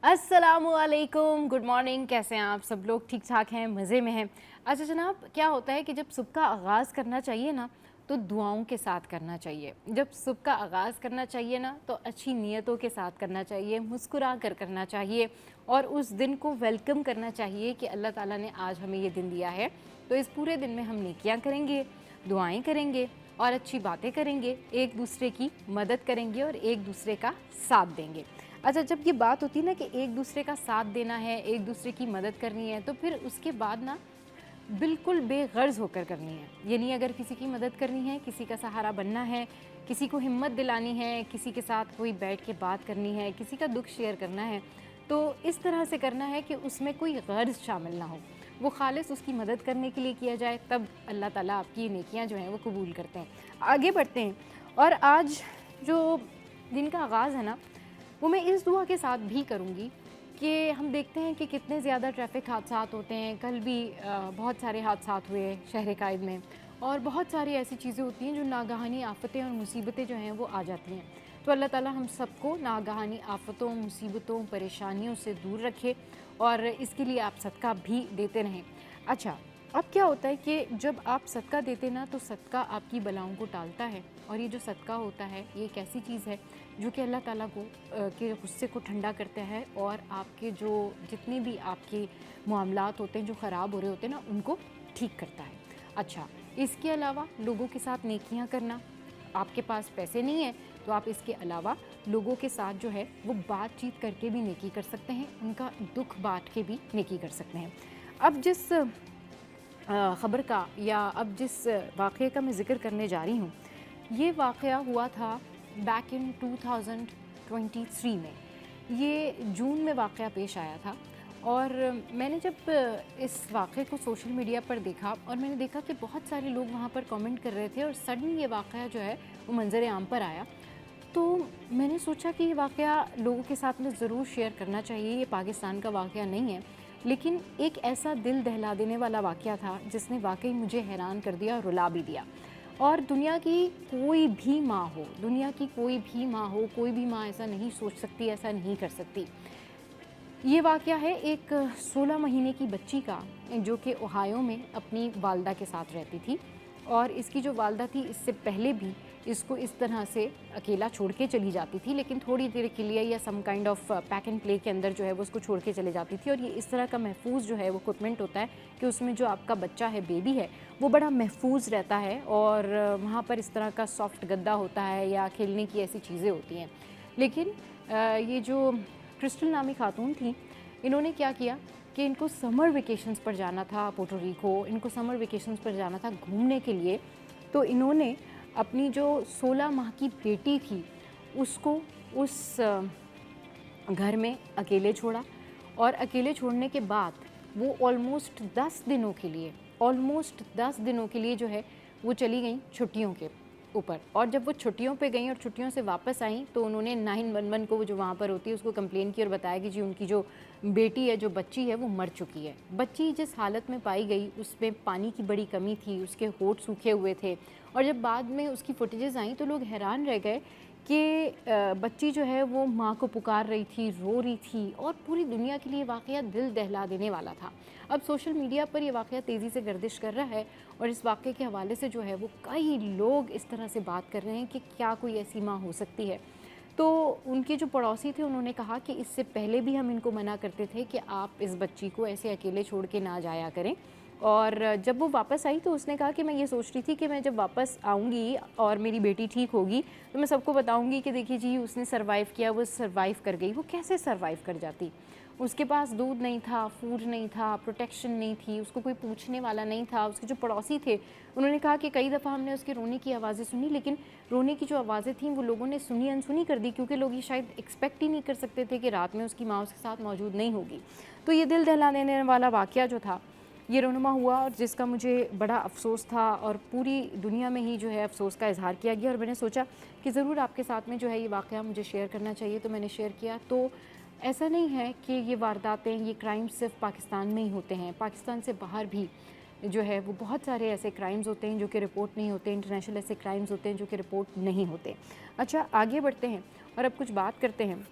अस्सलामुअलैकुम, good morning. कैसे हैं आप सब लोग? ठीक ठाक हैं, मज़े में हैं। अच्छा जनाब, क्या होता है कि जब सुबह का आगाज़ करना चाहिए ना, तो दुआओं के साथ करना चाहिए। जब सुबह का आगाज़ करना चाहिए ना, तो अच्छी नीयतों के साथ करना चाहिए, मुस्कुरा कर करना चाहिए और उस दिन को वेलकम करना चाहिए कि अल्लाह ताला ने आज हमें ये दिन दिया है, तो इस पूरे दिन में हम नेकियां करेंगे, दुआएं करेंगे और अच्छी बातें करेंगे, एक दूसरे की मदद करेंगे और एक दूसरे का साथ देंगे। अच्छा, जब ये बात होती है ना कि एक दूसरे का साथ देना है, एक दूसरे की मदद करनी है, तो फिर उसके बाद ना बिल्कुल बेगर्ज़ होकर करनी है। यानी अगर किसी की मदद करनी है, किसी का सहारा बनना है, किसी को हिम्मत दिलानी है, किसी के साथ कोई बैठ के बात करनी है, किसी का दुख शेयर करना है, तो इस तरह से करना है कि उसमें कोई गर्ज़ शामिल ना हो। वो खालिस उसकी मदद करने के लिए किया जाए, तब अल्लाह ताला आपकी नेकियां जो हैं वो कबूल करते हैं। आगे बढ़ते हैं और आज जो दिन का आगाज़ है ना, वो मैं इस दुआ के साथ भी करूँगी कि हम देखते हैं कि कितने ज़्यादा ट्रैफ़िक हादसात होते हैं। कल भी बहुत सारे हादसात हुए शहर कायद में और बहुत सारी ऐसी चीज़ें होती हैं जो नागहानी आफ़तें और मुसीबतें जो हैं वो आ जाती हैं। तो अल्लाह ताला हम सबको नागहानी आफ़तों, मुसीबतों, परेशानियों से दूर रखे और इसके लिए आप सदका भी देते रहें। अच्छा, अब क्या होता है कि जब आप सदका देते ना, तो सदका आपकी बलाओं को टालता है और ये जो सदका होता है ये एक ऐसी चीज़ है जो कि अल्लाह ताला को के गुस्से को ठंडा करता है और आपके जो जितने भी आपके मामलात होते हैं जो ख़राब हो रहे होते हैं ना, उनको ठीक करता है। अच्छा, इसके अलावा लोगों के साथ नेकियां करना, आपके पास पैसे नहीं है तो आप इसके अलावा लोगों के साथ जो है वो बातचीत करके भी नेकी कर सकते हैं, उनका दुख बांट के भी नेकी कर सकते हैं। अब जिस ख़बर का या अब जिस वाक़ये का मैं ज़िक्र करने जा रही हूँ, ये वाक़या हुआ था बैक इन 2023 में। ये जून में वाक़या पेश आया था और मैंने जब इस वाक़ये को सोशल मीडिया पर देखा और मैंने देखा कि बहुत सारे लोग वहाँ पर कमेंट कर रहे थे और सडन ये वाक़या जो है वो मंज़र आम पर आया, तो मैंने सोचा कि ये वाक़या लोगों के साथ में ज़रूर शेयर करना चाहिए। ये पाकिस्तान का वाक़या नहीं है, लेकिन एक ऐसा दिल दहला देने वाला वाक़या था जिसने वाक़ई मुझे हैरान कर दिया और रुला भी दिया। और दुनिया की कोई भी माँ हो, दुनिया की कोई भी माँ हो, कोई भी माँ ऐसा नहीं सोच सकती, ऐसा नहीं कर सकती। ये वाक़या है एक 16 महीने की बच्ची का, जो कि ओहायो में अपनी वालदा के साथ रहती थी और इसकी जो वालदा थी इससे पहले भी इसको इस तरह से अकेला छोड़ के चली जाती थी, लेकिन थोड़ी देर के लिए या some kind of pack and play के अंदर जो है वो उसको छोड़ के चले जाती थी। और ये इस तरह का महफूज जो है वो इक्विपमेंट होता है कि उसमें जो आपका बच्चा है, बेबी है, वो बड़ा महफूज रहता है और वहाँ पर इस तरह का सॉफ्ट गद्दा होता है या खेलने की ऐसी चीज़ें होती हैं। लेकिन ये जो क्रिस्टल नामी खातून थी, इन्होंने क्या किया कि इनको समर वेकेशंस पर जाना था, पोर्टो रिको, इनको समर वेकेशंस पर जाना था घूमने के लिए। तो इन्होंने अपनी जो 16 माह की बेटी थी उसको उस घर में अकेले छोड़ा और अकेले छोड़ने के बाद वो ऑलमोस्ट 10 दिनों के लिए जो है वो चली गई छुट्टियों के ऊपर। और जब वो छुट्टियों पे गई और छुट्टियों से वापस आई तो उन्होंने 911 को, वो जो वहाँ पर होती है, उसको कंप्लेन की और बताया कि जी उनकी जो बेटी है, जो बच्ची है, वो मर चुकी है। बच्ची जिस हालत में पाई गई उसमें पानी की बड़ी कमी थी, उसके होंठ सूखे हुए थे और जब बाद में उसकी फुटेजेस आई तो लोग हैरान रह गए कि बच्ची जो है वो माँ को पुकार रही थी, रो रही थी और पूरी दुनिया के लिए वाक़या दिल दहला देने वाला था। अब सोशल मीडिया पर ये वाक़या तेज़ी से गर्दिश कर रहा है और इस वाक़े के हवाले से जो है वो कई लोग इस तरह से बात कर रहे हैं कि क्या कोई ऐसी माँ हो सकती है। तो उनके जो पड़ोसी थे उन्होंने कहा कि इससे पहले भी हम इनको मना करते थे कि आप इस बच्ची को ऐसे अकेले छोड़ के ना जाया करें। और जब वो वापस आई तो उसने कहा कि मैं ये सोच रही थी कि मैं जब वापस आऊँगी और मेरी बेटी ठीक होगी तो मैं सबको बताऊँगी कि देखिए जी उसने सर्वाइव किया, वो सर्वाइव कर गई। वो कैसे सर्वाइव कर जाती? उसके पास दूध नहीं था, फूड नहीं था, प्रोटेक्शन नहीं थी, उसको कोई पूछने वाला नहीं था। उसके जो पड़ोसी थे उन्होंने कहा कि कई दफ़ा हमने उसके रोने की आवाज़ें सुनी, लेकिन रोने की जो आवाज़ें थीं वो लोगों ने सुनी अनसुनी कर दी, क्योंकि लोग ये शायद एक्सपेक्ट ही नहीं कर सकते थे कि रात में उसकी माँ उसके साथ मौजूद नहीं होगी। तो ये दिल दहला देने वाला वाक़या जो था ये रोनुमा हुआ और जिसका मुझे बड़ा अफ़सोस था और पूरी दुनिया में ही जो है अफ़सोस का इज़हार किया गया। और मैंने सोचा कि ज़रूर आपके साथ में जो है ये वाक़या मुझे शेयर करना चाहिए, तो मैंने शेयर किया। तो ऐसा नहीं है कि ये वारदातें, ये क्राइम सिर्फ पाकिस्तान में ही होते हैं, पाकिस्तान से बाहर भी जो है वो बहुत सारे ऐसे क्राइम्स होते हैं जो कि रिपोर्ट नहीं होते, इंटरनेशनल ऐसे क्राइम्स होते हैं जो कि रिपोर्ट नहीं होते। अच्छा, आगे बढ़ते हैं और अब कुछ बात करते हैं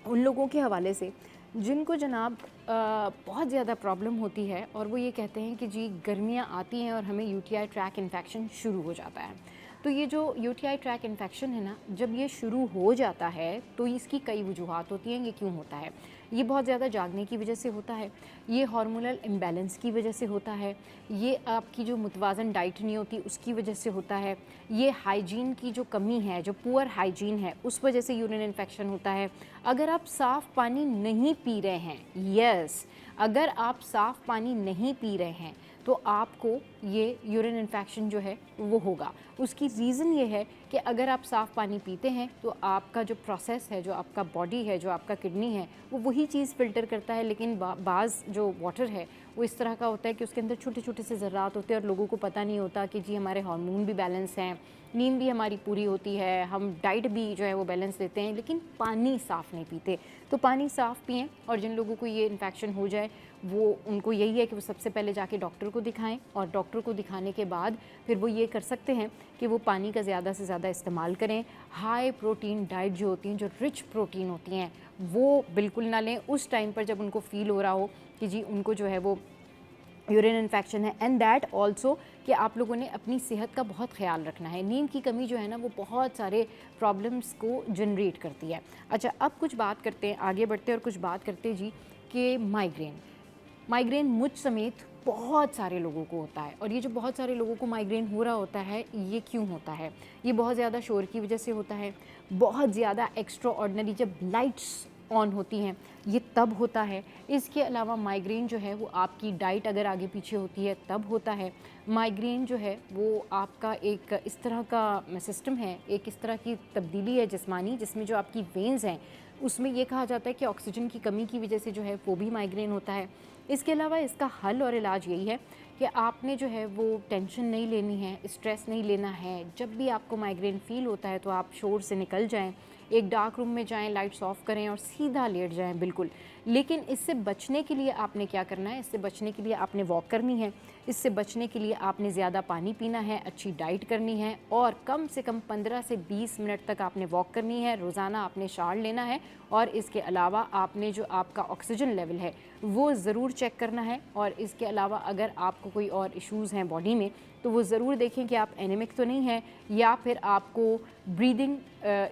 उन लोगों के हवाले से जिनको जनाब बहुत ज़्यादा प्रॉब्लम होती है और वो ये कहते हैं कि जी गर्मियाँ आती हैं और हमें यूटीआई ट्रैक इन्फेक्शन शुरू हो जाता है। तो ये जो यूटीआई ट्रैक इन्फेक्शन है ना, जब ये शुरू हो जाता है तो इसकी कई वजूहात होती हैं। ये क्यों होता है? ये बहुत ज़्यादा जागने की वजह से होता है, ये हार्मोनल इम्बैलेंस की वजह से होता है, ये आपकी जो मुतवाज़न डाइट नहीं होती उसकी वजह से होता है, ये हाइजीन की जो कमी है, जो पुअर हाइजीन है, उस वजह से यूरिन इन्फेक्शन होता है। अगर आप साफ़ पानी नहीं पी रहे हैं, यस, अगर आप साफ़ पानी नहीं पी रहे हैं तो आपको ये यूरिन इन्फेक्शन जो है वो होगा। उसकी रीज़न ये है कि अगर आप साफ़ पानी पीते हैं तो आपका जो प्रोसेस है, जो आपका बॉडी है, जो आपका किडनी है, वो वही चीज़ फ़िल्टर करता है। लेकिन बाज़ जो वाटर है वो इस तरह का होता है कि उसके अंदर छोटे छोटे से ज़र्रात होते हैं और लोगों को पता नहीं होता कि जी हमारे हार्मोन भी बैलेंस हैं, नींद भी हमारी पूरी होती है, हम डाइट भी जो है वो बैलेंस लेते हैं, लेकिन पानी साफ़ नहीं पीते। तो पानी साफ़ पिएं। और जिन लोगों को ये इन्फेक्शन हो जाए वो उनको यही है कि वो सबसे पहले जाके डॉक्टर को दिखाएं और डॉक्टर को दिखाने के बाद फिर वो ये कर सकते हैं कि वो पानी का ज़्यादा से ज़्यादा इस्तेमाल करें। हाई प्रोटीन डाइट जो होती हैं, जो रिच प्रोटीन होती हैं, वो बिल्कुल ना लें उस टाइम पर जब उनको फ़ील हो रहा हो कि जी उनको जो है वो यूरिन इन्फेक्शन है। एंड दैट ऑल्सो कि आप लोगों ने अपनी सेहत का बहुत ख्याल रखना है। नींद की कमी जो है ना वो बहुत सारे प्रॉब्लम्स को जनरेट करती है। अच्छा, अब कुछ बात करते हैं, आगे बढ़ते हैं और कुछ बात करते हैं जी कि माइग्रेन मुझ समेत बहुत सारे लोगों को होता है। और ये जो बहुत सारे लोगों को माइग्रेन हो रहा होता है, ये क्यों होता है? ये बहुत ज़्यादा शोर की वजह से होता है, बहुत ज़्यादा एक्स्ट्रा ऑर्डिनरी जब लाइट्स ऑन होती हैं ये तब होता है। इसके अलावा माइग्रेन जो है वो आपकी डाइट अगर आगे पीछे होती है तब होता है। माइग्रेन जो है वो आपका एक इस तरह का सिस्टम है, एक इस तरह की तब्दीली है जिस्मानी, जिसमें जो आपकी वेन्स हैं उसमें ये कहा जाता है कि ऑक्सीजन की कमी की वजह से जो है वो भी माइग्रेन होता है। इसके अलावा इसका हल और इलाज यही है कि आपने जो है वो टेंशन नहीं लेनी है, स्ट्रेस नहीं लेना है। जब भी आपको माइग्रेन फ़ील होता है तो आप शोर से निकल जाएं, एक डार्क रूम में जाएं, लाइट्स ऑफ करें और सीधा लेट जाएं बिल्कुल। लेकिन इससे बचने के लिए आपने क्या करना है? इससे बचने के लिए आपने वॉक करनी है, इससे बचने के लिए आपने ज़्यादा पानी पीना है, अच्छी डाइट करनी है और कम से कम 15 से 20 मिनट तक आपने वॉक करनी है। रोज़ाना आपने शावर लेना है और इसके अलावा आपने जो आपका ऑक्सीजन लेवल है वो ज़रूर चेक करना है। और इसके अलावा अगर आपको कोई और इश्यूज़ हैं बॉडी में तो वो ज़रूर देखें कि आप एनीमिक तो नहीं है या फिर आपको ब्रीदिंग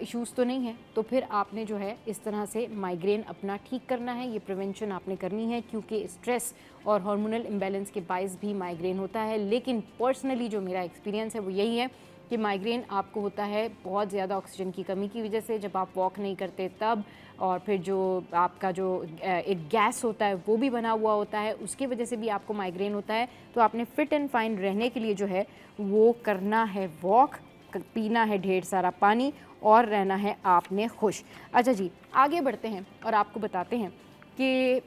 इश्यूज़ तो नहीं है। तो फिर आपने जो है इस तरह से माइग्रेन अपना ठीक करना है, ये प्रिवेंशन आपने करनी है, क्योंकि स्ट्रेस और हार्मोनल इम्बैलेंस के बायस भी माइग्रेन होता है। लेकिन पर्सनली जो मेरा एक्सपीरियंस है वो यही है कि माइग्रेन आपको होता है बहुत ज़्यादा ऑक्सीजन की कमी की वजह से, जब आप वॉक नहीं करते तब, और फिर जो आपका जो एक गैस होता है वो भी बना हुआ होता है, उसकी वजह से भी आपको माइग्रेन होता है। तो आपने फ़िट एंड फाइन रहने के लिए जो है वो करना है वॉक, पीना है ढेर सारा पानी और रहना है आपने खुश। अच्छा जी, आगे बढ़ते हैं और आपको बताते हैं कि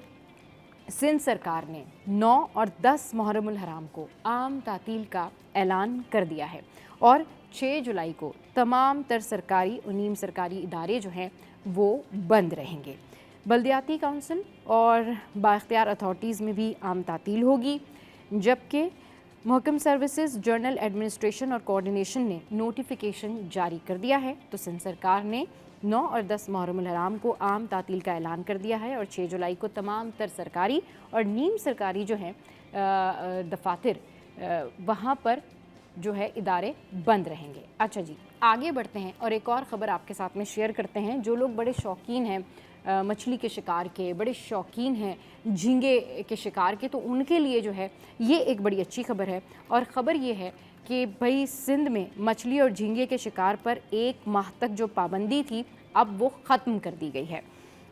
सिंध सरकार ने 9 और 10 मुहर्रमुल हराम को आम तातील का ऐलान कर दिया है और 6 जुलाई को तमाम तर सरकारी और नीम सरकारी इदारे जो हैं वो बंद रहेंगे। बल्दियाती काउंसिल और बाख्तियार अथॉरिटीज़ में भी आम तातील होगी, जबकि महकम सर्विसेज, जर्नल एडमिनिस्ट्रेशन और कोऑर्डिनेशन ने नोटिफिकेशन जारी कर दिया है। तो सिंध सरकार ने 9 और 10 मुहर्रमुल हराम को आम तातील का ऐलान कर दिया है और 6 जुलाई को तमाम तर सरकारी और नीम सरकारी जो हैं दफातर वहाँ पर जो है इदारे बंद रहेंगे। अच्छा जी, आगे बढ़ते हैं और एक और ख़बर आपके साथ में शेयर करते हैं। जो लोग बड़े शौकीन हैं मछली के शिकार के, बड़े शौकीन हैं झींगे के शिकार के, तो उनके लिए जो है ये एक बड़ी अच्छी खबर है। और ख़बर ये है कि भाई सिंध में मछली और झींगे के शिकार पर 1 माह तक जो पाबंदी थी अब वो ख़त्म कर दी गई है।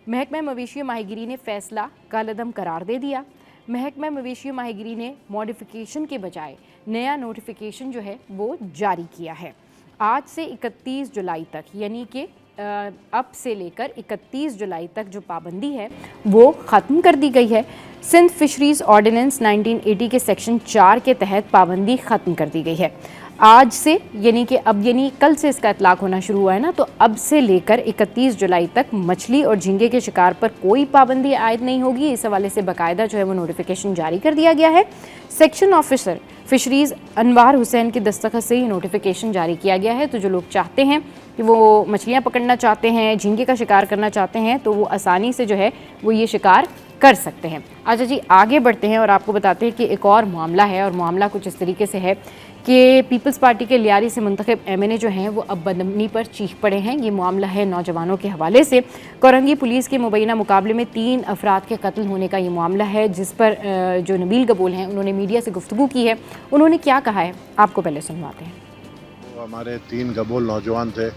महकमा मवेशी माहीगिरी ने फ़ैसला कलअदम करार दे दिया। महकमा मवेशी माहीगिरी ने मॉडिफिकेशन के बजाय नया नोटिफिकेशन जो है वो जारी किया है। आज से 31 जुलाई तक, यानी कि अब से लेकर 31 जुलाई तक जो पाबंदी है वो ख़त्म कर दी गई है। सिंध फिशरीज़ ऑर्डिनेंस 1980 के सेक्शन 4 के तहत पाबंदी ख़त्म कर दी गई है। आज से यानी कि अब, यानी कल से इसका इतलाक़ होना शुरू हुआ है ना, तो अब से लेकर 31 जुलाई तक मछली और झींगे के शिकार पर कोई पाबंदी आयद नहीं होगी। इस हवाले से बाकायदा जो है वो नोटिफिकेशन जारी कर दिया गया है। सेक्शन ऑफिसर फिशरीज़ अनवार हुसैन के दस्तखत से ये नोटिफिकेशन जारी किया गया है। तो जो लोग चाहते हैं कि वो मछलियाँ पकड़ना चाहते हैं, झींगे का शिकार करना चाहते हैं, तो वो आसानी से जो है वो ये शिकार कर सकते हैं। अच्छा जी, आगे बढ़ते हैं और आपको बताते हैं कि एक और मामला है, और मामला कुछ इस तरीके से है कि पीपल्स पार्टी के लियारी से मुंतखब एमएनए जो हैं वो अब बदअमनी पर चीख पड़े हैं। ये मामला है नौजवानों के हवाले से। कोरंगी पुलिस के मुबैना मुकाबले में 3 अफराद के कत्ल होने का ये मामला है, जिस पर जो नबील गबूल हैं उन्होंने मीडिया से गुफ्तगू की है। उन्होंने क्या कहा है आपको पहले सुनवाते हैं। तो हमारे 3 गबूल नौजवान थे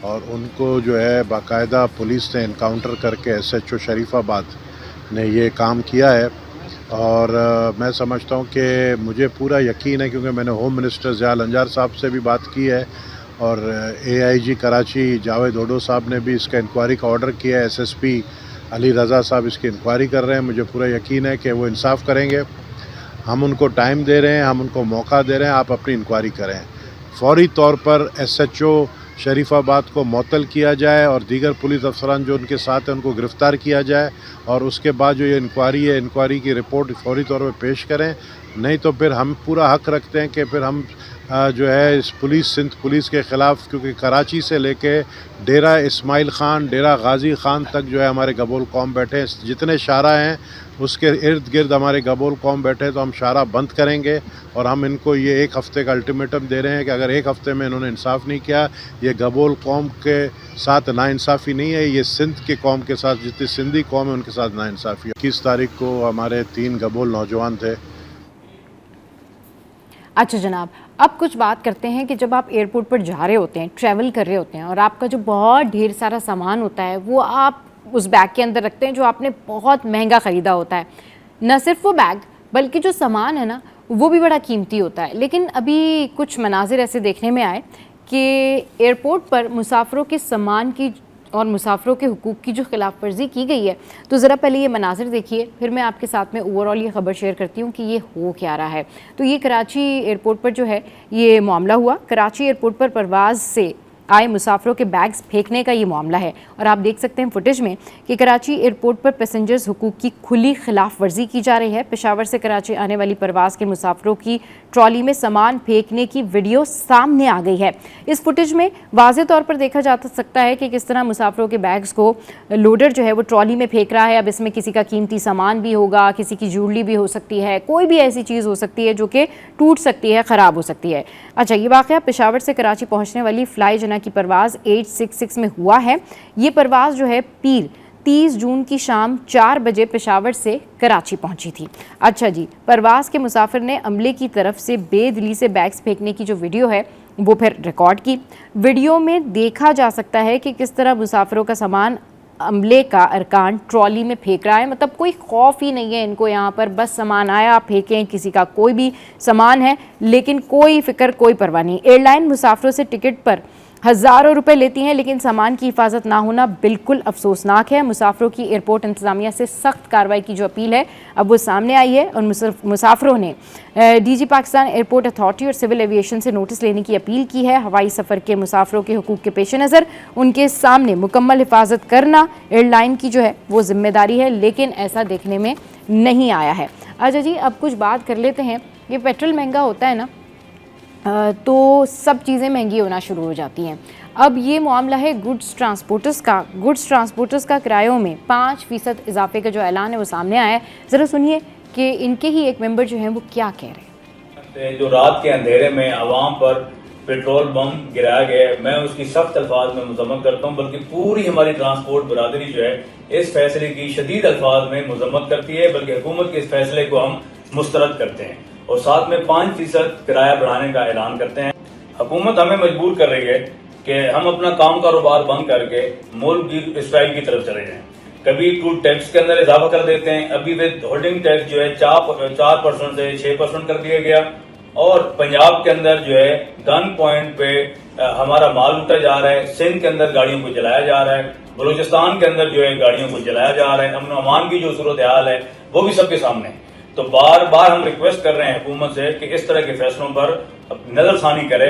और उनको जो है बाकायदा पुलिस ने इनकाउंटर करके SHO शरीफाबाद ने ये काम किया है। और मैं समझता हूँ कि मुझे पूरा यकीन है, क्योंकि मैंने होम मिनिस्टर ज़िया अंजार साहब से भी बात की है और AIG कराची जावेद ओडो साहब ने भी इसका इंक्वायरी का ऑर्डर किया है। SSP अली रज़ा साहब इसकी इंक्वायरी कर रहे हैं। मुझे पूरा यकीन है कि वो इंसाफ करेंगे। हम उनको टाइम दे रहे हैं, हम उनको मौका दे रहे हैं, आप अपनी इंक्वायरी करें। फौरी तौर पर SHO शरीफाबाद को मुअत्तल किया जाए और दीगर पुलिस अफसरान जो उनके साथ हैं उनको गिरफ़्तार किया जाए, और उसके बाद जो ये इंक्वायरी है, इंक्वायरी की रिपोर्ट फौरी तौर पर पेश करें। नहीं तो फिर हम पूरा हक़ रखते हैं कि फिर हम जो है इस सिंध पुलिस के ख़िलाफ़, क्योंकि कराची से लेके डेरा इस्माइल ख़ान, डेरा गाज़ी ख़ान तक जो है हमारे गबूल कौम बैठे हैं। जितने शारा हैं उसके इर्द गिर्द हमारे गबूल कौम बैठे हैं, तो हम शारा बंद करेंगे। और हम इनको ये 1 हफ़्ते का अल्टीमेटम दे रहे हैं कि अगर 1 हफ़्ते में इन्होंने इंसाफ नहीं किया, ये गबूल कौम के साथ नाइंसाफ़ी नहीं है, ये सिंध के कौम के साथ, जितनी सिंधी कौम है उनके साथ नाइंसाफ़ी है। 21 तारीख को हमारे 3 गबूल नौजवान थे। अच्छा जनाब, अब कुछ बात करते हैं कि जब आप एयरपोर्ट पर जा रहे होते हैं, ट्रैवल कर रहे होते हैं, और आपका जो बहुत ढेर सारा सामान होता है वो आप उस बैग के अंदर रखते हैं जो आपने बहुत महंगा ख़रीदा होता है। न सिर्फ वो बैग, बल्कि जो सामान है ना वो भी बड़ा कीमती होता है। लेकिन अभी कुछ मनाजिर ऐसे देखने में आए कि एयरपोर्ट पर मुसाफिरों के सामान की और मुसाफिरों के हुकूक की जो खिलाफ वर्जी की गई है, तो ज़रा पहले ये मनाजिर देखिए, फिर मैं आपके साथ में ओवरऑल ये ख़बर शेयर करती हूँ कि ये हो क्या रहा है। तो ये कराची एयरपोर्ट पर जो है ये मामला हुआ। कराची एयरपोर्ट पर परवाज़ से आए मुसाफिरों के बैग्स फेंकने का ये मामला है, और आप देख सकते हैं फुटेज में कि कराची एयरपोर्ट पर पैसेंजर्स हुकूक की खुली खिलाफ वर्जी की जा रही है। पेशावर से कराची आने वाली परवाज़ के मुसाफिरों की ट्रॉली में सामान फेंकने की वीडियो सामने आ गई है। इस फुटेज में वाज़े तौर पर देखा जा सकता है कि किस तरह मुसाफिरों के बैग्स को लोडर जो है वो ट्रॉली में फेंक रहा है। अब इसमें किसी का कीमती सामान भी होगा, किसी की ज्वेलरी भी हो सकती है, कोई भी ऐसी चीज़ हो सकती है जो कि टूट सकती है, ख़राब हो सकती है। अच्छा, ये वाक़या पेशावर से कराची पहुँचने वाली फ़्लाई जना की परवाज़ 866 में हुआ है। ये परवाज़ जो है पीर 30 जून की शाम 4 बजे पेशावर से कराची पहुंची थी। अच्छा जी, परवाज़ के मुसाफिर ने अमले की तरफ से बेदिली से बैग्स फेंकने की जो वीडियो है वो फिर रिकॉर्ड की। वीडियो में देखा जा सकता है कि किस तरह मुसाफिरों का सामान अमले का अरकान ट्रॉली में फेंक रहा है। मतलब कोई खौफ ही नहीं है इनको यहाँ पर, बस सामान आया फेंकें, किसी का कोई भी सामान है, लेकिन कोई फ़िक्र कोई परवाह नहीं। एयरलाइन मुसाफिरों से टिकट पर हज़ारों रुपए लेती हैं, लेकिन सामान की हिफाजत ना होना बिल्कुल अफसोसनाक है। मुसाफिरों की एयरपोर्ट इंतज़ामिया से सख्त कार्रवाई की जो अपील है अब वो सामने आई है, और मुसाफिरों ने DG पाकिस्तान एयरपोर्ट अथॉरिटी और सिविल एविएशन से नोटिस लेने की अपील की है। हवाई सफ़र के मुसाफिरों के हुकूक के पेश नज़र उनके सामने मुकम्मल हिफाजत करना एयरलाइन की जो है वो जिम्मेदारी है, लेकिन ऐसा देखने में नहीं आया है। अच्छा जी, अब कुछ बात कर लेते हैं। ये पेट्रोल महंगा होता है ना, तो सब चीज़ें महंगी होना शुरू हो जाती हैं। अब ये मामला है गुड्स ट्रांसपोर्टर्स का किरायों में 5% इजाफे का जो ऐलान है वो सामने आया है। ज़रा सुनिए कि इनके ही एक मेंबर जो हैं वो क्या कह रहे हैं। जो रात के अंधेरे में आवाम पर पेट्रोल बम गिराया गया, मैं उसकी सख्त अल्फाज में मजम्मत करता हूँ, बल्कि पूरी हमारी ट्रांसपोर्ट बरादरी जो है इस फैसले की शदीद अल्फाज में मजम्मत करती है, बल्कि हुकूमत के इस फैसले को हम मुस्तरद करते हैं और साथ में 5% किराया बढ़ाने का ऐलान करते हैं। हुकूमत हमें मजबूर कर रही है कि हम अपना काम कारोबार बंद करके मुल्क की स्ट्राइक की तरफ चले जाएं। कभी टूल टैक्स के अंदर इजाफा कर देते हैं, अभी विद होल्डिंग टैक्स जो है 4% से 6% कर दिया गया, और पंजाब के अंदर जो है गन पॉइंट पे हमारा माल लूटा जा रहा है, सिंध के अंदर गाड़ियों को जलाया जा रहा है, बलूचिस्तान के अंदर जो है गाड़ियों को जलाया जा रहा है। अमन अमान की जो सूरत हाल है वो भी सबके सामने है। तो बार बार हम रिक्वेस्ट कर रहे हैं हुकूमत से कि इस तरह के फैसलों पर नजरसानी करे।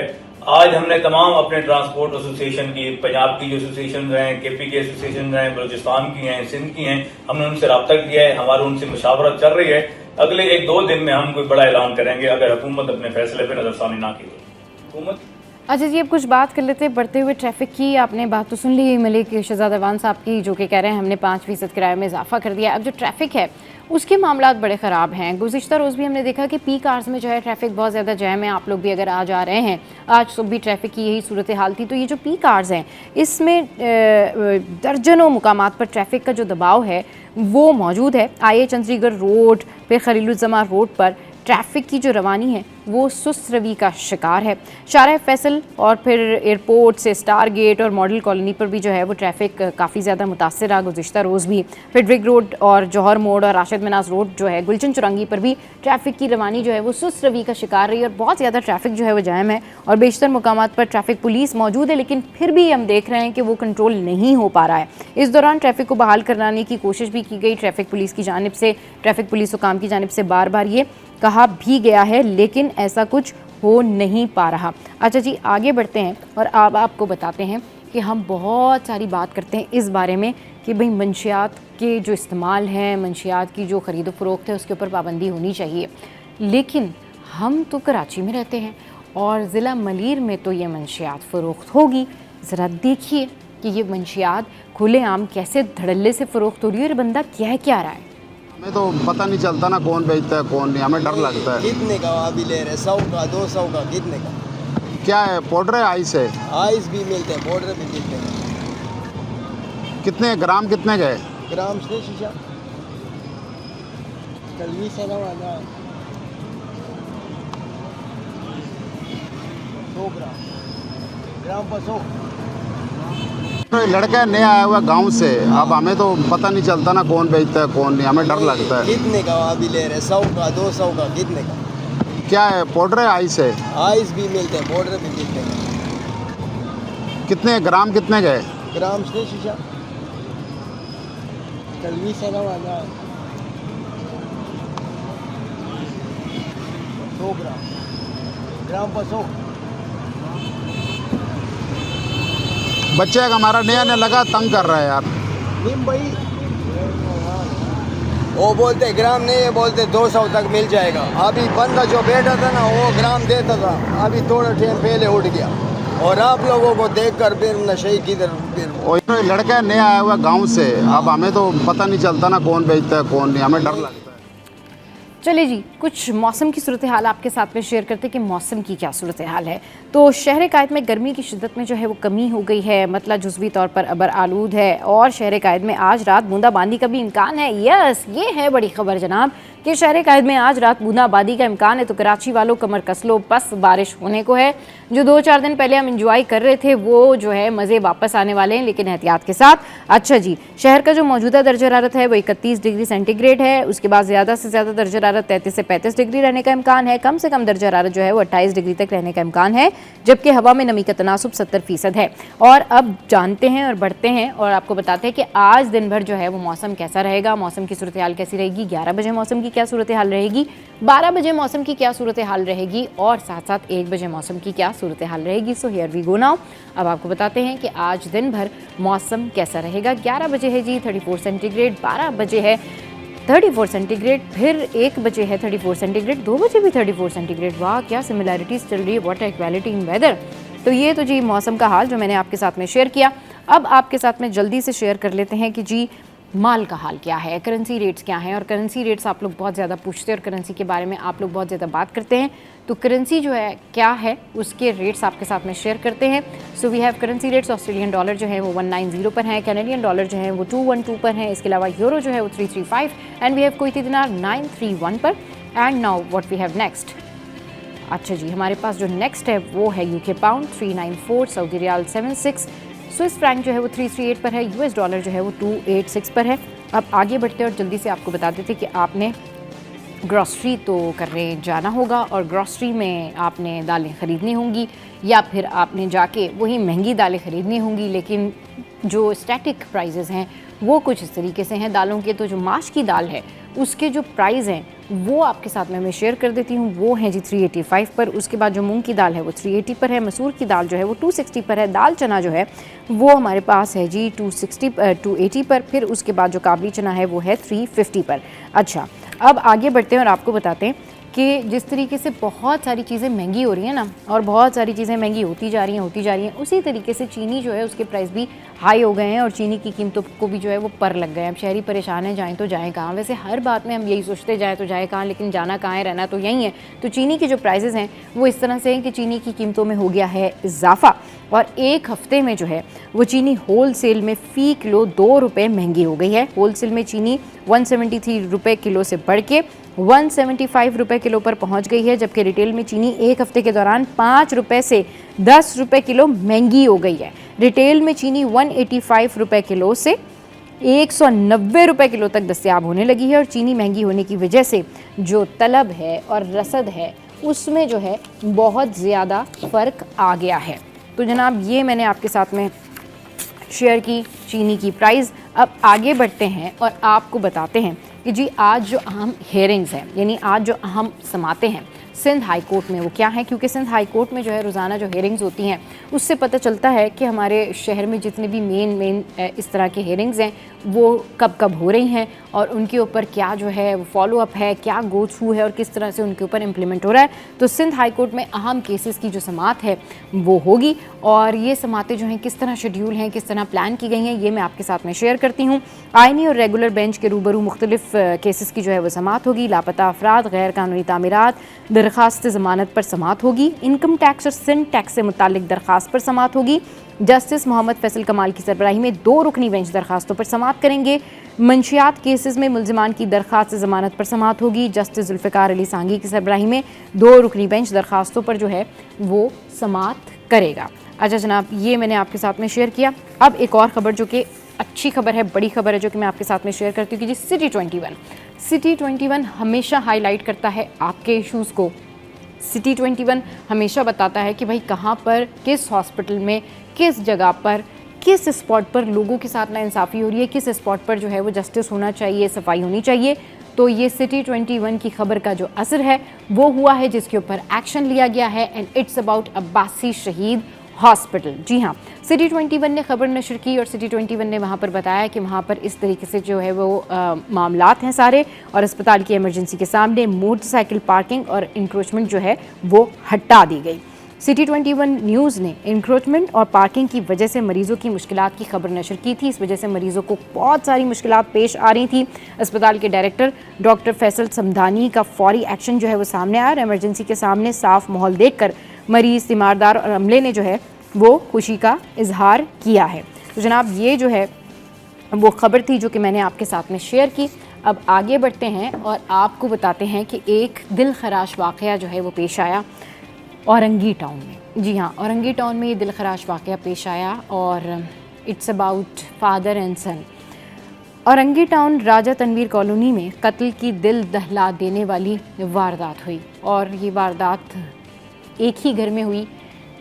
आज हमने तमाम अपने ट्रांसपोर्ट एसोसिएशन की, पंजाब की जो एसोसिएशन हैं, KP के एसोसिएशन हैं, बलूचिस्तान की हैं, सिंध की हैं, हमने उनसे रब्ता किया है, हमारी उनसे मुशावरत चल रही है। अगले 1-2 दिन में हम कोई बड़ा ऐलान करेंगे अगर हुकूमत अपने फैसले पर नजरसानी ना की। हुकूमत अच्छा जी, अब कुछ बात कर लेते हैं बढ़ते हुए ट्रैफिक की। आपने बात तो सुन ली मलिक शहजाद अवान साहब की, जो कि कह रहे हैं हमने 5% किराए में इजाफा कर दिया। अब जो ट्रैफिक है उसके मामलात बड़े ख़राब हैं। गुज़िश्ता रोज़ भी हमने देखा कि पीक आवर्स में जो है ट्रैफिक बहुत ज़्यादा जैम है। आप लोग भी अगर आज आ रहे हैं, आज सुबह भी ट्रैफिक की यही सूरत हाल थी। तो ये जो पीक आवर्स हैं इसमें दर्जनों मुकामात पर ट्रैफिक का जो दबाव है वो मौजूद है। आई चंद्रीगढ़ रोड फिर खलीलुज़्ज़मा रोड पर ट्रैफिक की जो रवानी है वो सुस्त रवि का शिकार है। शारह फैसल और फिर एयरपोर्ट से स्टार गेट और मॉडल कॉलोनी पर भी जो है वो ट्रैफिक काफ़ी ज़्यादा मुतासर रहा गुज़िश्ता रोज़ भी। फिर ड्रिग रोड और जौहर मोड़ और राशिद मिनाज रोड जो है गुलशन चुरंगी पर भी ट्रैफिक की रवानी जो है वो सुस्त रवि का शिकार रही और बहुत ज़्यादा ट्रैफिक जो है वो जाम है। और बेशतर मुकामात पर ट्रैफिक पुलिस मौजूद है, लेकिन फिर भी हम देख रहे हैं कि वो कंट्रोल नहीं हो पा रहा है। इस दौरान ट्रैफिक को बहाल कराने की कोशिश भी की गई ट्रैफिक पुलिस की जानिब से, ट्रैफिक पुलिस हुकाम की जानिब से बार बार ये कहा भी गया है, लेकिन ऐसा कुछ हो नहीं पा रहा। अच्छा जी, आगे बढ़ते हैं और अब आपको बताते हैं कि हम बहुत सारी बात करते हैं इस बारे में कि भाई मंशियात के जो इस्तेमाल हैं, मंशियात की जो ख़रीदो फ़रोख्त है उसके ऊपर पाबंदी होनी चाहिए। लेकिन हम तो कराची में रहते हैं और ज़िला मलीर में तो ये मंशियात फ़रोख्त होगी। ज़रा देखिए कि ये मंशियात खुलेआम कैसे धड़ल्ले से फ़रोख्त हो रही है और बंदा कह क्या रहा है। हमें तो पता नहीं चलता ना कौन बेचता है कौन नहीं, हमें डर लगता है। कितने का अभी ले रहे? 100 का, 200 का, कितने का? क्या है, पाउडर है आइस है? आइस भी मिलते हैं, पाउडर भी मिलते हैं। कितने ग्राम कितने गए? ग्राम से शीशा कल 20 वाला 100 ग्राम, ग्राम पर 100। तो लड़का नया आया हुआ गांव से, अब हमें तो पता नहीं चलता ना कौन बेचता है कौन नहीं, हमें डर लगता है। कितने का अभी ले रहे? 100 का, 200 का, कितने का? क्या है, पाउडर है आइस है? आइस भी मिलते हैं, पाउडर भी मिलते हैं। कितने ग्राम कितने गए? ग्राम से शीशा कल 20 वाला 100 ग्राम, ग्राम पर 100। बच्चे का हमारा नया नया लगा तंग कर रहा है यार। निम भाई वो बोलते ग्राम नहीं है, बोलते 200 तक मिल जाएगा। अभी बंदा जो बैठा था ना वो ग्राम देता था, अभी थोड़ा टाइम पहले उठ गया। और आप लोगों को देखकर फिर नशे किधर फिर तो लड़का नया आया हुआ गांव से, अब हमें तो पता नहीं चलता ना कौन बेचता है कौन नहीं, हमें डर लगता है। चलिए जी, कुछ मौसम की सूरत हाल आपके साथ में शेयर करते हैं कि मौसम की क्या सूरत हाल है। तो शहर कायद में गर्मी की शिद्दत में जो है वो कमी हो गई है, मतलब जुज़वी तौर पर अबर आलूद है और शहर कायद में आज रात बूंदाबांदी का भी इम्कान है। यस, ये है बड़ी खबर जनाब कि शहर कायद में आज रात बूंदाबांदी का इम्कान है। तो कराची वालों कमर कस लो, बस बारिश होने को है। जो 2-4 दिन पहले हम इंजॉय कर रहे थे वो जो है मज़े वापस आने वाले हैं, लेकिन एहतियात के साथ। अच्छा जी, शहर का जो मौजूदा दर्जा हरारत है वो 31 डिग्री सेंटीग्रेड है। उसके बाद ज़्यादा से ज़्यादा दर्जा हरारत 33 से 35 डिग्री रहने का इम्कान है। कम से कम दर्जा हरारत जो है वो 28 डिग्री तक रहने का इम्कान है, जबकि हवा में नमी का तनासुब 70% है। और अब जानते हैं और बढ़ते हैं और आपको बताते हैं कि आज दिन भर जो है वो मौसम कैसा रहेगा, मौसम की सूरत हाल कैसी रहेगी। 11 बजे मौसम की क्या सूरत हाल रहेगी, 12 बजे मौसम की क्या सूरत हाल रहेगी और साथ साथ 1 बजे मौसम की क्या सूरत हाल रहेगी। So here we go now. अब आपको बताते हैं कि आज दिन भर मौसम कैसा रहेगा। 11 बजे है जी 34 सेंटीग्रेड, 12 बजे है 34 सेंटीग्रेड, फिर 1 बजे है 34 सेंटीग्रेड, 2 बजे भी 34 सेंटीग्रेड। वाह, क्या सिमिलैरिटीज चल रही है, व्हाट इक्वालिटी इन वेदर। तो ये तो जी मौसम का हाल जो मैंने आपके साथ में शेयर किया। अब आपके साथ में जल्दी से शेयर कर लेते हैं कि जी माल का हाल क्या है, करेंसी रेट्स क्या हैं। और करेंसी रेट्स आप लोग बहुत ज़्यादा पूछते हैं और करेंसी के बारे में आप लोग बहुत ज़्यादा बात करते हैं। तो करेंसी जो है क्या है उसके रेट्स आपके साथ में शेयर करते हैं। So we have currency rates. Australian dollar जो है वो 190 पर है, कैनेडियन डॉलर जो है वो 212 पर है, इसके अलावा यूरो जो है वो 335 and we have Kuwaiti dinar 931 पर। And now what we have next. अच्छा जी, हमारे पास जो नेक्स्ट है वो है UK pound 394, Saudi riyal 76, Swiss franc जो है वो 338 पर है, यूएस डॉलर जो है वो 286 पर है। अब आगे बढ़ते हैं और जल्दी से आपको बता देते कि आपने ग्रॉसरी तो करने जाना होगा और ग्रॉसरी में आपने दालें ख़रीदनी होंगी या फिर आपने जाके वही महंगी दालें ख़रीदनी होंगी, लेकिन जो स्टैटिक प्राइजेज़ हैं वो कुछ इस तरीके से हैं दालों के। तो जो माश की दाल है उसके जो प्राइस हैं वो आपके साथ में मैं शेयर कर देती हूँ। वो हैं जी 385 पर। उसके बाद जो मूंग की दाल है वो 380 पर है, मसूर की दाल जो है वो 260 पर है, दाल चना जो है वो हमारे पास है जी 280 पर। फिर उसके बाद जो काबली चना है वो है 350 पर। अच्छा, अब आगे बढ़ते हैं और आपको बताते हैं कि जिस तरीके से बहुत सारी चीज़ें महंगी हो रही हैं ना, और बहुत सारी चीज़ें महंगी होती जा रही हैं, उसी तरीके से चीनी जो है उसके प्राइस भी हाई हो गए हैं और चीनी की कीमतों को भी जो है वो पर लग गए हैं। अब शहरी परेशान हैं, जाएँ तो जाएँ कहाँ। वैसे हर बात में हम यही सोचते जाए तो जाए कहाँ, लेकिन जाना कहाँ है, रहना तो यहीं है। तो चीनी की जो प्राइसेस हैं वो इस तरह से हैं कि चीनी की कीमतों में हो गया है इजाफा, और एक हफ्ते में जो है वो चीनी होल सेल में फ़ी किलो 2 रुपये महंगी हो गई है। होल सेल में चीनी 173 रुपये किलो से बढ़ के 175 रुपये किलो पर पहुंच गई है, जबकि रिटेल में चीनी एक हफ्ते के दौरान 5 रुपये से 10 रुपये किलो महंगी हो गई है। रिटेल में चीनी 185 रुपये किलो से 190 रुपये किलो तक दस्तयाब होने लगी है, और चीनी महंगी होने की वजह से जो तलब है और रसद है उसमें जो है बहुत ज़्यादा फ़र्क आ गया है। तो जनाब ये मैंने आपके साथ में शेयर की चीनी की प्राइस। अब आगे बढ़ते हैं और आपको बताते हैं कि जी आज जो अहम हेयरिंग्स हैं, यानी आज जो अहम समातें हैं सिंध हाई कोर्ट में, वो क्या है। क्योंकि सिंध हाई कोर्ट में जो है रोज़ाना जो हेयरिंग्स होती हैं उससे पता चलता है कि हमारे शहर में जितने भी मेन इस तरह के हेयरिंग्स हैं वो कब कब हो रही हैं और उनके ऊपर क्या जो है वो फॉलो अप है, क्या गो थ्रू है और किस तरह से उनके ऊपर इम्प्लीमेंट हो रहा है। तो सिंध हाई कोर्ट में अहम केसेस की जो समात है वो होगी, और ये समातें जो हैं किस तरह शेड्यूल हैं, किस तरह प्लान की गई हैं, ये मैं आपके साथ में शेयर करती हूँ। आइनी और रेगुलर बेंच के रूबरू मुख्तलिफ केसेस की जो है वो समात होगी। लापता अफराद, गैर कानूनी तामीरात, दरख्वास्त ज़मानत पर समात होगी। इनकम टैक्स और सिंध टैक्स से मुतालिक दरख्वास्त पर समात होगी। जस्टिस मोहम्मद फैसल कमाल की सरबराही में 2 रुकनी बेंच दरखास्तों पर समात करेंगे। मंशियात केसेस में मुल्जिमान की दरख्वास्त ज़मानत पर समात होगी। जस्टिस जुल्फ़िकार अली सांगी की सरबराही में 2 रुकनी बेंच दरखास्तों पर जो है वो समात करेगा। अच्छा जनाब, ये मैंने आपके साथ में शेयर किया। अब एक और ख़बर जो कि अच्छी खबर है, बड़ी खबर है, जो कि मैं आपके साथ में शेयर करती हूँ कि जी सिटी 21 हमेशा हाईलाइट करता है आपके इश्यूज़ को। सिटी 21 हमेशा बताता है कि भाई कहाँ पर, किस हॉस्पिटल में, किस जगह पर, किस स्पॉट पर लोगों के साथ नाइंसाफ़ी हो रही है, किस स्पॉट पर जो है वो जस्टिस होना चाहिए, सफाई होनी चाहिए। तो ये सिटी 21 की खबर का जो असर है वो हुआ है, जिसके ऊपर एक्शन लिया गया है, एंड इट्स अबाउट अब्बासी शहीद हॉस्पिटल। जी हाँ, सिटी 21 ने खबर नशर की और सिटी 21 ने वहाँ पर बताया कि वहाँ पर इस तरीके से जो है वो मामलात हैं सारे, और अस्पताल की इमरजेंसी के सामने मोटरसाइकिल पार्किंग और इंक्रोचमेंट जो है वो हटा दी गई। सिटी 21 न्यूज़ ने इंक्रोचमेंट और पार्किंग की वजह से मरीज़ों की मुश्किलात की खबर नशर की थी। इस वजह से मरीज़ों को बहुत सारी मुश्किलात पेश आ रही थी। अस्पताल के डायरेक्टर डॉक्टर फैसल समदानी का फौरी एक्शन जो है वो सामने आया और इमरजेंसी के सामने साफ माहौल देखकर मरीज़, तीमारदार और अमले ने जो है वो खुशी का इजहार किया है। तो जनाब ये जो है वो ख़बर थी जो कि मैंने आपके साथ में शेयर की। अब आगे बढ़ते हैं और आपको बताते हैं कि एक दिल खराश वाक़या जो है वो पेश आया औरंगी टाउन में। जी हाँ, औरंगी टाउन में ये दिल खराश वाक़या पेश आया और it's about father and son. Orangi town Raja Tanveer colony में कत्ल की दिल दहला देने वाली वारदात हुई, और ये वारदात एक ही घर में हुई।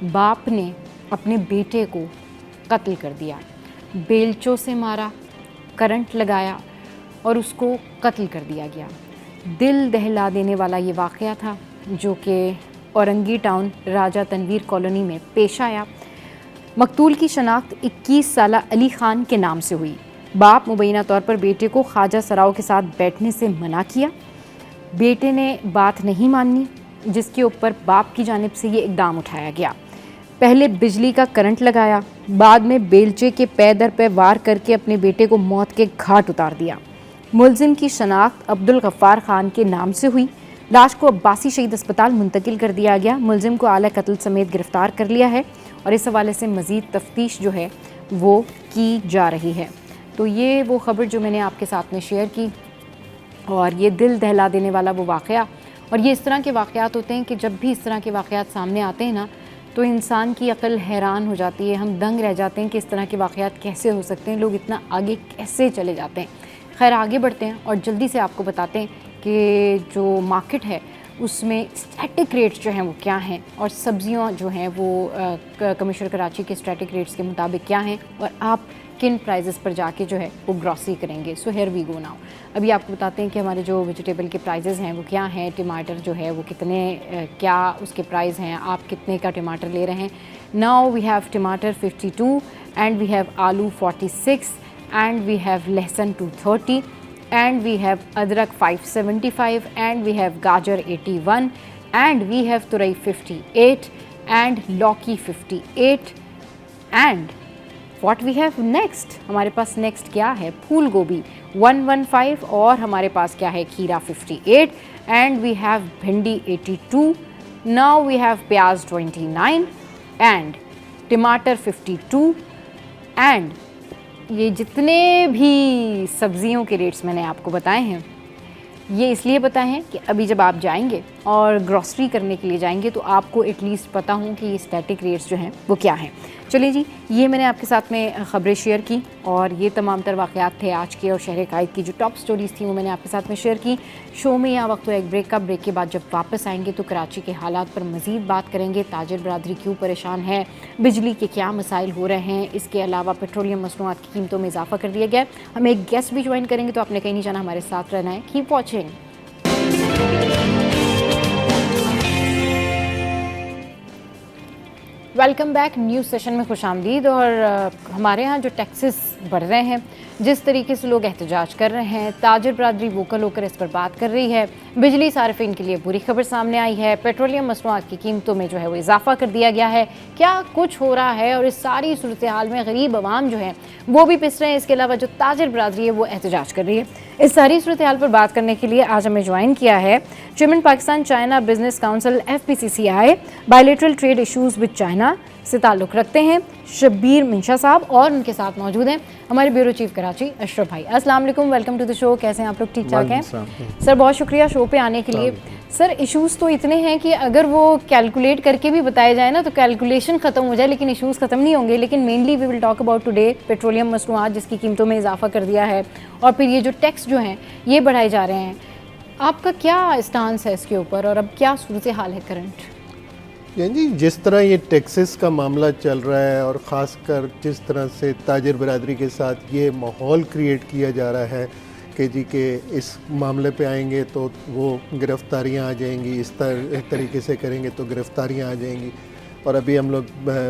बाप ने अपने बेटे को कत्ल कर दिया, बेलचों से मारा, करंट लगाया और उसको कत्ल कर दिया गया। दिल दहला देने वाला ये वाक़या था जो कि औरंगी टाउन राजा तनवीर कॉलोनी में पेश आया। मकतूल की शनाख्त 21 साला अली ख़ान के नाम से हुई। बाप मुबैना तौर पर बेटे को ख्वाजा सराओं के साथ बैठने से मना किया। बेटे ने बात नहीं मानी, जिसके ऊपर बाप की जानिब से ये इक़दाम उठाया गया। पहले बिजली का करंट लगाया, बाद में बेलचे के पै दर पे वार करके अपने बेटे को मौत के घाट उतार दिया। मुलजिम की शनाख्त अब्दुल गफ्फार ख़ान के नाम से हुई। लाश को अब्बासी शहीद अस्पताल मुंतकिल कर दिया गया। मुलजिम को आला कत्ल समेत गिरफ़्तार कर लिया है और इस हवाले से मज़ीद तफ्तीश जो है वो की जा रही है। तो ये वो ख़बर जो मैंने आपके साथ में शेयर की, और ये दिल दहला देने वाला वो वाक़या। और ये इस तरह के वाक़यात होते हैं कि जब भी इस तरह के वाक़यात सामने आते हैं ना, तो इंसान की अक्ल हैरान हो जाती है। हम दंग रह जाते हैं कि इस तरह के वाक़यात कैसे हो सकते हैं, लोग इतना आगे कैसे चले जाते हैं। खैर आगे बढ़ते हैं और जल्दी से आपको बताते हैं कि जो मार्केट है उसमें स्टैटिक रेट्स जो हैं वो क्या हैं, और सब्ज़ियाँ जो हैं वो कमिश्नर कराची के स्टैटिक रेट्स के मुताबिक क्या हैं, और आप किन प्राइजेस पर जाके जो है वो ग्रॉसरी करेंगे। So here we go now. अभी आपको बताते हैं कि हमारे जो वेजिटेबल के प्राइजेस हैं वो क्या हैं। टमाटर जो है वो कितने क्या उसके प्राइस हैं, आप कितने का टमाटर ले रहे हैं। नाउ वी हैव टमाटर 52 एंड वी हैव आलू 46 एंड वी हैव लहसुन 230 and we have adrak 575, and we have gajar 81, and we have turai 58, and लौकी 58, and what we have next, हमारे पास next क्या है, फूल गोभी 115, और हमारे पास क्या है, खीरा 58, and we have भिंडी 82, now we have प्याज 29, and टमाटर 52, and ये जितने भी सब्जियों के रेट्स मैंने आपको बताए हैं, ये इसलिए बताए हैं कि अभी जब आप जाएंगे और ग्रॉसरी करने के लिए जाएंगे तो आपको एटलीस्ट पता हो कि ये स्टैटिक रेट्स जो हैं वो क्या हैं। चलिए जी, ये मैंने आपके साथ में ख़बरें शेयर की, और ये तमाम तर वाक़यात थे आज के, और शहर कायद की जो टॉप स्टोरीज़ थी वो मैंने आपके साथ में शेयर की। शो में यहाँ वक्त एक ब्रेक का, ब्रेक के बाद जब वापस आएंगे तो कराची के हालात पर मज़ीद बात करेंगे। ताजिर बरादरी क्यों परेशान है, बिजली के क्या मसाइल हो रहे हैं, इसके अलावा पेट्रोलियम मसनूआत की कीमतों में इजाफा कर दिया गया है। हम एक गेस्ट भी ज्वाइन करेंगे, तो आपने कहीं नहीं जाना, हमारे साथ रहना है। Keep watching. Welcome back. News session में खुशामदीद। और हमारे यहाँ जो टैक्सेस बढ़ रहे हैं, जिस तरीके से लोग एहतजाज कर रहे हैं, ताजिर बरादरी वोकल होकर इस पर बात कर रही है। बिजली सार्फिन के लिए बुरी खबर सामने आई है, पेट्रोलियम मसनूआत की कीमतों में जो है वो इजाफा कर दिया गया है। क्या कुछ हो रहा है, और इस सारी सूरत हाल में गरीब आवाम जो है वो भी पिस रहे हैं, इसके अलावा जो ताजिर बरादरी है वो एहतजाज कर रही है। इस सारी सूरत हाल पर बात करने के लिए आज हमें ज्वाइन किया है chairman Pakistan China business council FPCCI, bilateral trade issues with China से ताल्लुक़ रखते हैं शब्बीर मिंशा साहब, और उनके साथ मौजूद हैं हमारे ब्यूरो चीफ कराची अशरफ भाई। अस्सलाम वालेकुम, वेलकम टू द शो। कैसे हैं आप लोग? ठीक ठाक हैं सर? बहुत शुक्रिया शो पे आने के लिए। सर, इश्यूज़ तो इतने हैं कि अगर वो कैलकुलेट करके भी बताया जाए ना तो कैलकुलेशन ख़त्म हो जाए, लेकिन इश्यूज़ ख़त्म नहीं होंगे। लेकिन mainly we will talk about today petroleum मसनूआत जिसकी कीमतों में इजाफा कर दिया है, और फिर ये जो टैक्स जो हैं ये बढ़ाए जा रहे हैं। आपका क्या स्टांस है इसके ऊपर, और अब क्या सूरत हाल है करंट? यानी जी, जिस तरह ये टैक्सेस का मामला चल रहा है, और ख़ासकर जिस तरह से ताजिर बरादरी के साथ ये माहौल क्रिएट किया जा रहा है कि जी के इस मामले पे आएंगे तो वो गिरफ़्तारियाँ आ जाएंगी, इस तरीके से करेंगे तो गिरफ़्तारियाँ आ जाएंगी। और अभी हम लोग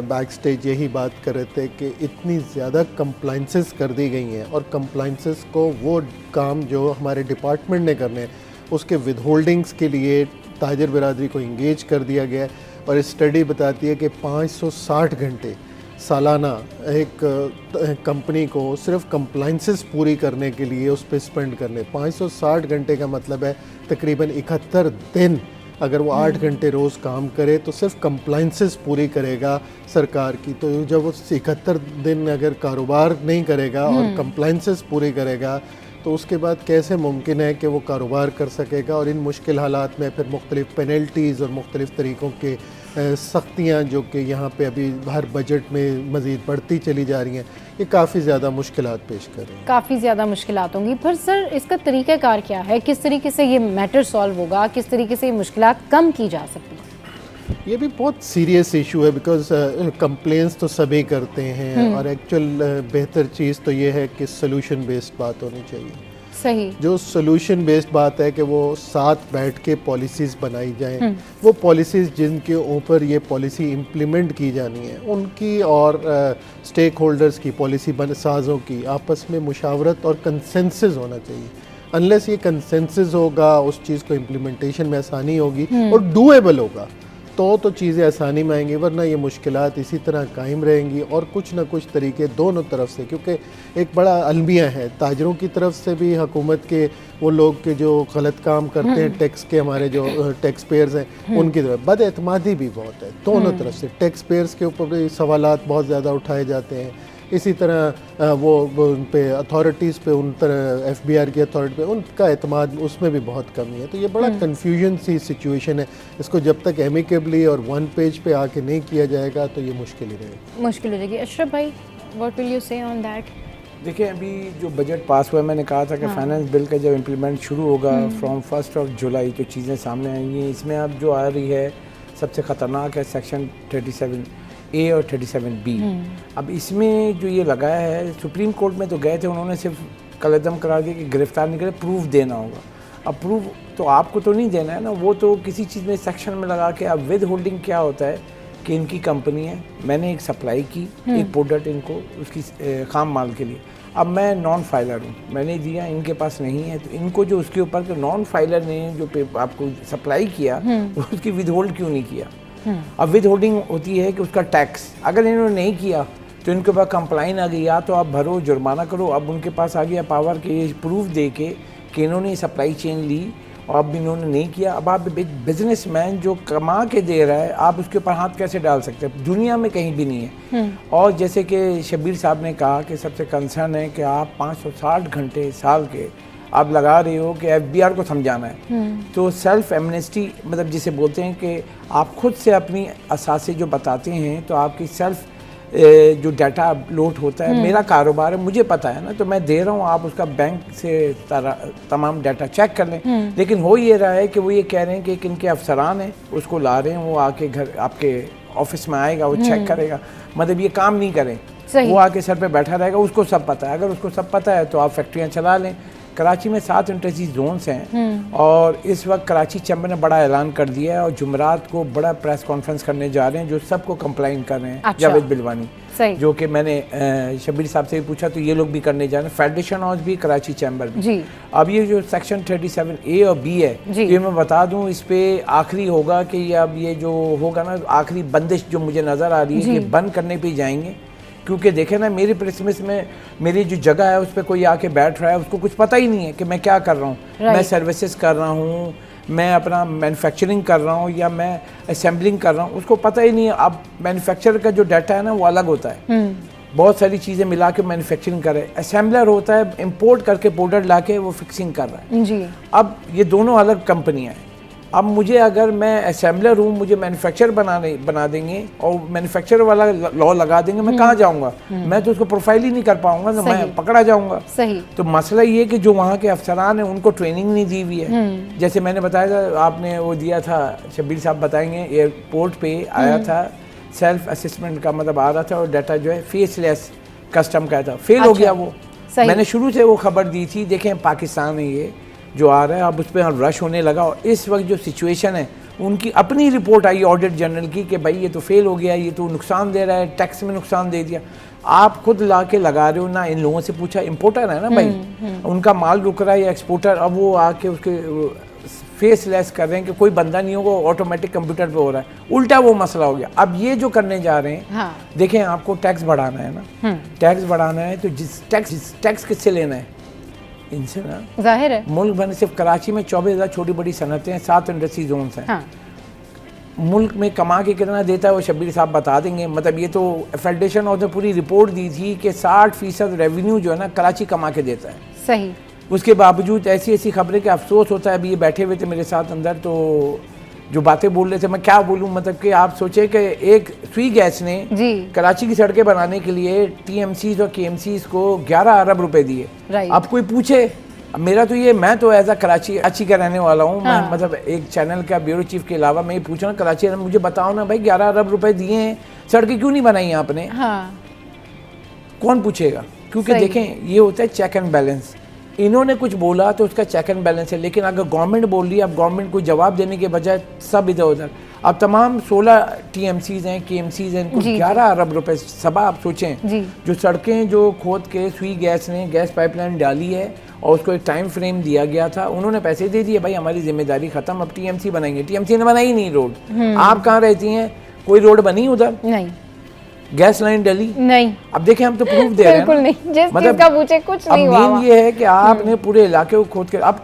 बैक स्टेज यही बात कर रहे थे कि इतनी ज़्यादा कंप्लाइंसेस कर दी गई हैं, और कंप्लाइंसेस को वो काम जो हमारे डिपार्टमेंट ने करने हैं उसके विद होल्डिंग्स के लिए ताजिर बरादरी को इंगेज कर दिया गया है। और स्टडी बताती है कि 560 घंटे सालाना एक कंपनी को सिर्फ कंप्लाइंसेस पूरी करने के लिए उस पर स्पेंड करने। 560 घंटे का मतलब है तकरीबन 71 दिन। अगर वो 8 घंटे रोज़ काम करे तो सिर्फ कंप्लाइंसेस पूरी करेगा सरकार की। तो जब वो 71 दिन अगर कारोबार नहीं करेगा और कंप्लाइंसेस पूरी करेगा तो उसके बाद कैसे मुमकिन है कि वो कारोबार कर सकेगा। और इन मुश्किल हालात में फिर मुख्तलिफ़ पेनल्टीज़ और मुख्तलिफ़ तरीक़ों के सख्तियाँ जो कि यहाँ पे अभी हर बजट में मज़ीद बढ़ती चली जा रही हैं, ये काफ़ी ज़्यादा मुश्किलात पेश कर रही हैं। काफ़ी ज़्यादा मुश्किलात होंगी। फिर सर, इसका तरीक़ाकार क्या है, किस तरीके से ये मैटर सॉल्व होगा, किस तरीके से ये मुश्किलात कम की जा सकती है? ये भी बहुत सीरियस इशू है, बिकॉज़ कंप्लेंट्स तो सभी करते हैं, और एक्चुअल बेहतर चीज़ तो ये है कि सोल्यूशन बेस्ड बात होनी चाहिए। सही, जो सोल्यूशन बेस्ड बात है कि वो साथ बैठ के पॉलिसीज़ बनाई जाएं। वो पॉलिसीज़ जिनके ऊपर ये पॉलिसी इम्प्लीमेंट की जानी है उनकी, और स्टेक होल्डर्स की, पॉलिसी साजों की आपस में मुशावरत और कंसेंसस होना चाहिए। अनलेस ये कंसेंसस होगा, उस चीज़ को इम्प्लीमेंटेशन में आसानी होगी और डूएबल होगा, तो चीज़ें आसानी में आएंगी। वरना ये मुश्किलात इसी तरह कायम रहेंगी, और कुछ ना कुछ तरीके दोनों तरफ से, क्योंकि एक बड़ा अलमिया है ताजरों की तरफ से भी, हुकूमत के वो लोग के जो गलत काम करते हैं टैक्स के, हमारे जो टैक्स पेयर्स हैं उनकी तरफ बदएतमादी भी बहुत है। दोनों तरफ से टैक्स पेयर्स के ऊपर भी सवालात बहुत ज़्यादा उठाए जाते हैं। इसी तरह वो उन पे अथॉरिटीज़ पे, उन तरह FBR की अथॉरिटी पे उनका एतमाद, उसमें भी बहुत कमी है। तो ये बड़ा कन्फ्यूजन सी सिचुएशन है। इसको जब तक एमिकेबली और वन पेज पे आके नहीं किया जाएगा तो ये मुश्किल ही रहेगी, मुश्किल हो जाएगी। अशरफ भाई, व्हाट विल यू से ऑन दैट? देखिए, अभी जो बजट पास हुआ है, मैंने कहा था कि फाइनेंस बिल का जब इम्प्लीमेंट शुरू होगा फ्रॉम 1 जुलाई जो चीज़ें सामने आएंगी, इसमें अब जो आ रही है सबसे ख़तरनाक है सेक्शन 37A और 37B। अब इसमें जो ये लगाया है, सुप्रीम कोर्ट में तो गए थे, उन्होंने सिर्फ कलदम करा दिया कि गिरफ्तार नहीं करे, प्रूफ देना होगा। अब प्रूफ तो आपको तो नहीं देना है ना, वो तो किसी चीज़ में सेक्शन में लगा के। अब विद होल्डिंग क्या होता है कि इनकी कंपनी है, मैंने एक सप्लाई की एक प्रोडक्ट इनको उसकी खाम माल के लिए, अब मैं नॉन फाइलर हूँ, मैंने दिया, इनके पास नहीं है, तो इनको जो उसके ऊपर के नॉन फाइलर ने जो आपको सप्लाई किया उसकी विद होल्ड क्यों नहीं किया। अब विद होल्डिंग होती है कि उसका टैक्स अगर इन्होंने नहीं किया तो इनके पास कंप्लाइन आ गई, या तो आप भरो जुर्माना करो। अब उनके पास आ गया पावर के ये प्रूफ दे के कि इन्होंने सप्लाई चेन ली और अब इन्होंने नहीं किया। अब आप एक बिजनेसमैन जो कमा के दे रहा है, आप उसके ऊपर हाथ कैसे डाल सकते हैं? दुनिया में कहीं भी नहीं है। और जैसे कि शब्बीर साहब ने कहा कि सबसे कंसर्न है कि आप 560 घंटे साल के आप लगा रहे हो कि FBI को समझाना है। तो सेल्फ एमनेस्टी मतलब जिसे बोलते हैं कि आप खुद से अपनी असासे जो बताते हैं, तो आपकी सेल्फ जो डाटा अपलोड होता है, मेरा कारोबार है, मुझे पता है ना, तो मैं दे रहा हूँ, आप उसका बैंक से तमाम डाटा चेक कर लें। लेकिन हो ये रहा है कि वो ये कह रहे हैं कि इनके अफसरान हैं, उसको ला रहे हैं, वो आके घर आपके ऑफिस में आएगा, वो चेक करेगा, मतलब ये काम नहीं करें, वो आके सर पे बैठा रहेगा, उसको सब पता है। अगर उसको सब पता है तो आप फैक्ट्रियाँ चला लें। कराची में 7 इंडस्ट्री जोन्स हैं और इस वक्त कराची चैम्बर ने बड़ा ऐलान कर दिया है और जुमरात को बड़ा प्रेस कॉन्फ्रेंस करने जा रहे हैं जो सबको कंप्लाइन कर रहे हैं। अच्छा। जावेद बिलवानी जो कि मैंने शब्बीर साहब से भी पूछा तो ये लोग भी करने जा रहे हैं, फेडरेशन हाउस भी, कराची चैम्बर भी जी। अब ये जो सेक्शन 37A और B है, ये मैं बता दूं, इस पे आखिरी होगा कि ये अब ये जो होगा ना, आखिरी बंदिश जो मुझे नज़र आ रही है कि बंद करने पे जाएंगे। क्योंकि देखें ना, मेरी प्रेसमिस में मेरी जो जगह है उस पर कोई आके बैठ रहा है, उसको कुछ पता ही नहीं है कि मैं क्या कर रहा हूँ। मैं सर्विसेज कर रहा हूँ, मैं अपना मैन्युफैक्चरिंग कर रहा हूँ या मैं असेंबलिंग कर रहा हूँ, उसको पता ही नहीं है। अब मैन्युफैक्चरर का जो डाटा है ना वो अलग होता है, बहुत सारी चीज़ें मिला के मैन्युफैक्चरिंग कर रहे हैं। असेंबलर होता है इंपोर्ट करके पाउडर ला के वो फिक्सिंग कर रहा है जी। अब ये दोनों अलग कंपनियाँ हैं। अब मुझे अगर मैं असेंबलर हूँ, मुझे मैन्युफैक्चर बना देंगे और मैन्युफैक्चर वाला लॉ लगा देंगे, मैं कहाँ जाऊँगा? मैं तो उसको प्रोफाइल ही नहीं कर पाऊंगा, तो मैं पकड़ा जाऊँगा। सही। तो मसला ये कि जो वहाँ के अफसरान हैं उनको ट्रेनिंग नहीं दी हुई है। जैसे मैंने बताया था, आपने वो दिया था, शब्बीर साहब बताएंगे, एयरपोर्ट पे आया था सेल्फ असेसमेंट का मतलब आ रहा था और डाटा जो है फेसलेस कस्टम का था, फेल हो गया वो। मैंने शुरू से वो खबर दी थी, देखें पाकिस्तान है ये जो आ रहा है, अब उस पर रश होने लगा। और इस वक्त जो सिचुएशन है, उनकी अपनी रिपोर्ट आई ऑडिट जनरल की कि भाई ये तो फेल हो गया, ये तो नुकसान दे रहा है, टैक्स में नुकसान दे दिया। आप खुद ला के लगा रहे हो ना, इन लोगों से पूछा, इंपोर्टर है ना भाई, उनका माल रुक रहा है या एक्सपोर्टर, अब वो आके उसके फेसलेस कर रहे हैं कि कोई बंदा नहीं होगा, ऑटोमेटिक कंप्यूटर पे हो रहा है, उल्टा वो मसला हो गया। अब ये जो करने जा रहे हैं, देखें आपको टैक्स बढ़ाना है ना, टैक्स बढ़ाना है तो जिस टैक्स किससे लेना है? इनसे ना, जाहिर है। मुल्क भर सिर्फ कराची में 24,000 छोटी बड़ी सनतें हैं, 7 इंडस्ट्री जोन्स हैं। मुल्क में कमा के कितना देता है वो शब्बीर साहब बता देंगे। मतलब ये तो फेडरेशन हाउस ने पूरी रिपोर्ट दी थी कि 60% रेवेन्यू जो है ना कराची कमा के देता है। सही। उसके बावजूद ऐसी ऐसी खबरें कि अफसोस होता है। अभी ये बैठे हुए थे मेरे साथ अंदर, तो जो बातें बोल रहे थे, मैं क्या बोलूं, मतलब कि आप सोचे कि एक सुई गैस ने कराची की सड़कें बनाने के लिए TMCs और KMCs को 11 अरब रुपए दिए। अब कोई पूछे, अब मेरा तो ये, मैं तो एज अ कराची का रहने वाला हूँ, मैं मतलब एक चैनल का ब्यूरो चीफ के अलावा मैं ये पूछ रहा हूँ, कराची मुझे बताओ ना भाई, 11 अरब रुपए दिए हैं, सड़कें क्यों नहीं बनाई आपने? कौन पूछेगा? क्योंकि देखें ये होता है चेक एंड बैलेंस। इन्होंने कुछ बोला तो उसका चेक एंड बैलेंस है, लेकिन अगर गवर्नमेंट बोल रही है, अब गवर्नमेंट को जवाब देने के बजाय सब इधर उधर। अब तमाम 16 TMCs हैं, KMCs हैं, इनको 11 अरब रुपए सबा। आप सोचें, जो सड़कें जो खोद के सुई गैस ने गैस पाइपलाइन डाली है और उसको एक टाइम फ्रेम दिया गया था, उन्होंने पैसे दे दिए, भाई हमारी जिम्मेदारी खत्म, अब TMC बनाएंगे। TMC ने बनाई नहीं रोड। आप कहाँ रहती हैं? कोई रोड बनी उधर? नहीं। गैस लाइन डली? नहीं। अब देखें, हम तो प्रूफ दे रहे हैं। बिल्कुल नहीं, जिस मतलब का पूछे कुछ नहीं हुआ। अब मेन ये है कि आपने पूरे इलाके को खोद के, अब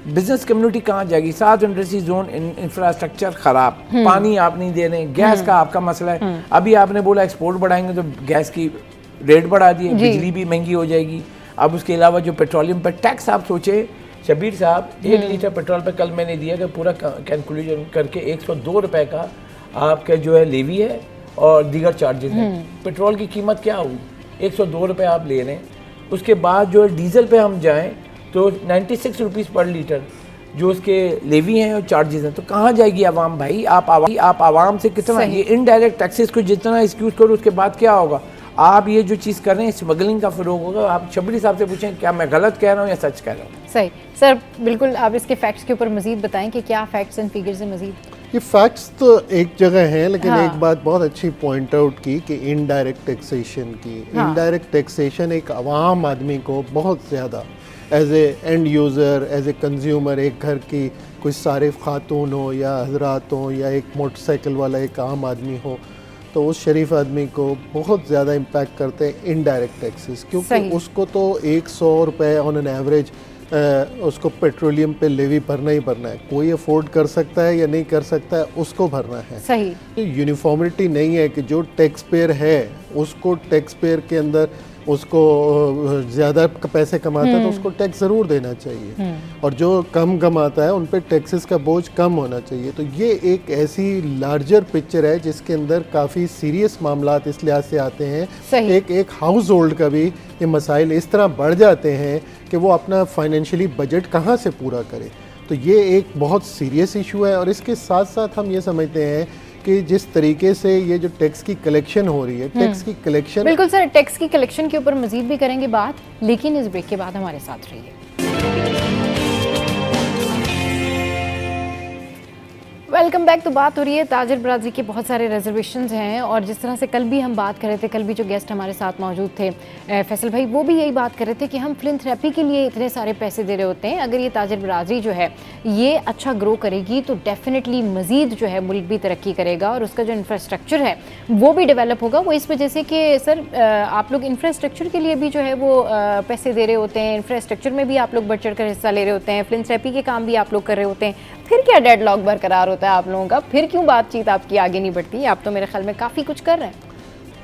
बिजनेस कम्युनिटी कहाँ जाएगी? 7 इंडस्ट्री जोन, इंफ्रास्ट्रक्चर खराब, पानी आप नहीं दे रहे, गैस का आपका मसला है। अभी आपने बोला एक्सपोर्ट बढ़ाएंगे तो गैस की रेट बढ़ा दिए, बिजली भी महंगी हो जाएगी। अब उसके अलावा जो पेट्रोलियम पर टैक्स, आप सोचे शब्बीर साहब, 1 लीटर पेट्रोल पर कल मैंने दिया कि पूरा कैलकुलेशन करके 102 रुपये का आपका जो है लेवी है और दीगर चार्जेस हैं। पेट्रोल की कीमत क्या हुई? 102 रुपये आप ले रहे हैं। उसके बाद जो है डीजल पे हम जाएं तो 96 रुपीज़ पर लीटर जो उसके लेवी हैं और चार्जेस हैं। तो कहाँ जाएगी आवाम भाई? आप आवाम से कितना, ये इनडायरेक्ट टैक्सेस को जितना एक्सक्यूज करो, उसके बाद क्या होगा? आप ये जो चीज़ कर रहे हैं, स्मगलिंग का फ़रोग होगा। आप शब्बीर साहब से पूछें क्या मैं गलत कह रहा हूँ या सच कह रहा हूँ? सही सर, बिल्कुल। आप इसके फैक्ट्स के ऊपर मज़ीद बताएं कि क्या फैक्ट्स एंड फिगर्स हैं मज़ीद? ये फैक्ट्स तो एक जगह हैं, लेकिन हाँ। एक बात बहुत अच्छी पॉइंट आउट की कि इनडायरेक्ट टैक्सेशन की। हाँ। इनडायरेक्ट टैक्सेशन एक आवाम आदमी को बहुत ज़्यादा as a end user, as a consumer, एक घर की कोई सारिफ खातून हो या हजरात हो या एक मोटरसाइकिल वाला एक आम आदमी हो, तो उस शरीफ आदमी को बहुत ज़्यादा इम्पैक्ट करते हैं इनडायरेक्ट टैक्सेस, क्योंकि सही। उसको तो 100 रुपये ऑन एन एवरेज उसको पेट्रोलियम पे लेवी भरना ही भरना है। कोई अफोर्ड कर सकता है या नहीं कर सकता है, उसको भरना है। सही। यूनिफॉर्मिटी नहीं है कि जो टैक्स पेयर है उसको टैक्स पेयर के अंदर उसको ज़्यादा पैसे कमाता है तो उसको टैक्स ज़रूर देना चाहिए, और जो कम कमाता है उन पे टैक्सेस का बोझ कम होना चाहिए। तो ये एक ऐसी लार्जर पिक्चर है जिसके अंदर काफ़ी सीरियस मामलात इस लिहाज से आते हैं। सही। एक हाउस होल्ड का भी ये मसाइल इस तरह बढ़ जाते हैं कि वो अपना फाइनेंशियली बजट कहाँ से पूरा करे। तो ये एक बहुत सीरियस इशू है। और इसके साथ साथ हम ये समझते हैं कि जिस तरीके से ये जो टैक्स की कलेक्शन हो रही है, टैक्स की कलेक्शन बिल्कुल सर, टैक्स की कलेक्शन के ऊपर मजीद भी करेंगे बात, लेकिन इस ब्रेक के बाद हमारे साथ रहिए। Welcome back. तो बात हो रही है ताजिर बरादरी के बहुत सारे रिजर्वेशंस हैं, और जिस तरह से कल भी हम बात कर रहे थे, कल भी जो गेस्ट हमारे साथ मौजूद थे फैसल भाई, वो भी यही बात कर रहे थे कि हम फिलैंथ्रोपी के लिए इतने सारे पैसे दे रहे होते हैं। अगर ये ताजिर बरादरी जो है ये अच्छा ग्रो करेगी तो डेफिनेटली मज़ीद जो है मुल्क भी तरक्की करेगा और उसका जो इंफ्रास्ट्रक्चर है वो भी डेवलप होगा। वो इस वजह से कि सर आप लोग इंफ्रास्ट्रक्चर के लिए भी जो है वो पैसे दे रहे होते हैं, इंफ्रास्ट्रक्चर में भी आप लोग बढ़ चढ़ कर हिस्सा ले रहे होते हैं, फिलैंथ्रोपी के काम भी आप लोग कर रहे होते हैं, फिर क्या डेडलॉक बरकरार होता है आप लोगों का? फिर क्यों बातचीत आपकी आगे नहीं बढ़ती? आप तो मेरे ख्याल में काफ़ी कुछ कर रहे हैं।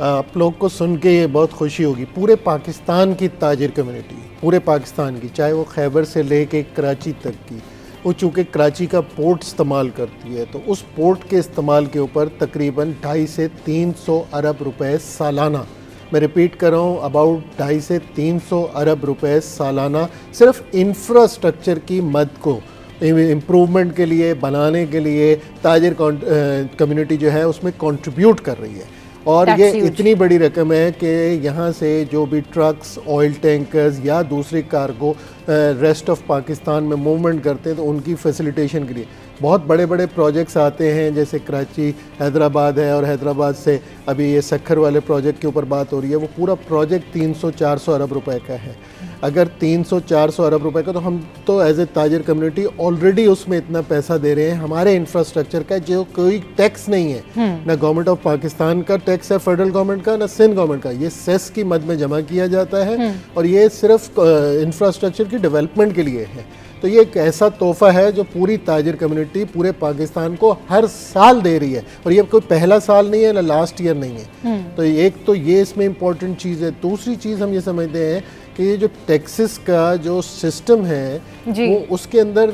आप लोग को सुन के ये बहुत खुशी होगी। पूरे पाकिस्तान की ताजिर कम्युनिटी, पूरे पाकिस्तान की, चाहे वो खैबर से लेके कराची तक की, वो चूँकि कराची का पोर्ट इस्तेमाल करती है, तो उस पोर्ट के इस्तेमाल के ऊपर तकरीबन 250 से 300 अरब रुपए सालाना, मैं रिपीट कर रहा हूँ, अबाउट 250 से 300 अरब रुपए सालाना सिर्फ इंफ्रास्ट्रक्चर की मद को इम्प्रूवमेंट के लिए, बनाने के लिए ताजिर कम्युनिटी जो है उसमें कंट्रीब्यूट कर रही है। और That's ये huge. इतनी बड़ी रकम है कि यहाँ से जो भी ट्रक्स, ऑयल टैंकर्स या दूसरी कार्गो रेस्ट ऑफ पाकिस्तान में मूवमेंट करते हैं, तो उनकी फैसिलिटेशन के लिए बहुत बड़े बड़े प्रोजेक्ट्स आते हैं, जैसे कराची हैदराबाद है, और हैदराबाद से अभी ये सखर वाले प्रोजेक्ट के ऊपर बात हो रही है। वो पूरा प्रोजेक्ट 300-400 अरब रुपए का है। अगर 300-400 अरब रुपए का, तो हम तो एज ए ताजिर कम्युनिटी ऑलरेडी उसमें इतना पैसा दे रहे हैं हमारे इंफ्रास्ट्रक्चर का, जो कोई टैक्स नहीं है, ना गवर्नमेंट ऑफ पाकिस्तान का टैक्स है, फेडरल गवर्नमेंट का, ना सिंध गवर्नमेंट का, ये सेस की मद में जमा किया जाता है, और ये सिर्फ इंफ्रास्ट्रक्चर की डेवलपमेंट के लिए है। तो ये एक ऐसा तोहफा है जो पूरी ताजिर कम्युनिटी पूरे पाकिस्तान को हर साल दे रही है, और ये कोई पहला साल नहीं है, ना लास्ट ईयर नहीं है। तो एक तो ये इसमें इम्पोर्टेंट चीज़ है। दूसरी चीज़ हम ये समझते हैं कि ये जो टैक्सेस का जो सिस्टम है वो उसके अंदर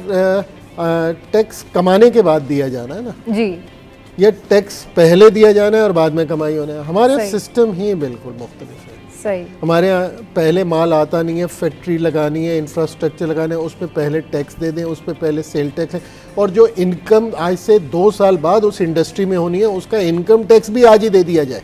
टैक्स कमाने के बाद दिया जाना है ना जी, ये टैक्स पहले दिया जाना है और बाद में कमाई होना है। हमारे सिस्टम ही बिल्कुल मुख्तलिफ है। सही। हमारे यहाँ पहले माल आता नहीं है, फैक्ट्री लगानी है, इंफ्रास्ट्रक्चर लगाना है, उस पर पहले टैक्स दे दें, उस पर पहले सेल टैक्स है, और जो इनकम आज से 2 साल बाद उस इंडस्ट्री में होनी है उसका इनकम टैक्स भी आज ही दे दिया जाए।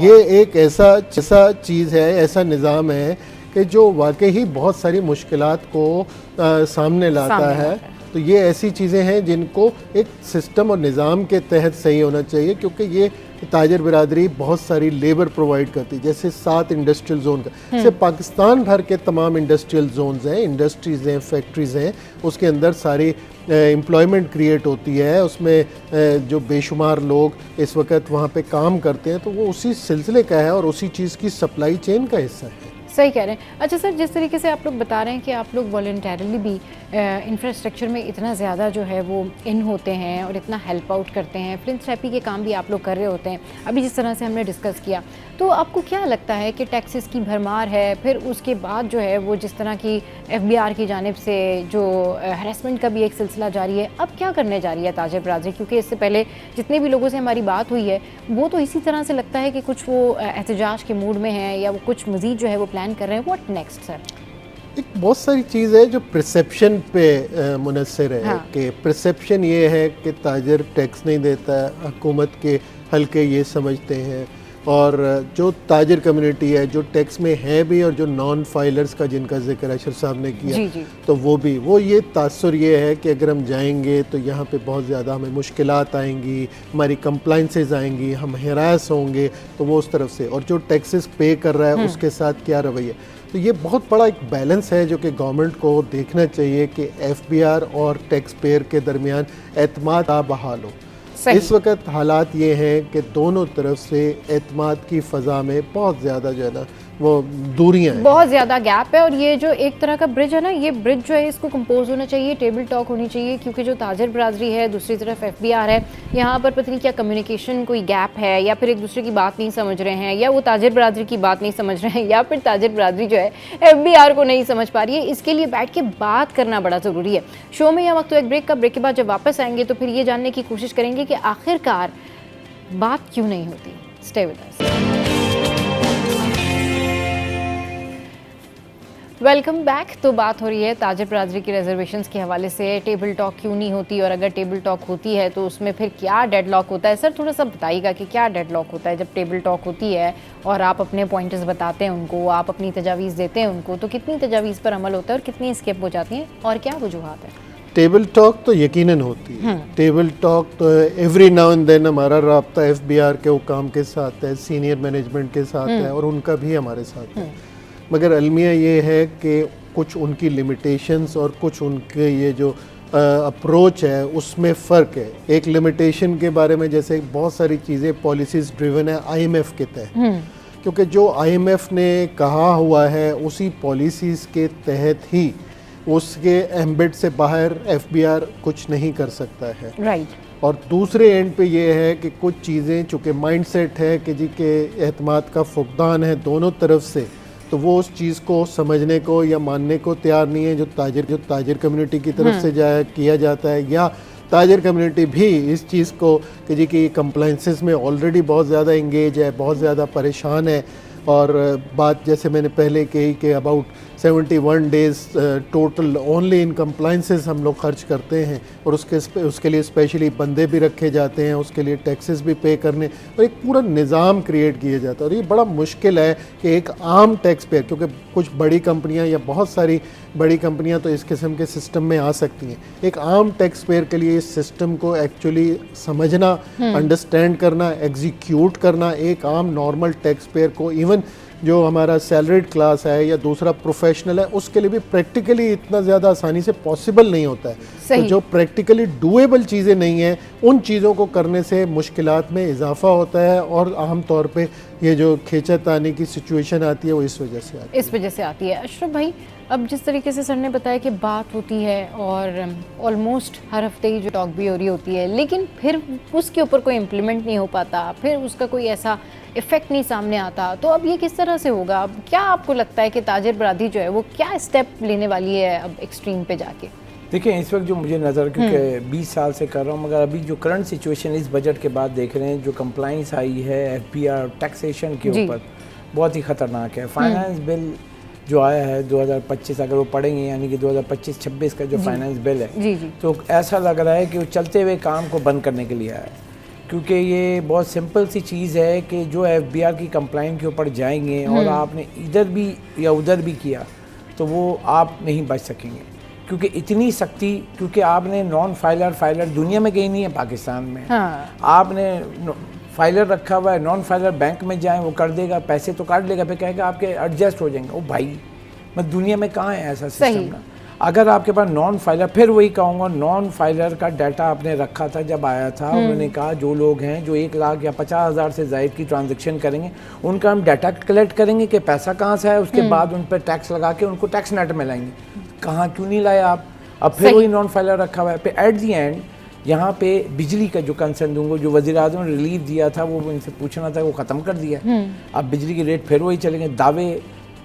ये एक ऐसा चीज़ है, ऐसा निज़ाम है कि जो वाकई ही बहुत सारी मुश्किलात को सामने लाता है। तो ये ऐसी चीज़ें हैं जिनको एक सिस्टम और निज़ाम के तहत सही होना चाहिए, क्योंकि ये ताजिर बिरादरी बहुत सारी लेबर प्रोवाइड करती है, जैसे 7 इंडस्ट्रियल जोन का, जैसे पाकिस्तान भर के तमाम इंडस्ट्रियल जोन्स हैं, इंडस्ट्रीज़ हैं, फैक्ट्रीज़ हैं, उसके अंदर सारी एम्प्लॉयमेंट क्रिएट होती है, उसमें जो बेशुमार लोग इस वक्त वहाँ पे काम करते हैं, तो वो उसी सिलसिले का है और उसी चीज़ की सप्लाई चेन का हिस्सा है। सही कह रहे हैं। अच्छा सर, जिस तरीके से आप लोग बता रहे हैं कि आप लोग वॉलंटरली भी इंफ्रास्ट्रक्चर में इतना ज़्यादा जो है वो इन होते हैं और इतना हेल्प आउट करते हैं, फिलैंथ्रोपी के काम भी आप लोग कर रहे होते हैं, अभी जिस तरह से हमने डिस्कस किया, तो आपको क्या लगता है कि टैक्सेस की भरमार है, फिर उसके बाद जो है वो जिस तरह की FBI की जानिब से जो हरासमेंट का भी एक सिलसिला जारी है, अब क्या करने जा रही है ताजिर बरादरी? क्योंकि इससे पहले जितने भी लोगों से हमारी बात हुई है वो तो इसी तरह से लगता है कि कुछ वो एहतजाज के मूड में हैं या वो कुछ मज़ीद जो है वो प्लान कर रहे हैं। What next sir? एक बहुत सारी चीज़ है जो परसेप्शन पे मुनसर है। कि परसेप्शन ये है कि ताजिर टैक्स नहीं देता है, हुकूमत के हल्के ये समझते हैं, और जो ताजिर कम्युनिटी है जो टैक्स में है भी और जो नॉन फाइलर्स का जिनका जिक्र अशरफ साहब ने किया, जी जी। तो वो भी ये तासुर ये है कि अगर हम जाएंगे तो यहाँ पे बहुत ज़्यादा हमें मुश्किलात आएंगी, हमारी कंप्लाइंसेस आएंगी, हम हिरास होंगे, तो वो उस तरफ से, और जो टैक्सेस पे कर रहा है उसके साथ क्या रवैया। तो ये बहुत बड़ा एक बैलेंस है जो कि गवर्नमेंट को देखना चाहिए कि एफबीआर और टैक्स पेयर के दरमियान एतमाद बहाल हो। इस वक्त हालात ये हैं कि दोनों तरफ से एतमाद की फ़ज़ा में बहुत ज़्यादा जो है ना वो दूरियां हैं, बहुत ज़्यादा गैप है। और ये जो एक तरह का ब्रिज है ना, ये ब्रिज जो है इसको कंपोज होना चाहिए, टेबल टॉक होनी चाहिए, क्योंकि जो ताजिर बरादरी है, दूसरी तरफ एफबीआर है, यहाँ पर पता नहीं क्या कम्युनिकेशन कोई गैप है, या फिर एक दूसरे की बात नहीं समझ रहे हैं, या वो ताजिर बरादरी की बात नहीं समझ रहे हैं, या फिर ताजिर बरादरी जो है एफबीआर को नहीं समझ पा रही है। इसके लिए बैठ के बात करना बड़ा ज़रूरी है। शो में यह वक्त एक ब्रेक का, ब्रेक के बाद जब वापस आएंगे तो फिर ये जानने की कोशिश करेंगे कि आखिरकार बात क्यों नहीं होती। Stay with us. Welcome back. तो बात हो रही है ताजिर बरादरी की रिजर्वेशंस के हवाले से, टेबल टॉक क्यों नहीं होती, और अगर टेबल टॉक होती है तो उसमें फिर क्या डेडलॉक होता है। सर थोड़ा सा बताइएगा कि क्या डेडलॉक होता है जब टेबल टॉक होती है और आप अपने पॉइंटर्स बताते हैं उनको, आप अपनी तजावीज़ देते हैं उनको, तो कितनी तजावीज़ पर अमल होता है और कितनी स्किप हो जाती हैं और क्या वजूहात है। टेबल टॉक तो यकीनन होती है। टेबल टॉक तो एवरी नाउ एंड देन हमारा राब्ता एफबीआर के हुकाम के साथ है, सीनियर मैनेजमेंट के साथ है, और उनका भी हमारे साथ है। मगर अलमिया ये है कि कुछ उनकी लिमिटेशंस और कुछ उनके ये जो अप्रोच है उसमें फ़र्क है। एक लिमिटेशन के बारे में, जैसे बहुत सारी चीज़ें पॉलिसीज़ ड्रिवन है आईएमएफ के तहत, क्योंकि जो आईएमएफ ने कहा हुआ है उसी पॉलिसीज़ के तहत ही उसके एम्बेड से बाहर एफबीआर कुछ नहीं कर सकता है। राइट। और दूसरे एंड पे ये है कि कुछ चीज़ें चूँकि माइंडसेट है कि जी के एतमाद का फुकदान है दोनों तरफ से, तो वो उस चीज़ को समझने को या मानने को तैयार नहीं है जो ताजिर कम्युनिटी की तरफ से किया जाता है, या ताजिर कम्युनिटी भी इस चीज़ को कि जी की कंप्लाइंसेस में ऑलरेडी बहुत ज़्यादा इंगेज है, बहुत ज़्यादा परेशान है। और बात जैसे मैंने पहले कही कि about 71 days total only in compliances हम लोग खर्च करते हैं, और उसके लिए स्पेशली बंदे भी रखे जाते हैं, उसके लिए टैक्सेस भी पे करने, और एक पूरा निज़ाम क्रिएट किया जाता है। और ये बड़ा मुश्किल है कि एक आम टैक्स पेयर, क्योंकि कुछ बड़ी कंपनियां या बहुत सारी बड़ी कंपनियां तो इस किस्म के सिस्टम में आ सकती हैं, एक आम टैक्स पेयर के लिए इस सिस्टम को एक्चुअली समझना, अंडरस्टैंड करना, एग्जीक्यूट करना, एक आम नॉर्मल टैक्स पेयर को, इवन जो हमारा सैलरीड क्लास है या दूसरा प्रोफेशनल है, उसके लिए भी प्रैक्टिकली इतना ज़्यादा आसानी से पॉसिबल नहीं होता है। तो जो प्रैक्टिकली डूएबल चीज़ें नहीं हैं, उन चीज़ों को करने से मुश्किलात में इजाफा होता है, और आम तौर पे ये जो खींचातानी की सिचुएशन आती है वो इस वजह से आती है। अशरफ भाई, अब जिस तरीके से सर ने बताया कि बात होती है और ऑलमोस्ट हर हफ्ते ही जो टॉक भी हो रही होती है, लेकिन फिर उसके ऊपर कोई इम्प्लीमेंट नहीं हो पाता, फिर उसका कोई ऐसा इफ़ेक्ट नहीं सामने आता, तो अब ये किस तरह से होगा? अब क्या आपको लगता है कि ताजिर बरादरी जो है वो क्या स्टेप लेने वाली है अब एक्सट्रीम पे जाके? देखिए, इस वक्त जो मुझे नज़र, क्योंकि 20 साल से कर रहा हूँ, मगर अभी जो करंट सिचुएशन इस बजट के बाद देख रहे हैं, जो कंप्लाइंस आई है एफबीआर टैक्सेशन के ऊपर, बहुत ही ख़तरनाक है। फाइनेंस बिल जो आया है 2025, अगर वो पढ़ेंगे, यानी कि 2025-26 का जो फाइनेंस बिल है, तो ऐसा लग रहा है कि वो चलते हुए काम को बंद करने के लिए आया है। क्योंकि ये बहुत सिंपल सी चीज़ है कि जो एफबीआर की कंप्लाइंस के ऊपर जाएंगे और आपने इधर भी या उधर भी किया, तो वो आप नहीं बच सकेंगे, क्योंकि इतनी सख्ती, क्योंकि आपने नॉन फाइलर दुनिया में कहीं नहीं है, पाकिस्तान में आपने फाइलर रखा हुआ है, नॉन फाइलर बैंक में जाएं वो कर देगा, पैसे तो काट लेगा, फिर कहेगा आपके एडजस्ट हो जाएंगे। ओ भाई, मैं दुनिया में कहाँ है ऐसा सिस्टम ना। अगर आपके पास नॉन फाइलर, फिर वही कहूँगा, नॉन फाइलर का डाटा आपने रखा था जब आया था, उन्होंने कहा जो लोग हैं जो 1 लाख या 50,000 से ज़ायद की ट्रांजेक्शन करेंगे, उनका हम डाटा कलेक्ट करेंगे कि पैसा कहाँ से है, उसके बाद उन पर टैक्स लगा के उनको टैक्स नेट में लाएंगे। कहाँ, क्यों नहीं लाया आप? अब फिर वही नॉन फाइलर रखा हुआ है। फिर एट दी एंड यहाँ पे बिजली का जो कंसर्न दूंगा, जो वज़ीर-ए-आज़म ने रिलीफ दिया था, वो इनसे पूछना था, वो ख़त्म कर दिया। अब बिजली के रेट फिर वही चलेंगे, दावे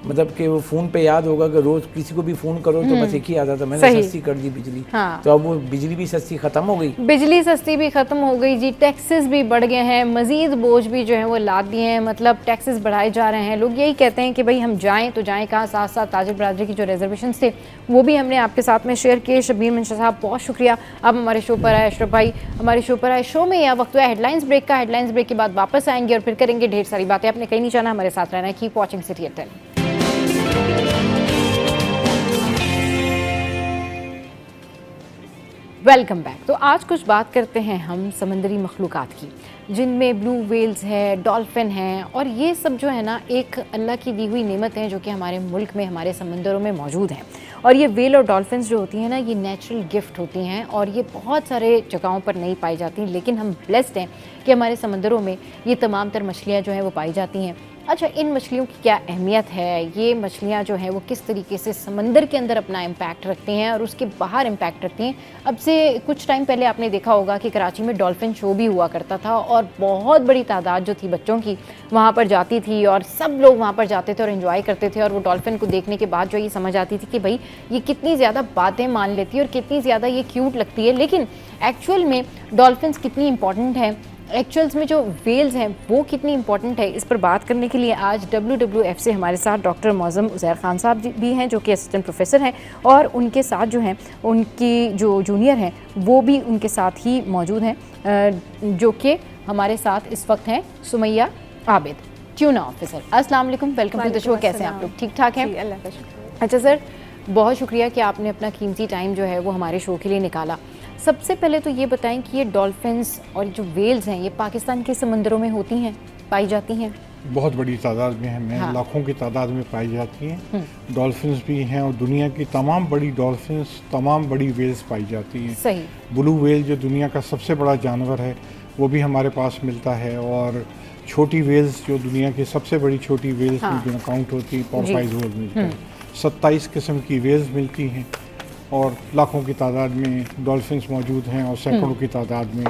मतलब कि वो फ़ोन पे याद होगा कि रोज़ किसी को भी फ़ोन करो तो बस एक ही आता था, मैंने सही। सस्ती कर दी बिजली। हाँ। तो अब वो बिजली भी सस्ती ख़त्म हो गई। बिजली सस्ती भी ख़त्म हो गई जी, टैक्सेस भी बढ़ गए हैं, मज़ीद बोझ भी जो है वो लाद दिए हैं, मतलब टैक्सेस बढ़ाए जा रहे हैं। लोग यही कहते हैं कि भाई हम जाएं तो जाएं कहाँ। साथ साथ ताजिर बरादरी की जो रिजर्वेशंस थे वो भी हमने आपके साथ में शेयर किए। शब्बीर मंशा साहब बहुत शुक्रिया, अब हमारे शो पर आए। अशरफ भाई हमारे शो पर आए। शो में यह वक्त है हेडलाइंस ब्रेक का। हेडलाइंस ब्रेक के बाद वापस आएंगे और फिर करेंगे ढेर सारी बातें। आपने कहीं नहीं जाना, हमारे साथ रहना है। Keep watching City at 10। Welcome back. तो आज कुछ बात करते हैं हम समंदरी मखलूक़ात की, जिनमें ब्लू वेल्स है, डॉल्फिन हैं, और ये सब जो है ना एक अल्लाह की दी हुई नेमत हैं जो कि हमारे मुल्क में, हमारे समंदरों में मौजूद हैं। और ये वेल और डॉल्फिन्स जो होती हैं ना, ये नेचुरल गिफ्ट होती हैं और ये बहुत सारे जगहों पर नहीं पाई जाती, लेकिन हम ब्लेस्ड हैं कि हमारे समंदरों में ये तमाम तर मछलियाँ जो हैं वो पाई जाती हैं। अच्छा, इन मछलियों की क्या अहमियत है, ये मछलियाँ जो हैं वो किस तरीके से समंदर के अंदर अपना इम्पैक्ट रखती हैं और उसके बाहर इम्पैक्ट रखती हैं। अब से कुछ टाइम पहले आपने देखा होगा कि कराची में डॉल्फिन शो भी हुआ करता था और बहुत बड़ी तादाद जो थी बच्चों की वहाँ पर जाती थी और सब लोग वहाँ पर जाते थे और एंजॉय करते थे। और वो डॉल्फिन को देखने के बाद जो ये समझ आती थी कि भाई ये कितनी ज़्यादा बातें मान लेती है और कितनी ज़्यादा ये क्यूट लगती है। लेकिन एक्चुअल में डॉल्फिन्स कितनी इंपॉर्टेंट है, एक्चुअल्स में जो वेल्स हैं वो कितनी इंपॉर्टेंट है, इस पर बात करने के लिए आज WWF से हमारे साथ डॉक्टर मौज़म उज़ैर ख़ान साहब भी हैं जो कि असिस्टेंट प्रोफेसर हैं, और उनके साथ जो हैं उनकी जो जूनियर हैं वो भी उनके साथ ही मौजूद हैं, जो कि हमारे साथ इस वक्त हैं सुमैया आबिद, ट्यूना ऑफिसर। अस्सलाम वालेकुम, वेलकम टू द शो। कैसे हैं आप लोग? ठीक ठाक हैं? अल्लाह का शुक्र। अच्छा सर, बहुत शुक्रिया कि आपने अपना कीमती टाइम जो है वो हमारे शो के लिए निकाला। सबसे पहले तो ये बताएं कि ये डॉल्फिन्स और जो वेल्स हैं ये पाकिस्तान के समंदरों में होती हैं, पाई जाती हैं? बहुत बड़ी तादाद में हैं, हाँ। लाखों की तादाद में पाई जाती हैं। डॉल्फिन्स भी हैं और दुनिया की तमाम बड़ी डॉल्फिन्स, तमाम बड़ी वेल्स पाई जाती हैं। सही। ब्लू वेल जो दुनिया का सबसे बड़ा जानवर है वो भी हमारे पास मिलता है, और छोटी वेल्स जो दुनिया की सबसे बड़ी छोटी वेल्स हाँ। में काउंट होती है, जी। पॉरपाइज वेल मिलता है। 27 किस्म की वेल्स मिलती हैं और लाखों की तादाद में डॉल्फिन्स मौजूद हैं और सैकड़ों की तादाद में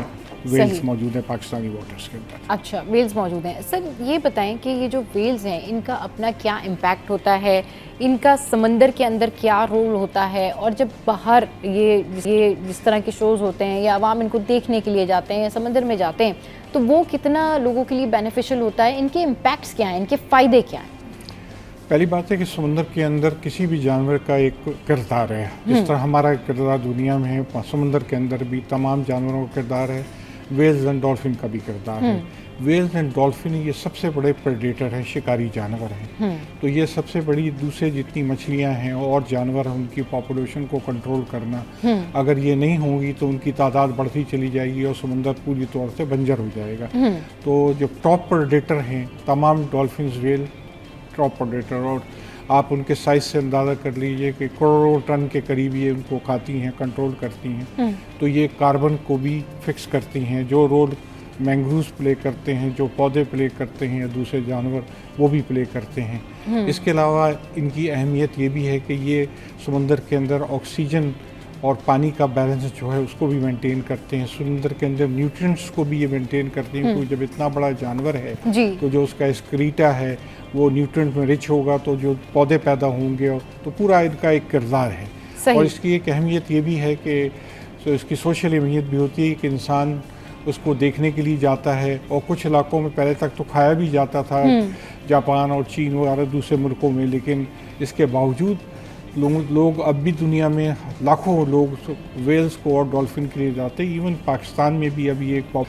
वेल्स सही। मौजूद है पाकिस्तानी वाटर्स के अंदर। अच्छा, वेल्स मौजूद हैं। सर ये बताएं कि ये जो वेल्स हैं इनका अपना क्या इम्पैक्ट होता है, इनका समंदर के अंदर क्या रोल होता है, और जब बाहर ये जिस तरह के शोज़ होते हैं या आवाम इनको देखने के लिए जाते हैं या समंदर में जाते हैं तो वो कितना लोगों के लिए बेनिफिशियल होता है, इनके इम्पैक्ट्स क्या हैं, इनके फ़ायदे क्या हैं? पहली बात है कि समुद्र के अंदर किसी भी जानवर का एक किरदार है, जिस तरह हमारा किरदार दुनिया में है, समुद्र के अंदर भी तमाम जानवरों का किरदार है। वेल्स एंड डॉल्फिन का भी किरदार है। वेल्स एंड डॉल्फिन ये सबसे बड़े प्रेडेटर हैं, शिकारी जानवर हैं। तो ये सबसे बड़ी दूसरे जितनी मछलियां हैं और जानवर हैं उनकी पॉपुलेशन को कंट्रोल करना, अगर ये नहीं होंगी तो उनकी तादाद बढ़ती चली जाएगी और समुद्र पूरी तौर से बंजर हो जाएगा। तो जो टॉप प्रेडेटर हैं तमाम डॉल्फिन्स, वेल टॉप प्रेडेटर, और आप उनके साइज से अंदाज़ा कर लीजिए कि करोड़ों टन के करीब ये उनको खाती हैं, कंट्रोल करती हैं। तो ये कार्बन को भी फिक्स करती हैं, जो रोल मैंग्रोव्स प्ले करते हैं, जो पौधे प्ले करते हैं या दूसरे जानवर वो भी प्ले करते हैं। इसके अलावा इनकी अहमियत ये भी है कि ये समुंदर के अंदर ऑक्सीजन और पानी का बैलेंस जो है उसको भी मेंटेन करते हैं। समुंदर के अंदर न्यूट्रिएंट्स को भी ये मेंटेन करते हैं, क्योंकि जब इतना बड़ा जानवर है तो जो उसका स्क्रीटा है वो न्यूट्रिएंट में रिच होगा तो जो पौधे पैदा होंगे, तो पूरा इनका एक किरदार है। सही। और इसकी एक अहमियत ये भी है कि इसकी सोशल अहमियत भी होती है कि इंसान उसको देखने के लिए जाता है, और कुछ इलाकों में पहले तक तो खाया भी जाता था, जापान और चीन वगैरह दूसरे मुल्कों में, लेकिन इसके बावजूद लोग अब भी दुनिया में लाखों लोग वेल्स को और डॉल्फिन के लिए जाते हैं। इवन पाकिस्तान में भी अभी एक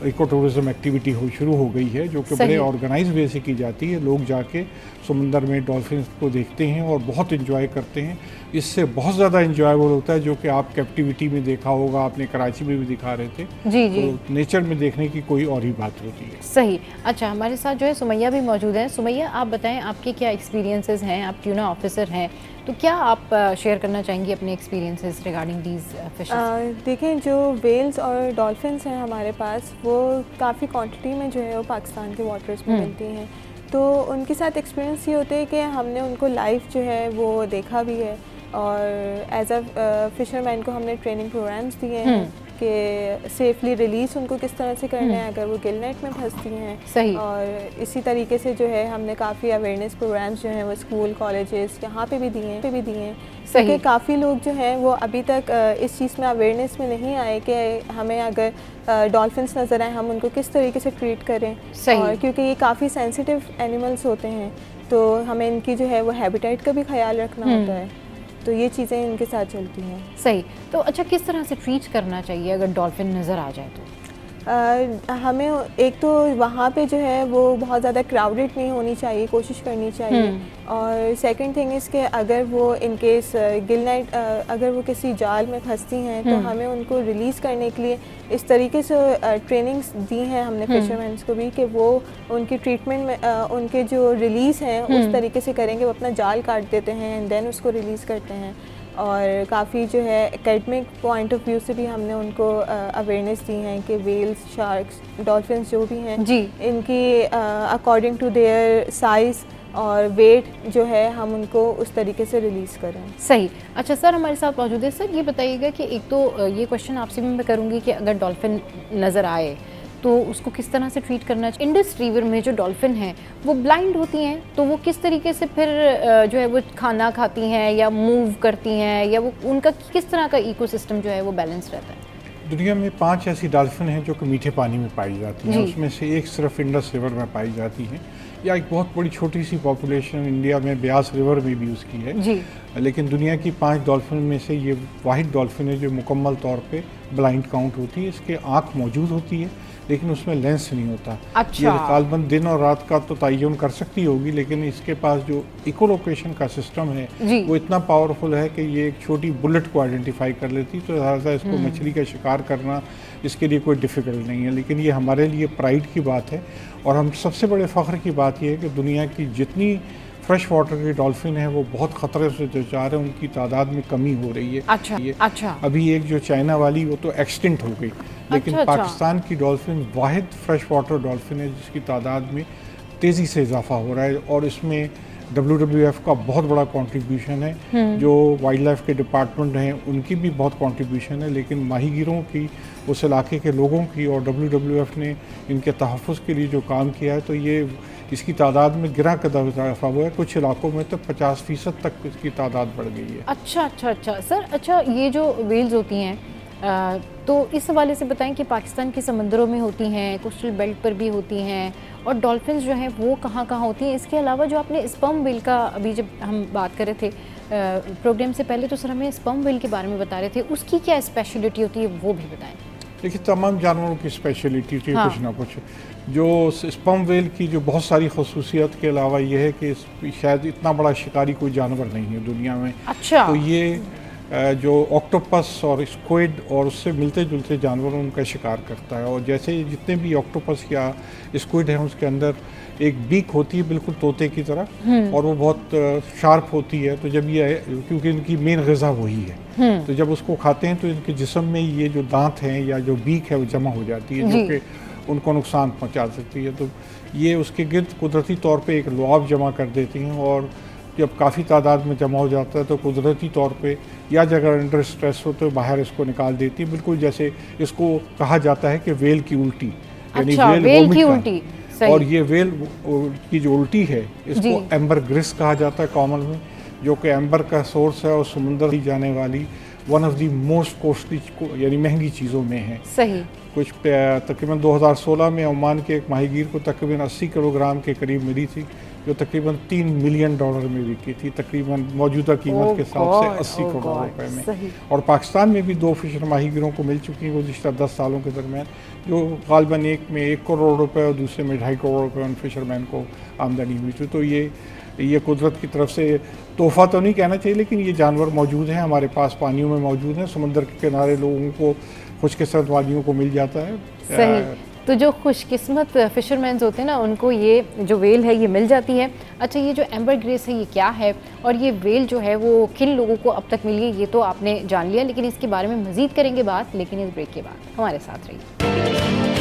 इको टूरिज्म एक्टिविटी शुरू हो गई है जो कि बड़े ऑर्गेनाइज वे से की जाती है। लोग जाके समुंदर में डॉल्फिन को देखते हैं और बहुत इन्जॉय करते हैं। इससे बहुत ज़्यादा इन्जॉयबल होता है, जो कि आप कैप्टिविटी में देखा होगा, आपने कराची में भी दिखा रहे थे। जी जी। तो नेचर में देखने की कोई और ही बात होती है। सही। अच्छा, हमारे साथ जो है सुमैया भी मौजूद है। सुमैया, आप बताएं आपके क्या एक्सपीरियंसेस हैं, आप ट्यूना ऑफिसर हैं, तो क्या आप शेयर करना चाहेंगी अपने एक्सपीरियंसेस रिगार्डिंग दीज फिशेस? देखें, जो वेल्स और डॉल्फिन्स हैं हमारे पास वो काफ़ी क्वांटिटी में जो है वो पाकिस्तान के वाटर्स में मिलती हैं। तो उनके साथ एक्सपीरियंस ये होते हैं कि हमने उनको लाइव जो है वो देखा भी है, और एज अ फिशरमैन को हमने ट्रेनिंग प्रोग्राम्स दिए हैं कि सेफली रिलीज़ उनको किस तरह से करना है अगर वो गिल नेट में फंसती हैं। सही। और इसी तरीके से जो है हमने काफ़ी अवेयरनेस प्रोग्राम्स जो हैं वो स्कूल कॉलेजेस यहाँ पे भी दिए हैं सही। क्योंकि काफ़ी लोग जो हैं वो अभी तक इस चीज़ में अवेयरनेस में नहीं आए कि हमें अगर डॉल्फिन्स नज़र आए हम उनको किस तरीके से ट्रीट करें। सही। और क्योंकि ये काफ़ी सेंसिटिव एनिमल्स होते हैं तो हमें इनकी जो है वो हैबिटेट का भी ख्याल रखना होता है, तो ये चीज़ें इनके साथ चलती हैं। सही। तो अच्छा, किस तरह से ट्रीट करना चाहिए अगर डॉल्फिन नज़र आ जाए तो? हमें एक तो वहाँ पे जो है वो बहुत ज़्यादा क्राउडेड नहीं होनी चाहिए, कोशिश करनी चाहिए। और सेकंड थिंग इज़ कि अगर वो इन केस गिल नेट अगर वो किसी जाल में फंसती हैं तो हमें उनको रिलीज़ करने के लिए इस तरीके से ट्रेनिंग्स दी हैं हमने फिशरमैन्स को भी कि वो उनकी ट्रीटमेंट में उनके जो रिलीज़ हैं उस तरीके से करेंगे, वो अपना जाल काट देते हैं एंड देन उसको रिलीज़ करते हैं। और काफ़ी जो है एकेडमिक पॉइंट ऑफ व्यू से भी हमने उनको अवेयरनेस दी है कि वेल्स, शार्क्स, डॉल्फिन्स जो भी हैं जी, इनकी अकॉर्डिंग टू देयर साइज़ और वेट जो है हम उनको उस तरीके से रिलीज़ करें। सही। अच्छा सर, हमारे साथ मौजूद है। सर ये बताइएगा कि एक तो ये क्वेश्चन आपसे भी मैं करूँगी कि अगर डॉल्फिन नज़र आए तो उसको किस तरह से ट्रीट करना चाहिए। इंडस रिवर में जो डॉल्फिन हैं वो ब्लाइंड होती हैं, तो वो किस तरीके से फिर जो है वो खाना खाती हैं या मूव करती हैं, या वो उनका किस तरह का इकोसिस्टम जो है वो बैलेंस रहता है? दुनिया में 5 ऐसी डॉल्फिन हैं जो कि मीठे पानी में पाई जाती हैं। उसमें से एक सिर्फ इंडस रिवर में पाई जाती हैं, या एक बहुत बड़ी छोटी सी पॉपुलेशन इंडिया में ब्यास रिवर में भी उसकी है जी। लेकिन दुनिया की 5 डॉल्फिन में से ये वाहिद डॉल्फिन है जो मुकम्मल तौर पे ब्लाइंड काउंट होती है। इसके आँख मौजूद होती है लेकिन उसमें लेंस नहीं होता। अच्छा। ये गालबन दिन और रात का तो तयन कर सकती होगी, लेकिन इसके पास जो इकोलोकेशन का सिस्टम है वो इतना पावरफुल है कि ये एक छोटी बुलेट को आइडेंटिफाई कर लेती, तो ज़्यादा इसको मछली का शिकार करना इसके लिए कोई डिफ़िकल्ट नहीं है। लेकिन ये हमारे लिए प्राइड की बात है, और हम सबसे बड़े फ़ख्र की बात यह है कि दुनिया की जितनी फ्रेश वाटर की डॉल्फिन है वो बहुत ख़तरे से जो जा रहे हैं, उनकी तादाद में कमी हो रही है। अच्छा। अभी एक जो चाइना वाली वो तो एक्सटिंक्ट हो गई, लेकिन पाकिस्तान की डॉल्फिन वाहिद फ्रेश वाटर डॉल्फिन है जिसकी तादाद में तेज़ी से इजाफा हो रहा है, और इसमें WWF का बहुत बड़ा कंट्रीब्यूशन है। जो वाइल्ड लाइफ के डिपार्टमेंट हैं उनकी भी बहुत कंट्रीब्यूशन है, लेकिन माहीगीरों की, उस इलाके के लोगों की, और WWF ने इनके तहफ़्फ़ुज़ के लिए जो काम किया है, तो ये इसकी तादाद में गिरा कदम इजाफा हुआ है। कुछ इलाकों में तो 50% तक इसकी तादाद बढ़ गई है। अच्छा सर। अच्छा, ये जो वेल्स होती हैं तो इस हवाले से बताएं कि पाकिस्तान के समंदरों में होती हैं, कोस्टल बेल्ट पर भी होती हैं, और डॉल्फिन्स जो हैं वो कहाँ कहाँ होती हैं। इसके अलावा जो आपने स्पर्म वेल का अभी जब हम बात कर रहे थे प्रोग्राम से पहले, तो सर हमें स्पर्म वेल के बारे में बता रहे थे, उसकी क्या स्पेशलिटी होती है वो भी बताएं। देखिए, तमाम जानवरों की स्पेशलिटी थी कुछ ना कुछ। जो स्पर्म वेल की जो बहुत सारी खसूसियत के अलावा ये है कि शायद इतना बड़ा शिकारी कोई जानवर नहीं है दुनिया में। अच्छा। तो ये जो ऑक्टोपस और स्क्विड और उससे मिलते जुलते जानवरों उनका शिकार करता है, और जैसे जितने भी ऑक्टोपस या स्क्विड हैं उसके अंदर एक बीक होती है बिल्कुल तोते की तरह, और वो बहुत शार्प होती है। तो जब ये, क्योंकि इनकी मेन ग़िज़ा वही है, तो जब उसको खाते हैं तो इनके जिस्म में ये जो दांत हैं या जो बीक है वो जमा हो जाती है, जो कि उनको नुकसान पहुंचा सकती है। तो ये उसके गिर्द कुदरती तौर पे एक लुआब जमा कर देती हैं, और जब काफ़ी तादाद में जमा हो जाता है तो कुदरती तौर पे या जगह अंडर स्ट्रेस हो तो बाहर इसको निकाल देती है, बिल्कुल जैसे इसको कहा जाता है कि वेल की उल्टी, यानी वेल की उल्टी। और ये वेल की जो उल्टी है इसको एम्बरग्रिस कहा जाता है कॉमन में, जो कि एम्बर का सोर्स है और समुंदर दी जाने वाली one of the most costly यानी महंगी चीज़ों में है। सही। कुछ तकरीबन 2016 में ओमान के एक माहीगीर को तकरीबन 80 किलोग्राम के करीब मिली थी, जो तकरीबन $3 मिलियन में बिकी थी, तकरीबन मौजूदा कीमत के हिसाब से 80 करोड़ रुपए में। और पाकिस्तान में भी 2 फिशर माहीगीरों को मिल चुकी हैं गुज़िश्ता 10 सालों के दरमियान, जो गालबन एक में 1 करोड़ रुपए और दूसरे में 2.5 करोड़ रुपए उन फिशरमैन को आमदनी हुई थी। तो ये कुदरत की तरफ से तोहफ़ा तो नहीं कहना चाहिए, लेकिन ये जानवर मौजूद हैं हमारे पास, पानियों में मौजूद हैं, समुद्र के किनारे लोगों को, खुशकिस्मत वादियों को मिल जाता है। सही। तो जो खुशकिस्मत फिशरमैन्स होते हैं ना, उनको ये जो वेल है ये मिल जाती है। अच्छा, ये जो एम्बरग्रिस है ये क्या है, और ये वेल जो है वो किन लोगों को अब तक मिली है ये तो आपने जान लिया, लेकिन इसके बारे में मज़ीद करेंगे बात, लेकिन इस ब्रेक के बाद हमारे साथ रहिए।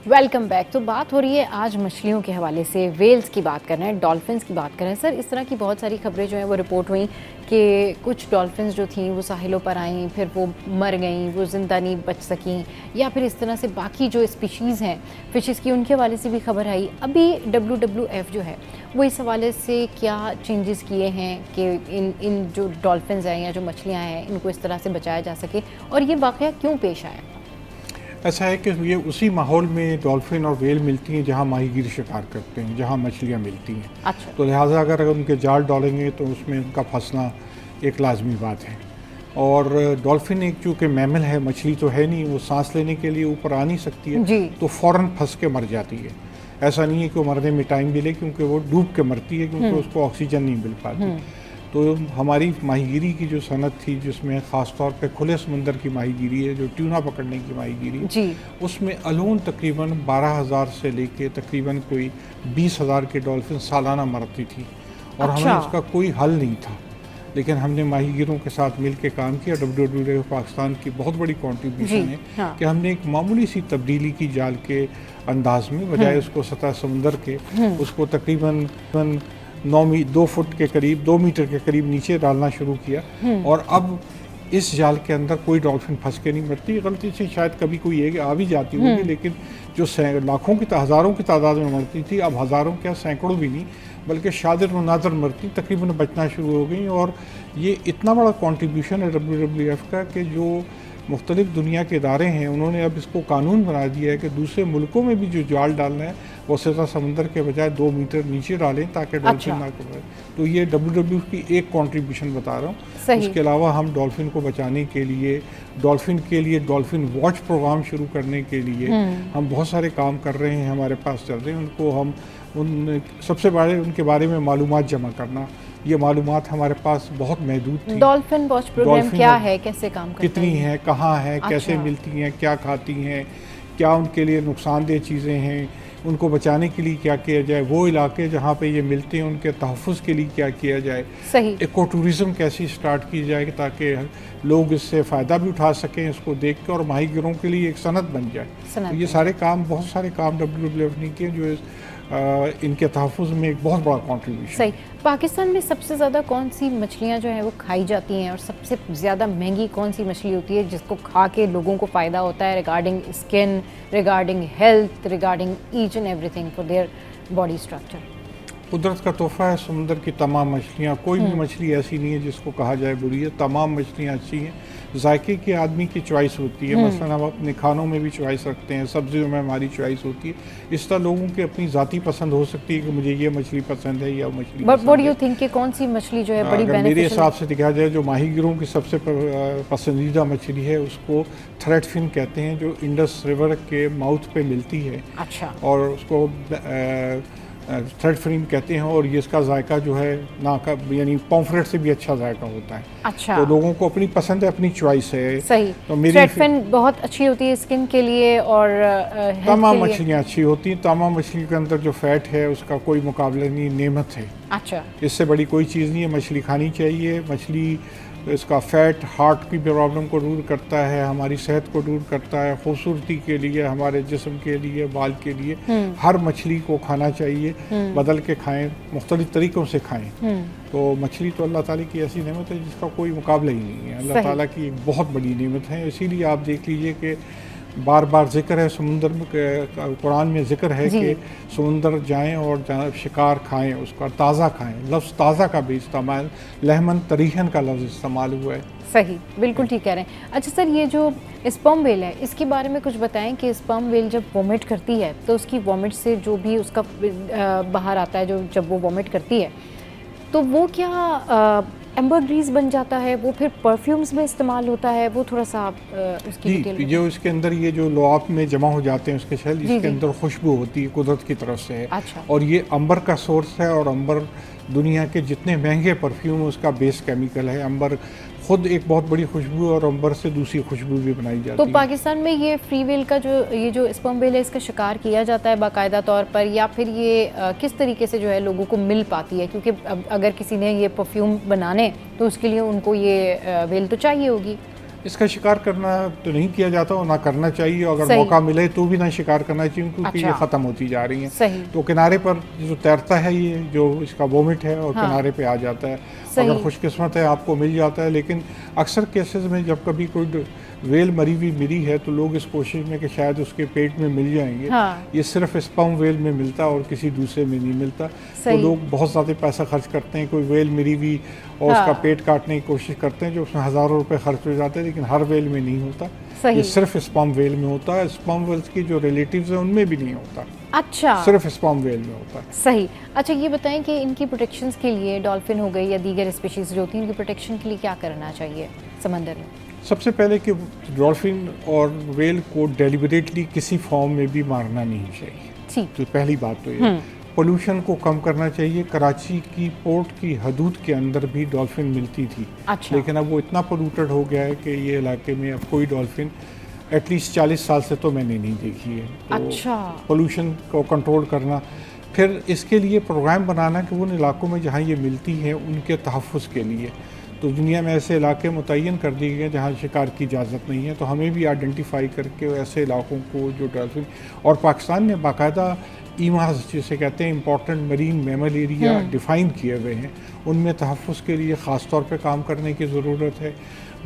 Welcome back. तो बात हो रही है आज मछलियों के हवाले से, वेल्स की बात कर रहे हैं, डॉल्फिन्स की बात कर रहे हैं। सर, इस तरह की बहुत सारी खबरें जो हैं वो रिपोर्ट हुई कि कुछ डॉल्फिन्स जो थी वो साहिलों पर आईं, फिर वो मर गईं, वो ज़िंदा नहीं बच सकीं, या फिर इस तरह से बाकी जो स्पीशीज़ हैं फिशेस की, उनके हवाले से भी खबर आई। अभी WWF जो है वो इस हवाले से क्या चेंजेस किए हैं कि इन जो डॉल्फिन्स हैं या जो मछलियाँ हैं इनको इस तरह से बचाया जा सके, और ये वाक़या क्यों पेश आया? ऐसा है कि ये उसी माहौल में डॉल्फिन और वेल मिलती हैं जहाँ माहीगीर शिकार करते हैं, जहाँ मछलियाँ मिलती हैं। अच्छा। तो लिहाजा अगर उनके जाल डालेंगे तो उसमें उनका फंसना एक लाजमी बात है। और डॉल्फिन एक चूँकि मैमल है, मछली तो है नहीं, वो सांस लेने के लिए ऊपर आ नहीं सकती है जी। तो फ़ौरन फंस के मर जाती है। ऐसा नहीं है कि वो मरने में टाइम मिले, क्योंकि वो डूब के मरती है, क्योंकि उसको ऑक्सीजन नहीं मिल पाती। तो माहीगीरी की जो सनत थी, जिसमें ख़ास तौर पे खुले समंदर की माहीगीरी है, जो ट्यूना पकड़ने की माहीगीरी जी, उसमें अलोन तकरीबन 12,000 से लेके तकरीबन कोई 20,000 के डॉल्फिन सालाना मरती थी, और अच्छा। हमें उसका कोई हल नहीं था। लेकिन हमने माहीगीरों के साथ मिल के काम किया। WWF पाकिस्तान की बहुत बड़ी कंट्रीब्यूशन है हाँ। कि हमने एक मामूली सी तब्दीली की जाल के अंदाज में, बजाय उसको सतह समंदर के, उसको तकरीबन 2 फुट के करीब, 2 मीटर के करीब नीचे डालना शुरू किया। और अब इस जाल के अंदर कोई डॉल्फिन फंस के नहीं मरती। गलती से शायद कभी कोई एक आ भी जाती होगी, लेकिन जो लाखों की हज़ारों की तादाद में मरती थी, अब हज़ारों क्या सैकड़ों भी नहीं बल्कि शादिर व नादर मरती तकरीबन बचना शुरू हो गई। और ये इतना बड़ा कंट्रीब्यूशन है WWF का कि जो मुख्तलिफ दुनिया के इदारे हैं उन्होंने अब इसको कानून बना दिया है कि दूसरे मुल्कों में भी जो जाल डालना है वो सतह समंदर के बजाय 2 मीटर नीचे डालें, ताकि डॉल्फिन ना करें। तो ये WWF की एक कंट्रीब्यूशन बता रहा हूँ। उसके अलावा हम डॉल्फिन को बचाने के लिए, डॉल्फिन वॉच प्रोग्राम शुरू करने के लिए हम बहुत सारे काम कर रहे हैं, हमारे पास चल रहे हैं। उनको हम सबसे बड़े उनके बारे में मालूमात जमा करना, ये मालूमात हमारे पास बहुत महदूद थी। डॉल्फिन वॉच प्रोग्राम क्या है, कैसे काम करता है, कितनी है, कहाँ है, कैसे मिलती हैं, क्या खाती हैं, क्या उनके लिए नुकसानदेह चीज़ें हैं, उनको बचाने के लिए क्या किया जाए, वो इलाके जहाँ पे ये मिलते हैं उनके तहफ़्फ़ुज़ के लिए क्या किया जाए, सही, इको टूरिज़म कैसी स्टार्ट की जाए ताकि लोग इससे फ़ायदा भी उठा सकें इसको देख के, और माहीगीरों के लिए एक सनत बन जाए। तो ये सारे काम, बहुत सारे काम WWF ने किए जो इनके तहफ़्फ़ुज़ में एक बहुत बड़ा कॉन्ट्रीब्यूशन। सही। पाकिस्तान में सबसे ज़्यादा कौन सी मछलियाँ जो हैं वो खाई जाती हैं, और सबसे ज़्यादा महंगी कौन सी मछली होती है जिसको खा के लोगों को फ़ायदा होता है, regarding skin, regarding health, regarding each and everything for their body structure? कुदरत का तोहफ़ा है समुद्र की तमाम मछलियाँ। कोई भी मछली ऐसी नहीं है जिसको कहा जाए बुरी है, तमाम मछलियाँ अच्छी हैं। जायके की आदमी की चॉइस होती है, मसलन हम अपने खानों में भी चॉइस रखते हैं, सब्जियों में हमारी चॉइस होती है। इस तरह लोगों की अपनी ज़ाती पसंद हो सकती है कि मुझे ये मछली पसंद है या मछली बट पसंद व्हाट डू है। यू थिंक कि कौन सी मछली जो है बड़ी अगर मेरे बेनिफिशियल? हिसाब से देखा जाए, जो माहीगीरों की सबसे पसंदीदा मछली है उसको थ्रेड फिन कहते हैं, जो इंडस रिवर के माउथ पे मिलती है। अच्छा। और उसको थ्रेड फिन कहते हैं, और ये इसका जायका जो है ना का यानी पॉम्फ्रेट से भी अच्छा जायका होता है। अच्छा। तो लोगों को अपनी पसंद है, अपनी चॉइस है। सही। तो मेरी थ्रेड फिन बहुत अच्छी होती है स्किन के लिए और हेल्थ तमाम के लिए। मछलियाँ अच्छी होती हैं। तमाम मछली के अंदर जो फैट है उसका कोई मुकाबला नहीं, नेमत है। अच्छा। इससे बड़ी कोई चीज़ नहीं है। मछली खानी चाहिए। मछली इसका फ़ैट हार्ट की प्रॉब्लम को दूर करता है, हमारी सेहत को दूर करता है, खूबसूरती के लिए, हमारे जिस्म के लिए, बाल के लिए हर मछली को खाना चाहिए। बदल के खाएं, मुख्तलिफ तरीक़ों से खाएं। तो मछली तो अल्लाह ताला की ऐसी नेमत है जिसका कोई मुकाबला ही नहीं है। अल्लाह ताला की एक बहुत बड़ी नेमत है। इसीलिए आप देख लीजिए कि बार बार जिक्र है समुंदर में, कुरान में जिक्र है कि समुंदर जाएं और शिकार खाएं, उसका ताज़ा खाएं। लफ्ज़ ताज़ा का भी इस्तेमाल, लहमन तरीहन का लफ्ज़ इस्तेमाल हुआ है। सही, बिल्कुल ठीक कह रहे हैं। अच्छा सर, ये जो स्पर्म वेल है इसके बारे में कुछ बताएं कि स्पर्म वेल जब वॉमिट करती है तो उसकी वॉमिट से जो भी उसका बाहर आता है, जो जब वो वॉमिट करती है तो वो क्या एम्बरग्रीस बन जाता है, वो फिर परफ्यूम्स में इस्तेमाल होता है? वो थोड़ा सा आप उसकी डिटेल जी, जो इसके अंदर ये जो लुआब में जमा हो जाते हैं उसके शेल, इसके अंदर खुशबू होती है, कुदरत की तरफ से है। अच्छा। और ये अंबर का सोर्स है, और अंबर दुनिया के जितने महंगे परफ्यूम उसका बेस केमिकल है। अंबर खुद एक बहुत बड़ी खुशबू है, और अंबर से दूसरी खुशबू भी बनाई जाती तो है। पाकिस्तान में ये फ्री वेल का ये जो स्पर्म वेल है इसका शिकार किया जाता है बाकायदा तौर पर, या फिर ये किस तरीके से जो है लोगों को मिल पाती है? क्योंकि अगर किसी ने ये परफ्यूम बनाने तो उसके लिए उनको ये वेल तो चाहिए होगी। इसका शिकार करना तो नहीं किया जाता और ना करना चाहिए, अगर सही। मौका मिले तो भी ना शिकार करना चाहिए, क्योंकि ये अच्छा। ख़त्म होती जा रही हैं। सही। तो किनारे पर जो तैरता है, ये जो इसका वोमिट है और हाँ। किनारे पे आ जाता है। सही। अगर खुशकिस्मत है आपको मिल जाता है, लेकिन अक्सर केसेस में जब कभी कोई वेल मरी हुई मिली है तो लोग इस कोशिश में कि शायद उसके पेट में मिल जाएंगे, हाँ। ये सिर्फ स्पर्म वेल में मिलता है और किसी दूसरे में नहीं मिलता। तो सही। लोग बहुत ज़्यादा पैसा खर्च करते हैं, कोई वेल मरी हुई और हाँ। उसका पेट काटने की कोशिश करते हैं, जो उसमें हज़ारों रुपए खर्च हो जाते हैं, लेकिन हर वेल में नहीं होता। सही। ये सिर्फ स्पर्म वेल में होता है। स्पर्म वेल्स की जो रिलेटिव्स हैं उनमें भी नहीं होता, अच्छा, सिर्फ स्पर्म वेल में होता है। सही। अच्छा, ये बताएं कि इनकी प्रोटेक्शन के लिए डॉल्फिन हो गई या दीगर स्पीशीज जो होती हैं, इनकी प्रोटेक्शन के लिए क्या करना चाहिए समंदर में? सबसे पहले कि डॉल्फिन और वेल को डेलिबरेटली किसी फॉर्म में भी मारना नहीं चाहिए। ठीक। तो पहली बात तो ये पोल्यूशन को कम करना चाहिए। कराची की पोर्ट की हदूद के अंदर भी डॉल्फिन मिलती थी, अच्छा। लेकिन अब वो इतना पोल्यूटेड हो गया है कि ये इलाके में अब कोई डॉल्फिन एटलीस्ट 40 साल से तो मैंने नहीं देखी है। तो अच्छा। पोल्यूशन को कंट्रोल करना, फिर इसके लिए प्रोग्राम बनाना कि उन इलाकों में जहाँ ये मिलती हैं उनके तहफ़्फ़ुज़ के लिए। तो दुनिया में ऐसे इलाके मुतय्यन कर दिए गए जहाँ शिकार की इजाज़त नहीं है, तो हमें भी आइडेंटिफाई करके ऐसे इलाकों को जो डॉल्फिन, और पाकिस्तान ने बाकायदा ईमाज जिसे कहते हैं important marine mammal area define किए हुए हैं, उनमें तहफ़्फ़ुज़ के लिए ख़ास तौर पे काम करने की ज़रूरत है।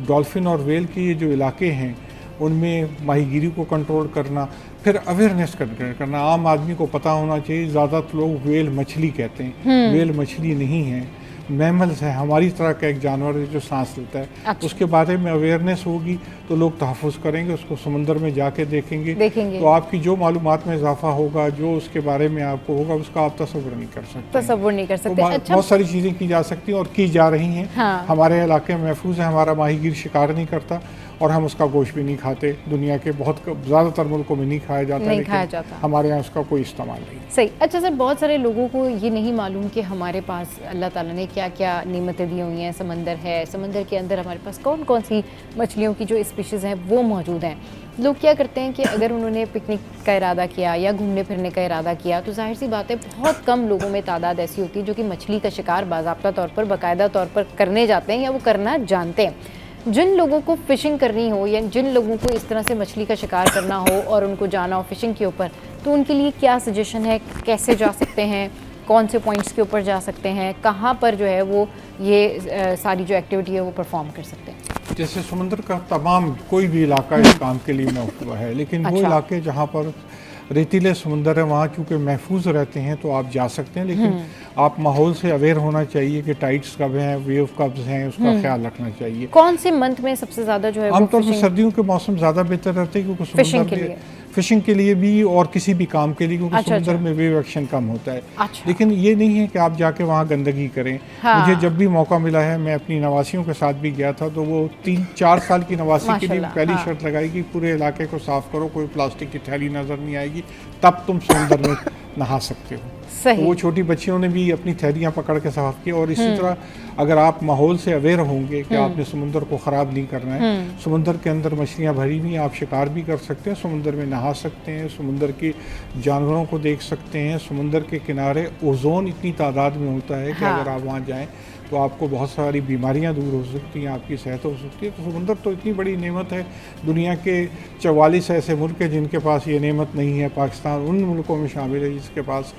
डॉल्फिन और वेल के ये जो इलाके हैं उनमें माहीगीरी को कंट्रोल करना, फिर अवेयरनेस करना। आम आदमी को पता होना चाहिए। ज़्यादा लोग वेल मछली कहते हैं, वेल मछली नहीं है, मैमल्स है, हमारी तरह का एक जानवर है जो सांस लेता है। अच्छा। उसके बारे में अवेयरनेस होगी तो लोग तहफ़्फ़ुज़ करेंगे, उसको समंदर में जाके देखेंगे। देखेंगे। तो आपकी जो मालूमात में इजाफा होगा, जो उसके बारे में आपको होगा, उसका आप तसव्वुर नहीं कर सकते। तसव्वुर नहीं कर तो सकते। अच्छा, बहुत सारी चीज़ें की जा सकती हैं और की जा रही हैं। हाँ। हमारे इलाके महफूज है, हमारा माहीगीर शिकार नहीं करता और हम उसका गोश्त भी नहीं खाते। दुनिया के बहुत ज़्यादातर मुल्कों में नहीं खाया जाता, नहीं खाया लेकिन जाता। हमारे यहाँ उसका कोई इस्तेमाल नहीं। सही। अच्छा सर, बहुत सारे लोगों को ये नहीं मालूम कि हमारे पास अल्लाह ताला ने क्या क्या नेमतें दी हुई हैं। समंदर है, समंदर के अंदर हमारे पास कौन कौन सी मछलियों की जो स्पीशीज़ हैं वो मौजूद हैं। लोग क्या करते हैं कि अगर उन्होंने पिकनिक का इरादा किया या घूमने फिरने का इरादा किया तो जाहिर सी बात है बहुत कम लोगों में तादाद ऐसी होती है जो कि मछली का शिकार बाज़ाब्ता तौर पर, बाकायदा तौर पर करने जाते हैं या वो करना जानते हैं। जिन लोगों को फ़िशिंग करनी हो या जिन लोगों को इस तरह से मछली का शिकार करना हो और उनको जाना हो फ़िशिंग के ऊपर, तो उनके लिए क्या सजेशन है, कैसे जा सकते हैं, कौन से पॉइंट्स के ऊपर जा सकते हैं, कहाँ पर जो है वो ये सारी जो एक्टिविटी है वो परफॉर्म कर सकते हैं? जैसे समुद्र का तमाम कोई भी इलाका इस काम के लिए महफूज है, लेकिन वो अच्छा। इलाके जहाँ पर रेतीले समुंदर है वहाँ चूँकि महफूज रहते हैं तो आप जा सकते हैं, लेकिन आप माहौल से अवेयर होना चाहिए कि टाइड्स कब हैं, वेव कब हैं, उसका ख्याल रखना चाहिए। कौन से मंथ में सबसे ज़्यादा जो है वो आमतौर पर fishing- सर्दियों के मौसम ज़्यादा बेहतर रहते हैं, क्योंकि फिशिंग समुद्र के में लिए? फिशिंग के लिए भी और किसी भी काम के लिए, क्योंकि अच्छा, समुद्र अच्छा। में वेव एक्शन कम होता है। अच्छा। लेकिन ये नहीं है कि आप जाके वहाँ गंदगी करें। हाँ। मुझे जब भी मौका मिला है, मैं अपनी नवासियों के साथ भी गया था, तो वो 3-4 साल की नवासी के लिए माशाल्लाह, पहली हाँ। शर्त लगाई कि पूरे इलाके को साफ़ करो, कोई प्लास्टिक की थैली नज़र नहीं आएगी, तब तुम समुद्र में नहा सकते हो। तो सही। वो छोटी बच्चियों ने भी अपनी थैलियाँ पकड़ के साफ की। और इसी तरह अगर आप माहौल से अवेयर होंगे कि आपने समुद्र को ख़राब नहीं करना है, समुद्र के अंदर मछलियाँ भरी हुई हैं, आप शिकार भी कर सकते हैं, समुद्र में नहा सकते हैं, समुद्र के जानवरों को देख सकते हैं। समुद्र के किनारे ओजोन इतनी तादाद में होता है कि हाँ। अगर आप वहाँ जाएँ तो आपको बहुत सारी बीमारियां दूर हो सकती हैं, आपकी सेहत हो सकती है। तो समुंदर तो इतनी बड़ी नेमत है। दुनिया के 44 ऐसे मुल्क हैं जिनके पास ये नेमत नहीं है। पाकिस्तान उन मुल्कों में शामिल है जिसके पास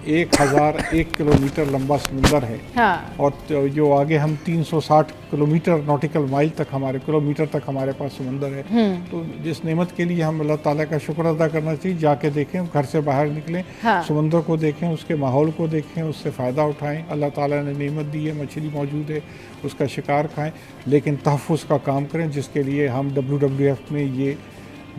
1001 किलोमीटर लंबा समुंदर है। हाँ। और जो आगे हम 360 किलोमीटर नॉटिकल माइल तक किलोमीटर तक हमारे पास समुंदर है। तो जिस नेमत के लिए हम अल्लाह ताला का शुक्र अदा करना चाहिए, जाके देखें, घर से बाहर निकलें, हाँ। समुंदर को देखें, उसके माहौल को देखें, उससे फ़ायदा उठाएं। अल्लाह ताला ने नेमत दी है, मछली मौजूद है, उसका शिकार खाएं, लेकिन तहफ़्फ़ुज़ का काम करें, जिसके लिए हम WWF में ये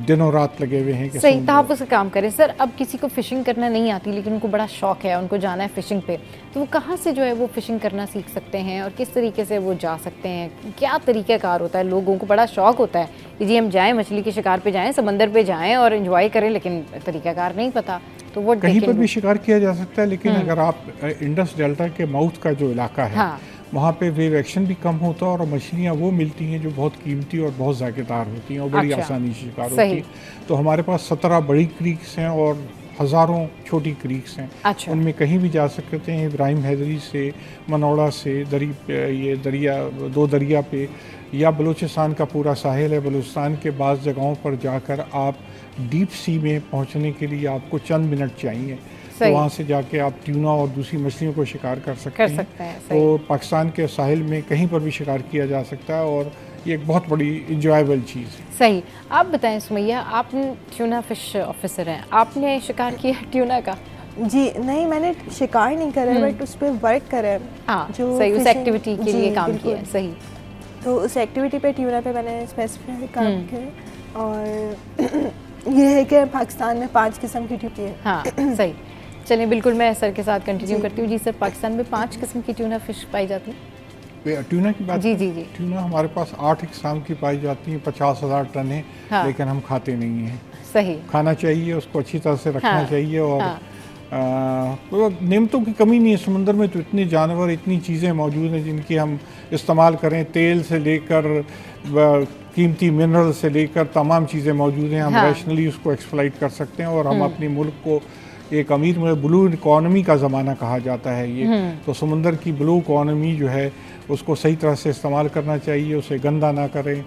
दिनों रात लगे हुए हैं कि सही, समुंदर- तहफ़्फ़ुज़ का काम करें। सर, अब किसी को फ़िशिंग करना नहीं आती लेकिन उनको बड़ा शौक़ है, उनको जाना है फ़िशिंग पे, तो वो कहाँ से जो है वो फ़िशिंग करना सीख सकते हैं और किस तरीके से वो जा सकते हैं? क्या तरीक़ाकार होता है? लोगों को बड़ा शौक़ होता है कि जी हम जाएँ, मछली के शिकार पे जाएँ, समंदर पे जाएँ और एंजॉय करें, लेकिन तरीक़ाकार नहीं पता। तो वो कहीं पर भी शिकार किया जा सकता है, लेकिन अगर आप इंडस डेल्टा के माउथ का जो इलाका है, हाँ। वहाँ पे वेव एक्शन भी कम होता है और मछलियाँ वो मिलती हैं जो बहुत कीमती और बहुत जायकेदार होती हैं और बड़ी अच्छा। आसानी से शिकार सही। होती है। तो हमारे पास 17 बड़ी क्रीक्स हैं और हज़ारों छोटी क्रीक्स हैं। अच्छा। उनमें कहीं भी जा सकते हैं। इब्राहिम हैदरी से, मनौड़ा से, ये दरिया, 2 दरिया पे, या बलूचिस्तान का पूरा साहिल है। बलूचिस्तान के बाज़ जगहों पर जाकर आप डीप सी में पहुंचने के लिए आपको चंद मिनट चाहिए, तो वहाँ से जाके आप ट्यूना और दूसरी मछलियों को शिकार कर सकते हैं। तो पाकिस्तान के साहिल में कहीं पर भी शिकार किया जा सकता है और ये एक बहुत बड़ी इंजॉयबल चीज़ है। सही। आप बताएं सुमैया, आप ट्यूना फिश ऑफिसर हैं, आपने शिकार किया ट्यूना का? जी नहीं, मैंने शिकार नहीं करा है, बट उस पर वर्क करा है। हाँ, जो सही, उस एक्टिविटी के लिए काम किया है। सही। तो उस एक्टिविटी पे, ट्यूना पे मैंने स्पेसिफिक काम किया। और ये है कि पाकिस्तान में 5 किस्म की ट्यूना है। हाँ सही। चलिए बिल्कुल, मैं सर के साथ कंटिन्यू करती हूँ। जी सर, पाकिस्तान में 5 किस्म की ट्यूना फिश पाई जाती है। ट्यूना की बात? जी जी जी। ट्यूना हमारे पास 8 किस्म की पाई जाती है, 50,000 टन है। हाँ। लेकिन हम खाते नहीं हैं। सही। खाना चाहिए, उसको अच्छी तरह से रखना चाहिए। और नेमतों की कमी नहीं है। समुद्र में तो इतने जानवर, इतनी चीज़ें मौजूद हैं जिनकी हम इस्तेमाल करें। तेल से लेकर कीमती मिनरल से लेकर तमाम चीज़ें मौजूद हैं। हम रैशनली उसको एक्सप्लॉइट कर सकते हैं और हम अपने मुल्क को एक अमीर में ब्लू इकॉनमी का ज़माना कहा जाता है ये। तो समुंदर की ब्लू इकॉनमी जो है उसको सही तरह से इस्तेमाल करना चाहिए, उसे गंदा ना करें।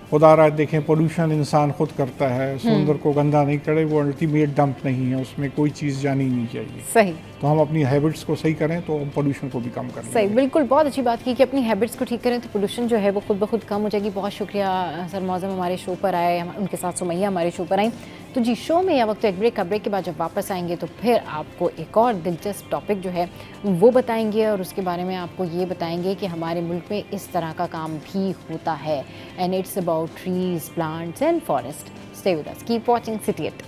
खुदा रहा देखें, पोल्यूशन इंसान खुद करता है, समुंदर को गंदा नहीं करे, वो अल्टीमेट डंप नहीं है, उसमें कोई चीज़ जानी नहीं चाहिए। सही। तो हम अपनी हैबिट्स को सही करें तो हम पोल्यूशन को भी कम करें। सही, बिल्कुल, बहुत अच्छी बात की कि अपनी हैबिट्स को ठीक करें तो पोल्यूशन जो है वो खुद ब खुद कम हो जाएगी। बहुत शुक्रिया सर मौज़म हमारे शो पर आए, उनके साथ सुमैया हमारे शो पर आई। तो जी, शो में या वक्त एक ब्रेक के बाद जब वापस आएंगे तो फिर आपको एक और दिलचस्प टॉपिक जो है वो बताएंगे और उसके बारे में आपको ये बताएंगे कि हमारे मुल्क में इस तरह का काम भी होता है। And it's about trees, plants and forest. Stay with us, keep watching City at.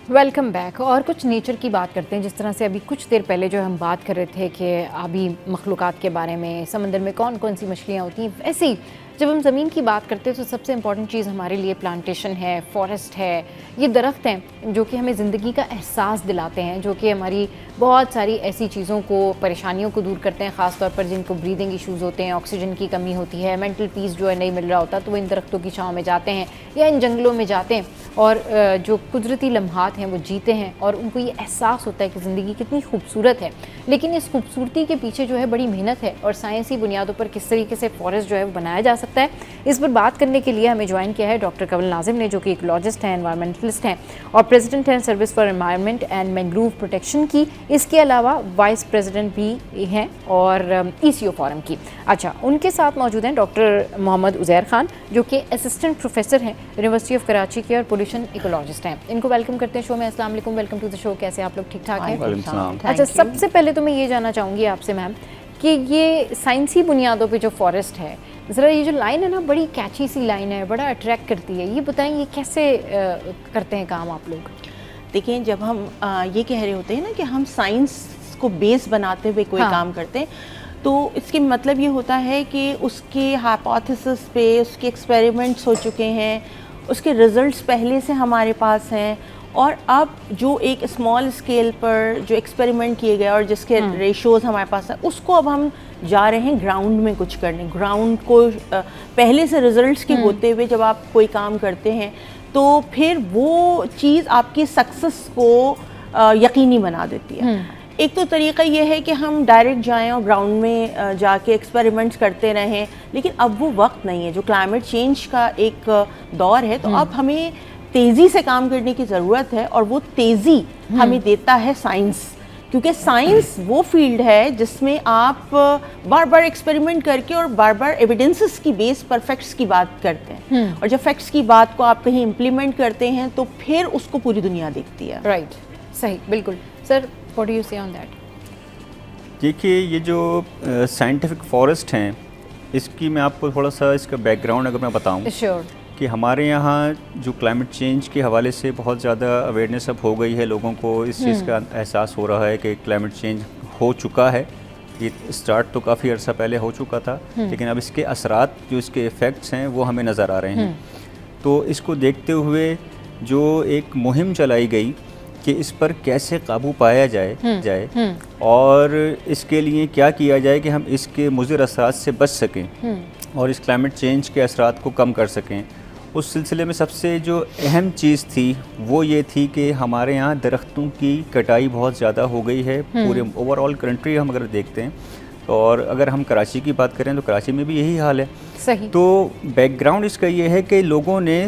Welcome back. और कुछ नेचर की बात करते हैं। जिस तरह से अभी कुछ देर पहले जो हम बात कर रहे थे कि आबी मखलूक़ात के बारे में, समंदर में कौन कौन सी मछलियाँ होती हैं, वैसे ही जब हम ज़मीन की बात करते हैं तो सबसे इम्पॉर्टेंट चीज़ हमारे लिए प्लांटेशन है, फॉरेस्ट है। ये दरख्त हैं जो कि हमें ज़िंदगी का एहसास दिलाते हैं, जो कि हमारी बहुत सारी ऐसी चीज़ों को, परेशानियों को दूर करते हैं, ख़ास तौर पर जिनको ब्रीदिंग इश्यूज़ होते हैं, ऑक्सीजन की कमी होती है, मेंटल पीस जो है नहीं मिल रहा होता, तो वो इन दरख्तों की छाँव में जाते हैं या इन जंगलों में जाते हैं और जो कुदरती लम्हात हैं वो जीते हैं और उनको ये एहसास होता है कि ज़िंदगी कितनी खूबसूरत है। लेकिन इस खूबसूरती के पीछे जो है बड़ी मेहनत है और साइंसी बुनियादों पर किस तरीके से फॉरेस्ट जो है वो बनाया जा सकता है, इस पर बात करने के लिए हमें ज्वाइन किया है डॉक्टर कंवल नाजिम ने, जो कि इकोलॉजिस्ट हैं, एनवायरमेंटलिस्ट हैं और प्रेसिडेंट हैं service for environment and mangrove protection की। इसके अलावा वाइस प्रेसिडेंट भी हैं और ECO फोरम की। अच्छा, उनके साथ मौजूद हैं डॉक्टर मोहम्मद उज़ैर खान, जो कि असिस्टेंट प्रोफेसर हैं यूनिवर्सिटी ऑफ कराची के और पोल्यूशन इकोलॉजिस्ट हैं। इनको वेलकम करते हैं शो में। अस्सलाम वालेकुम, वेलकम टू द शो। कैसे आप लोग? ठीक ठाक हैं? अच्छा, सबसे पहले तो मैं ये जानना चाहूँगी आपसे मैम कि ये साइंसी बुनियादों पे जो फॉरेस्ट है, ज़रा ये जो लाइन है ना, बड़ी कैची सी लाइन है, बड़ा अट्रैक्ट करती है, ये बताएं ये कैसे करते हैं काम आप लोग? देखिए, जब हम ये कह रहे होते हैं ना कि हम साइंस को बेस बनाते हुए कोई काम करते हैं, तो इसके मतलब ये होता है कि उसके हाइपोथेसिस पे उसके एक्सपेरिमेंट्स हो चुके हैं, उसके रिजल्ट्स पहले से हमारे पास हैं और अब जो एक स्मॉल स्केल पर जो एक्सपेरिमेंट किए गए और जिसके रेशोज़ हमारे पास है, उसको अब हम जा रहे हैं ग्राउंड में कुछ करने। ग्राउंड को पहले से रिजल्ट्स के होते हुए जब आप कोई काम करते हैं तो फिर वो चीज़ आपकी सक्सेस को यकीनी बना देती है। एक तो तरीका ये है कि हम डायरेक्ट जाएं और ग्राउंड में जाके एक्सपेरिमेंट्स करते रहें, लेकिन अब वो वक्त नहीं है। जो क्लाइमेट चेंज का एक दौर है, तो अब हमें तेज़ी से काम करने की ज़रूरत है और वो तेज़ी हमें देता है साइंस, क्योंकि साइंस वो फील्ड है जिसमें आप बार बार एक्सपेरिमेंट करके और बार बार एविडेंसेस की बेस पर फैक्ट्स की बात करते हैं और जब फैक्ट्स की बात को आप कहीं इम्प्लीमेंट करते हैं तो फिर उसको पूरी दुनिया देखती है। राइट, सही, बिल्कुल। सर, व्हाट डू यू से ऑन दैट? देखिए, ये जो साइंटिफिक फॉरेस्ट हैं, इसकी मैं आपको थोड़ा सा इसका बैकग्राउंड अगर मैं बताऊं, श्योर, कि हमारे यहाँ जो क्लाइमेट चेंज के हवाले से बहुत ज़्यादा अवेयरनेस अब हो गई है, लोगों को इस चीज़ का एहसास हो रहा है कि क्लाइमेट चेंज हो चुका है। ये स्टार्ट तो काफ़ी अर्सा पहले हो चुका था, लेकिन अब इसके असरात, जो इसके इफ़ेक्ट्स हैं, वो हमें नज़र आ रहे हैं। तो इसको देखते हुए जो एक मुहिम चलाई गई कि इस पर कैसे काबू पाया जाए और इसके लिए क्या किया जाए कि हम इसके मुज़िर असरात से बच सकें और इस क्लाइमेट चेंज के असरात को कम कर सकें उस सिलसिले में सबसे जो अहम चीज़ थी वो ये थी कि हमारे यहाँ दरख्तों की कटाई बहुत ज़्यादा हो गई है पूरे ओवरऑल कंट्री हम अगर देखते हैं। और अगर हम कराची की बात करें तो कराची में भी यही हाल है। सही। तो बैकग्राउंड इसका ये है कि लोगों ने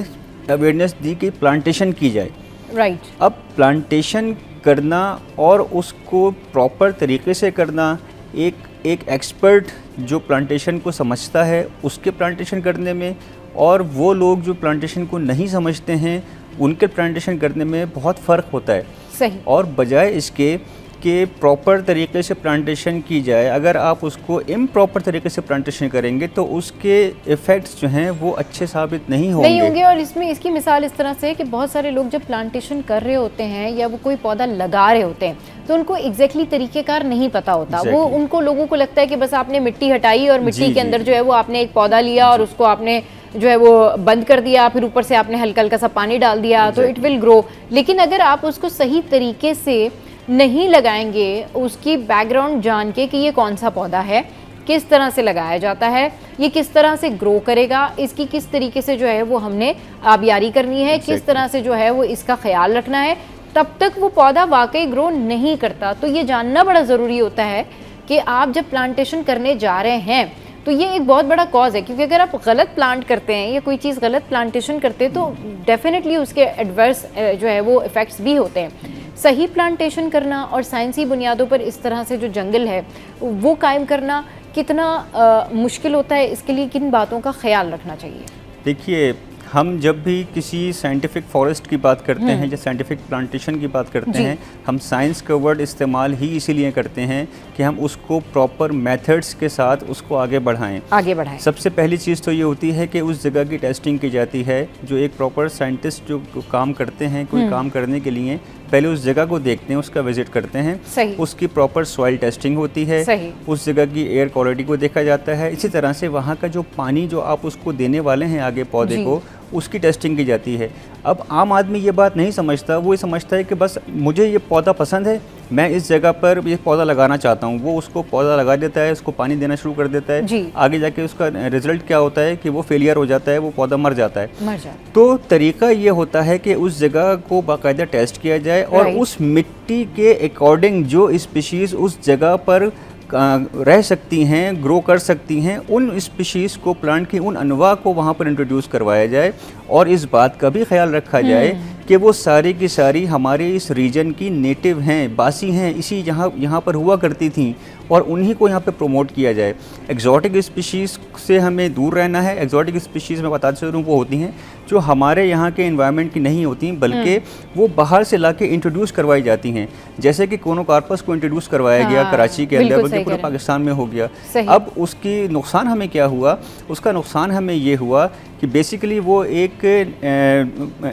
अवेयरनेस दी कि प्लांटेशन की जाए। राइट। अब प्लांटेशन करना और उसको प्रॉपर तरीके से करना, एक एक्सपर्ट जो प्लांटेशन को समझता है उसके प्लांटेशन करने में, और वो लोग जो प्लांटेशन को नहीं समझते हैं उनके प्लांटेशन करने में बहुत फ़र्क होता है। सही। और बजाय इसके कि प्रॉपर तरीके से प्लांटेशन की जाए, अगर आप उसको इम्प्रॉपर तरीके से प्लांटेशन करेंगे तो उसके इफ़ेक्ट्स जो हैं वो अच्छे साबित नहीं होंगे। और इसमें इसकी मिसाल इस तरह से है कि बहुत सारे लोग जब प्लांटेशन कर रहे होते हैं या वो कोई पौधा लगा रहे होते हैं तो उनको एग्जैक्टली तरीक़ेकार नहीं पता होता। वो उनको लोगों को लगता है कि बस आपने मिट्टी हटाई और मिट्टी के अंदर जो है वो आपने एक पौधा लिया और उसको आपने जो है वो बंद कर दिया, फिर ऊपर से आपने हल्का हल्का सा पानी डाल दिया तो इट विल ग्रो। लेकिन अगर आप उसको सही तरीके से नहीं लगाएंगे, उसकी बैकग्राउंड जान के कि ये कौन सा पौधा है, किस तरह से लगाया जाता है, ये किस तरह से ग्रो करेगा, इसकी किस तरीके से जो है वो हमने आबियारी करनी है, किस तरह से जो है वो इसका ख्याल रखना है, तब तक वो पौधा वाकई ग्रो नहीं करता। तो ये जानना बड़ा ज़रूरी होता है कि आप जब प्लांटेशन करने जा रहे हैं तो ये एक बहुत बड़ा कॉज है, क्योंकि अगर आप गलत प्लांट करते हैं या कोई चीज़ गलत प्लांटेशन करते हैं तो डेफिनेटली उसके एडवर्स जो है वो इफ़ेक्ट्स भी होते हैं। सही प्लांटेशन करना और साइंसी बुनियादों पर इस तरह से जो जंगल है वो कायम करना कितना मुश्किल होता है, इसके लिए किन बातों का ख्याल रखना चाहिए? देखिए, हम जब भी किसी साइंटिफिक फॉरेस्ट की बात करते हैं या साइंटिफिक प्लांटेशन की बात करते हैं, हम साइंस का वर्ड इस्तेमाल ही इसीलिए करते हैं कि हम उसको प्रॉपर मेथड्स के साथ उसको आगे बढ़ाएं। सबसे पहली चीज़ तो ये होती है कि उस जगह की टेस्टिंग की जाती है। जो एक प्रॉपर साइंटिस्ट जो काम करते हैं कोई काम करने के लिए पहले उस जगह को देखते हैं, उसका विजिट करते हैं, उसकी प्रॉपर सॉइल टेस्टिंग होती है, उस जगह की एयर क्वालिटी को देखा जाता है। इसी तरह से वहाँ का जो पानी जो आप उसको देने वाले हैं आगे पौधे को, उसकी टेस्टिंग की जाती है। अब आम आदमी ये बात नहीं समझता, वो ये समझता है कि बस मुझे ये पौधा पसंद है, मैं इस जगह पर ये पौधा लगाना चाहता हूँ। वो उसको पौधा लगा देता है, उसको पानी देना शुरू कर देता है। आगे जाके उसका रिजल्ट क्या होता है कि वो फेलियर हो जाता है, वो पौधा मर जाता है। तो तरीका ये होता है कि उस जगह को बाकायदा टेस्ट किया जाए और उस मिट्टी के अकॉर्डिंग जो स्पीशीज़ उस जगह पर रह सकती हैं, ग्रो कर सकती हैं, उन स्पीशीज़ को, प्लांट की उन अनवा को वहाँ पर इंट्रोड्यूस करवाया जाए। और इस बात का भी ख्याल रखा जाए कि वो सारी की सारी हमारे इस रीजन की नेटिव हैं, बासी हैं, इसी यहाँ पर हुआ करती थी, और उन्हीं को यहाँ पे प्रमोट किया जाए। एग्जॉटिक स्पीशीज़ से हमें दूर रहना है। एग्जॉटिक स्पीशीज़ मैं बता चलूँ वो होती हैं जो हमारे यहाँ के एनवायरनमेंट की नहीं होती, बल्कि वो बाहर से लाके इंट्रोड्यूस करवाई जाती हैं। जैसे कि कोनोकार्पस को इंट्रोड्यूस करवाया गया कराची के अंदर, बल्कि पूरे पाकिस्तान में हो गया। अब उसकी नुकसान हमें क्या हुआ? उसका नुकसान हमें ये हुआ कि बेसिकली वो एक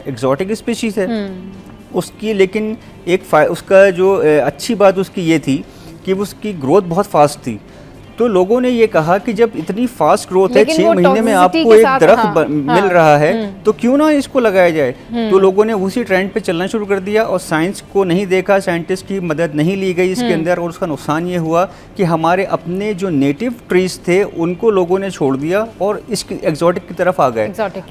एग्जॉटिक स्पीशीज़ है उसकी, लेकिन उसका जो अच्छी बात उसकी ये थी कि उसकी ग्रोथ बहुत फास्ट थी। तो लोगों ने ये कहा कि जब इतनी फास्ट ग्रोथ है, 6 महीने में आपको एक दरख्त मिल रहा है, तो क्यों ना इसको लगाया जाए। तो लोगों ने उसी ट्रेंड पे चलना शुरू कर दिया और साइंस को नहीं देखा, साइंटिस्ट की मदद नहीं ली गई इसके अंदर। और उसका नुकसान ये हुआ कि हमारे अपने जो नेटिव ट्रीज थे उनको लोगों ने छोड़ दिया और इसकी एग्जॉटिक की तरफ आ गए।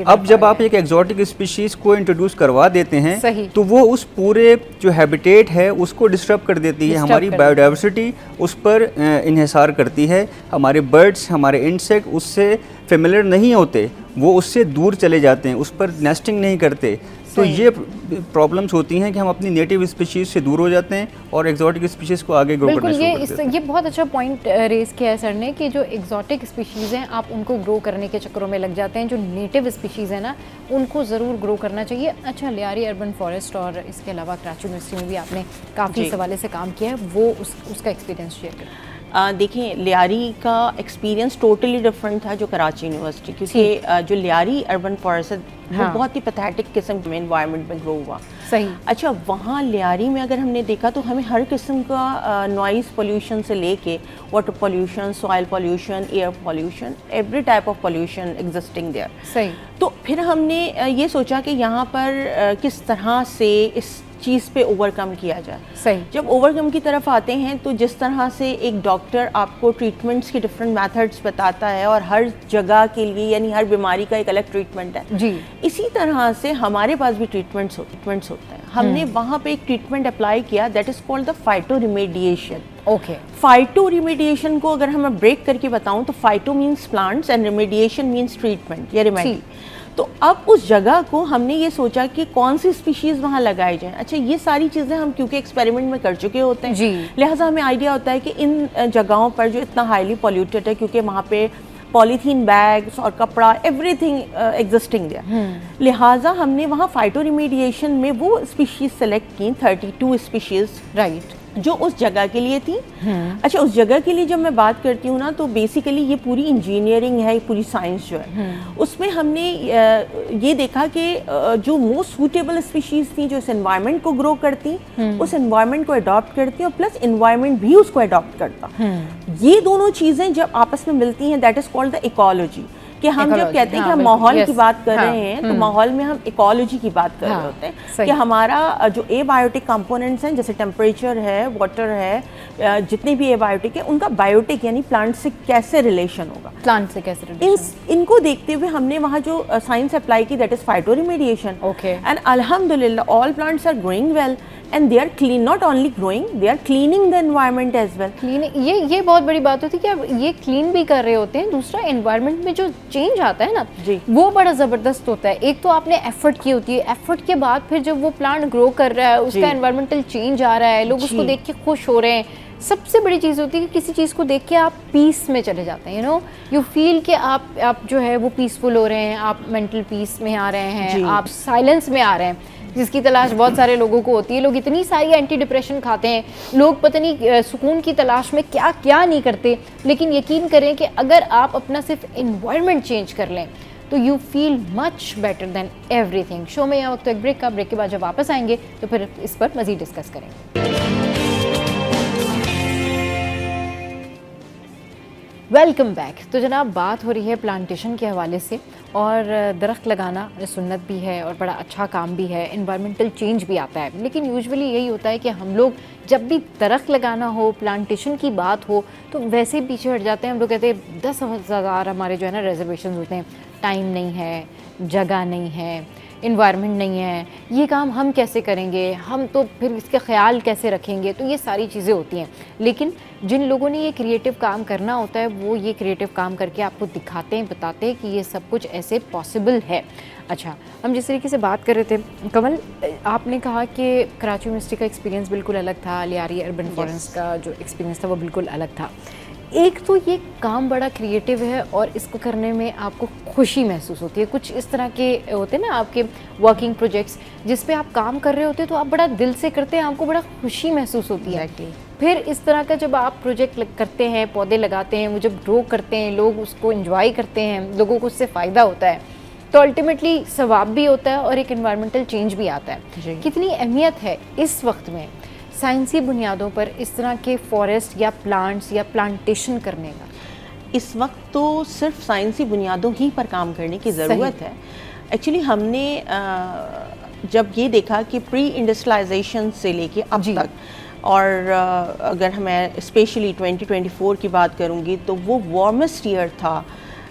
अब जब आप एक एग्जॉटिक स्पीशीज को इंट्रोड्यूस करवा देते हैं तो वो उस पूरे जो हैबिटेट है उसको डिस्टर्ब कर देती है, हमारी बायोडाइवर्सिटी उस पर इन्हिसार करती है। हमारे बर्ड्स, हमारे इंसेक्ट उससे फेमिलियर नहीं होते, वो उससे दूर चले जाते हैं, उस पर नेस्टिंग नहीं करते। तो ये प्रॉब्लम्स होती हैं कि हम अपनी नेटिव स्पीशीज़ से दूर हो जाते हैं और एक्जॉटिक स्पीशीज़ को आगे ग्रो करना शुरू कर देते हैं। ये बहुत अच्छा पॉइंट रेस किया है सर ने कि जो एक्जॉटिक स्पीशीज़ हैं आप उनको ग्रो करने के चक्करों में लग जाते हैं। जो नेटिव स्पीशीज़ हैं ना उनको ज़रूर ग्रो करना चाहिए। अच्छा, लियारी अर्बन फॉरेस्ट और इसके अलावा कराची यूनिवर्सिटी में भी आपने काफ़ी इस हवाले से काम किया है, वो उसका एक्सपीरियंस शेयर करें। देखिए, लियारी का एक्सपीरियंस टोटली डिफरेंट था जो कराची यूनिवर्सिटी, क्योंकि जो लियारी अर्बन फॉरेस्ट है वो बहुत ही पैथेटिक किस्म के एनवायरनमेंट में ग्रो हुआ। सही। अच्छा, वहाँ लियारी में अगर हमने देखा तो हमें हर किस्म का नॉइज़ पोल्यूशन से लेके water pollution, soil pollution, air pollution, every type of pollution existing there. सही। तो फिर हमने ये सोचा कि यहाँ पर किस तरह से इस चीज़ पे ओवरकम किया जाए। सही। जब ओवरकम की तरफ आते हैं तो जिस तरह से एक डॉक्टर आपको ट्रीटमेंट्स के डिफरेंट मेथड्स बताता है और हर जगह के लिए यानी हर बीमारी का एक अलग ट्रीटमेंट है जी, इसी तरह से हमारे पास भी ट्रीटमेंट्स होते हैं। हमने वहाँ पे एक ट्रीटमेंट अप्लाई किया that is called the phyto remediation. Okay. Phyto remediation को अगर हम ब्रेक करके बताऊं तो phyto means plants and remediation means treatment या रेमेडी। तो अब उस जगह को हमने ये सोचा कि कौन सी स्पीशीज़ वहाँ लगाई जाए। अच्छा, ये सारी चीज़ें हम क्योंकि एक्सपेरिमेंट में कर चुके होते हैं जी, लिहाजा हमें आइडिया होता है कि इन जगहों पर जो इतना हाईली पॉल्यूटेड है क्योंकि वहाँ पे पॉलीथीन बैग्स और कपड़ा एवरीथिंग एग्जिस्टिंग देयर, लिहाजा हमने वहाँ फाइटो रिमेडिएशन में वो स्पीशीज़ सेलेक्ट की 32 स्पीशीज़ राइट, जो उस जगह के लिए थी। अच्छा, उस जगह के लिए जब मैं बात करती हूँ ना तो बेसिकली ये पूरी इंजीनियरिंग है, ये पूरी साइंस जो है उसमें हमने ये देखा कि जो मोस्ट सूटेबल स्पीशीज़ थी जो इस एनवायरनमेंट को ग्रो करती, उस एनवायरनमेंट को अडॉप्ट करती और प्लस एनवायरनमेंट भी उसको अडॉप्ट करता। ये दोनों चीज़ें जब आपस में मिलती हैं that is called the ecology. कि हम जब कहते हैं कि हम माहौल की बात कर रहे हैं तो माहौल में हम इकोलॉजी की बात कर रहे होते हैं कि हमारा जो एबायोटिक कंपोनेंट्स हैं जैसे टेम्परेचर है, वाटर है, जितने भी एबायोटिक है उनका बायोटिक यानी प्लांट से कैसे रिलेशन होगा, प्लांट से कैसे रिलेशन, इनको देखते हुए हमने वहाँ जो साइंस अप्लाई की that is phytoremediation. Okay. And अल्हम्दुलिल्लाह all plants are growing well and they are clean, not only growing they are cleaning the environment as well. Cleaning, ये बहुत बड़ी बात होती है कि आप ये क्लीन भी कर रहे होते हैं, दूसरा एनवायरनमेंट में जो चेंज आता है ना जी, वो बड़ा ज़बरदस्त होता है। एक तो आपने एफर्ट की होती है, एफर्ट के बाद फिर जब वो प्लांट ग्रो कर रहा है उसका एनवायरमेंटल चेंज आ रहा है, लोग उसको देख के खुश हो रहे हैं। सबसे बड़ी चीज़ होती है कि किसी चीज़ को देख के आप पीस में चले जाते हैं, यू फील कि आप जो है वो पीसफुल हो रहे हैं, आप मेंटल पीस में आ रहे हैं, आप साइलेंस में आ रहे हैं, जिसकी तलाश बहुत सारे लोगों को होती है। लोग इतनी सारी एंटी डिप्रेशन खाते हैं, लोग पता नहीं सुकून की तलाश में क्या क्या नहीं करते, लेकिन यकीन करें कि अगर आप अपना सिर्फ इन्वायरमेंट चेंज कर लें तो you feel much better than everything. Show में यहाँ वक्त एक ब्रेक का, ब्रेक के बाद जब वापस आएंगे तो फिर इस पर मज़ीद डिस्कस करेंगे। Welcome back. तो जनाब बात हो रही है प्लांटेशन के हवाले से, और दरख्त लगाना सुन्नत भी है और बड़ा अच्छा काम भी है, इन्वायरमेंटल चेंज भी आता है, लेकिन यूजुअली यही होता है कि हम लोग जब भी दरख्त लगाना हो, प्लांटेशन की बात हो तो वैसे ही पीछे हट जाते हैं। हम लोग कहते हैं 10,000 हमारे जो है ना रिजर्वेशन होते हैं, टाइम नहीं है, जगह नहीं है, इन्वायरमेंट नहीं है, ये काम हम कैसे करेंगे, हम तो फिर इसका ख्याल कैसे रखेंगे, तो ये सारी चीज़ें होती हैं। लेकिन जिन लोगों ने ये क्रिएटिव काम करना होता है वो ये क्रिएटिव काम करके आपको दिखाते हैं, बताते हैं कि ये सब कुछ ऐसे पॉसिबल है। अच्छा, हम जिस तरीके से बात कर रहे थे कमल, आपने कहा कि कराची यूनिवर्सिटी का एक्सपीरियंस बिल्कुल अलग था, लियारी अर्बन फॉरेस्ट का जो एक्सपीरियंस था वो बिल्कुल अलग था। एक तो ये काम बड़ा क्रिएटिव है और इसको करने में आपको खुशी महसूस होती है। कुछ इस तरह के होते हैं ना आपके वर्किंग प्रोजेक्ट्स जिस पे आप काम कर रहे होते हैं तो आप बड़ा दिल से करते हैं, आपको बड़ा खुशी महसूस होती है। फिर इस तरह का जब आप प्रोजेक्ट करते हैं, पौधे लगाते हैं, वो जब ग्रो करते हैं, लोग उसको एंजॉय करते हैं, लोगों को उससे फ़ायदा होता है, तो अल्टीमेटली सवाब भी होता है और एक एनवायरमेंटल चेंज भी आता है। कितनी अहमियत है इस वक्त में साइंसी बुनियादों पर इस तरह के फॉरेस्ट या प्लांट्स या प्लांटेशन करने का? इस वक्त तो सिर्फ साइंसी बुनियादों ही पर काम करने की ज़रूरत है। एक्चुअली हमने जब ये देखा कि प्री इंडस्ट्रियलाइजेशन से लेके अब तक, और अगर मैं स्पेशली 2024 की बात करूँगी तो वो वार्मेस्ट ईयर था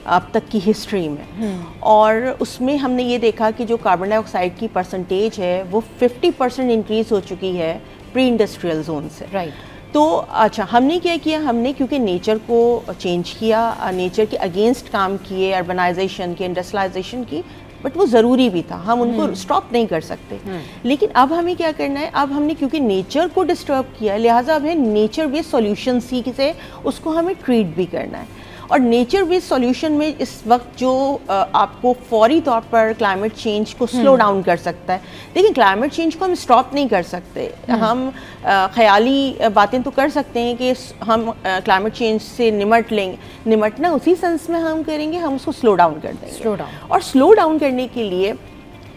अब तक की हिस्ट्री में, और उसमें हमने ये देखा कि जो कार्बन डाइऑक्साइड की परसेंटेज है वो 50% इंक्रीज़ हो चुकी है प्री इंडस्ट्रियल जोन से। राइट। तो अच्छा, हमने क्या किया, हमने क्योंकि नेचर को चेंज किया, नेचर के अगेंस्ट काम किए, अर्बनाइजेशन की, इंडस्ट्रियलाइजेशन की, बट वो ज़रूरी भी था, हम उनको स्टॉप नहीं कर सकते। लेकिन अब हमें क्या करना है, अब हमने क्योंकि नेचर को डिस्टर्ब किया लिहाजा अब है नेचर बेस्ड सॉल्यूशन से उसको हमें ट्रीट भी करना है। और नेचर बेस्ड सॉल्यूशन में इस वक्त जो आपको फौरी तौर पर क्लाइमेट चेंज को स्लो डाउन कर सकता है। देखिए, क्लाइमेट चेंज को हम स्टॉप नहीं कर सकते, हम ख्याली बातें तो कर सकते हैं कि हम क्लाइमेट चेंज से निमटना उसी सेंस में हम करेंगे, हम उसको स्लो डाउन कर देंगे। और स्लो डाउन करने के लिए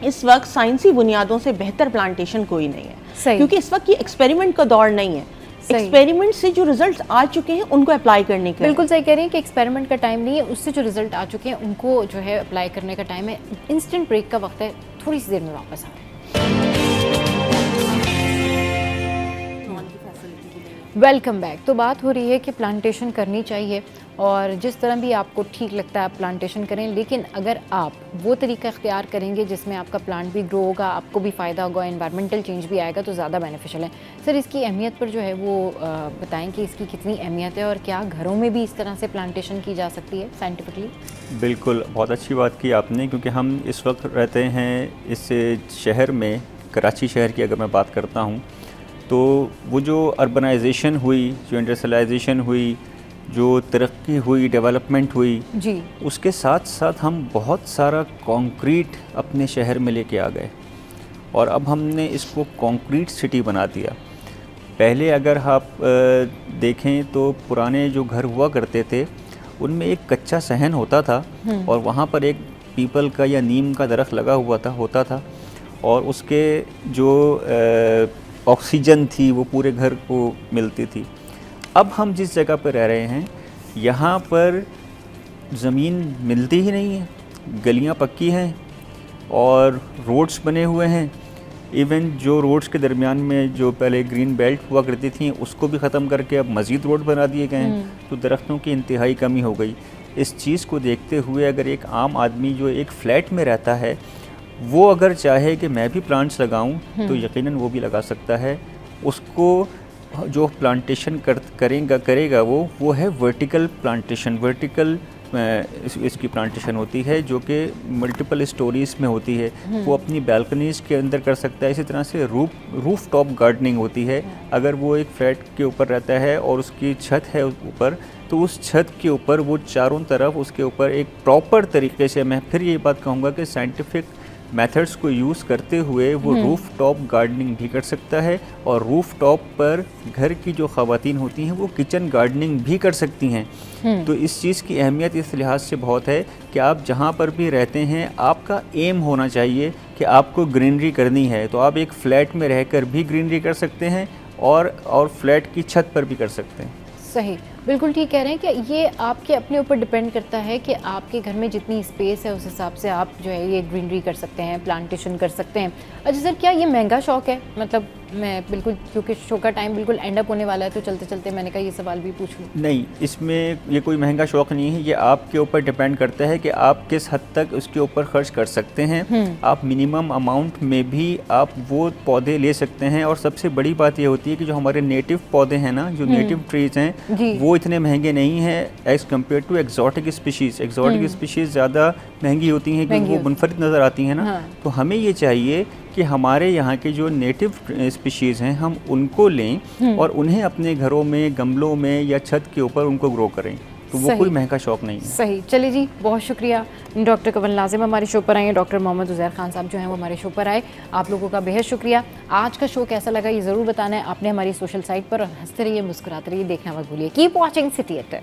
इस वक्त साइंसी बुनियादों से बेहतर प्लांटेशन कोई नहीं है, क्योंकि इस वक्त ये एक्सपेरिमेंट का दौर नहीं है। एक्सपेरिमेंट से जो रिजल्ट्स आ चुके हैं उनको अप्लाई करने का। बिल्कुल सही कह रहे हैं कि एक्सपेरिमेंट का टाइम नहीं है, उससे जो रिजल्ट आ चुके हैं उनको जो है अप्लाई करने का टाइम है। इंस्टेंट ब्रेक का वक्त है, थोड़ी सी देर में वापस आ रहे हैं। Welcome back. तो बात हो रही है कि प्लांटेशन करनी चाहिए और जिस तरह भी आपको ठीक लगता है आप प्लांटेशन करें, लेकिन अगर आप वो तरीका इख्तियार करेंगे जिसमें आपका प्लांट भी ग्रो होगा, आपको भी फ़ायदा होगा, एनवायरमेंटल चेंज भी आएगा, तो ज़्यादा बेनिफिशियल है। सर, इसकी अहमियत पर जो है वो बताएं कि इसकी कितनी अहमियत है और क्या घरों में भी इस तरह से प्लांटेशन की जा सकती है साइंटिफिकली? बिल्कुल, बहुत अच्छी बात की आपने, क्योंकि हम इस वक्त रहते हैं इस शहर में, कराची शहर की अगर मैं बात करता हूँ, तो वो जो अर्बनाइजेशन हुई, जो इंडस्ट्रियलाइजेशन हुई, जो तरक्की हुई, डेवलपमेंट हुई जी, उसके साथ साथ हम बहुत सारा कंक्रीट अपने शहर में लेके आ गए और अब हमने इसको कंक्रीट सिटी बना दिया। पहले अगर आप देखें तो पुराने जो घर हुआ करते थे उनमें एक कच्चा सहन होता था और वहाँ पर एक पीपल का या नीम का दरख्त लगा हुआ होता था और उसके जो ऑक्सीजन थी वो पूरे घर को मिलती थी। अब हम जिस जगह पर रह रहे हैं यहाँ पर ज़मीन मिलती ही नहीं है, गलियाँ पक्की हैं और रोड्स बने हुए हैं। इवन जो रोड्स के दरमियान में जो पहले ग्रीन बेल्ट हुआ करती थी उसको भी ख़त्म करके अब मज़ीद रोड बना दिए गए हैं, तो दरख्तों की इंतहाई कमी हो गई। इस चीज़ को देखते हुए अगर एक आम आदमी जो एक फ़्लैट में रहता है वो अगर चाहे कि मैं भी प्लांट्स लगाऊं तो यकीनन वो भी लगा सकता है। उसको जो प्लांटेशन करेगा वो है वर्टिकल प्लांटेशन। वर्टिकल इसकी प्लांटेशन होती है जो कि मल्टीपल स्टोरीज़ में होती है, वो अपनी बैल्कनीज़ के अंदर कर सकता है। इसी तरह से रूफ टॉप गार्डनिंग होती है। अगर वो एक फ्लैट के ऊपर रहता है और उसकी छत है ऊपर, तो उस छत के ऊपर वो चारों तरफ उसके ऊपर एक प्रॉपर तरीके से, मैं फिर ये बात कहूँगा कि साइंटिफिक मेथड्स को यूज़ करते हुए वो रूफ़ टॉप गार्डनिंग भी कर सकता है और रूफ़ टॉप पर घर की जो ख़वातीन होती हैं वो किचन गार्डनिंग भी कर सकती हैं। तो इस चीज़ की अहमियत इस लिहाज से बहुत है कि आप जहाँ पर भी रहते हैं आपका एम होना चाहिए कि आपको ग्रीनरी करनी है, तो आप एक फ़्लैट में रहकर भी ग्रीनरी कर सकते हैं और फ्लैट की छत पर भी कर सकते हैं। सही, बिल्कुल ठीक कह रहे हैं कि ये आपके अपने ऊपर डिपेंड करता है कि आपके घर में जितनी स्पेस है उस हिसाब से आप जो है ये ग्रीनरी कर सकते हैं, प्लांटेशन कर सकते हैं। अच्छा सर, क्या ये महंगा शौक है? मतलब मैं बिल्कुल, क्योंकि शो का टाइम बिल्कुल एंड अप होने वाला है, तो चलते चलते मैंने कहा ये सवाल भी पूछ लूँ। नहीं, इसमें ये कोई महंगा शौक़ नहीं है, ये आपके ऊपर डिपेंड करता है कि आप किस हद तक उसके ऊपर खर्च कर सकते हैं। आप मिनिमम अमाउंट में भी आप वो पौधे ले सकते हैं। और सबसे बड़ी बात ये होती है कि जो हमारे नेटिव पौधे हैं ना, जो नेटिव ट्रीज़ हैं, वो इतने महंगे नहीं हैं as compare to exotic species. Exotic species ज़्यादा महंगी होती हैं क्योंकि वो मुनफरिद नज़र आती हैं ना। तो हमें ये चाहिए कि हमारे यहाँ के जो नेटिव स्पीशीज़ हैं हम उनको लें और उन्हें अपने घरों में, गमलों में या छत के ऊपर उनको ग्रो करें, तो वो कोई महंगा शौक़ नहीं है। सही, चलिए जी, बहुत शुक्रिया। डॉक्टर कंवल नाज़िम हमारे शो पर आए हैं, डॉक्टर मोहम्मद उज़ैर खान साहब जो हैं वो हमारे शो पर आए। आप लोगों का बेहद शुक्रिया। आज का शो कैसा लगा ये ज़रूर बताना है आपने हमारी सोशल साइट पर, और हंसते रहिए, मुस्कुराते रहिए, देखना मत भूलिए। Keep watching City at 10।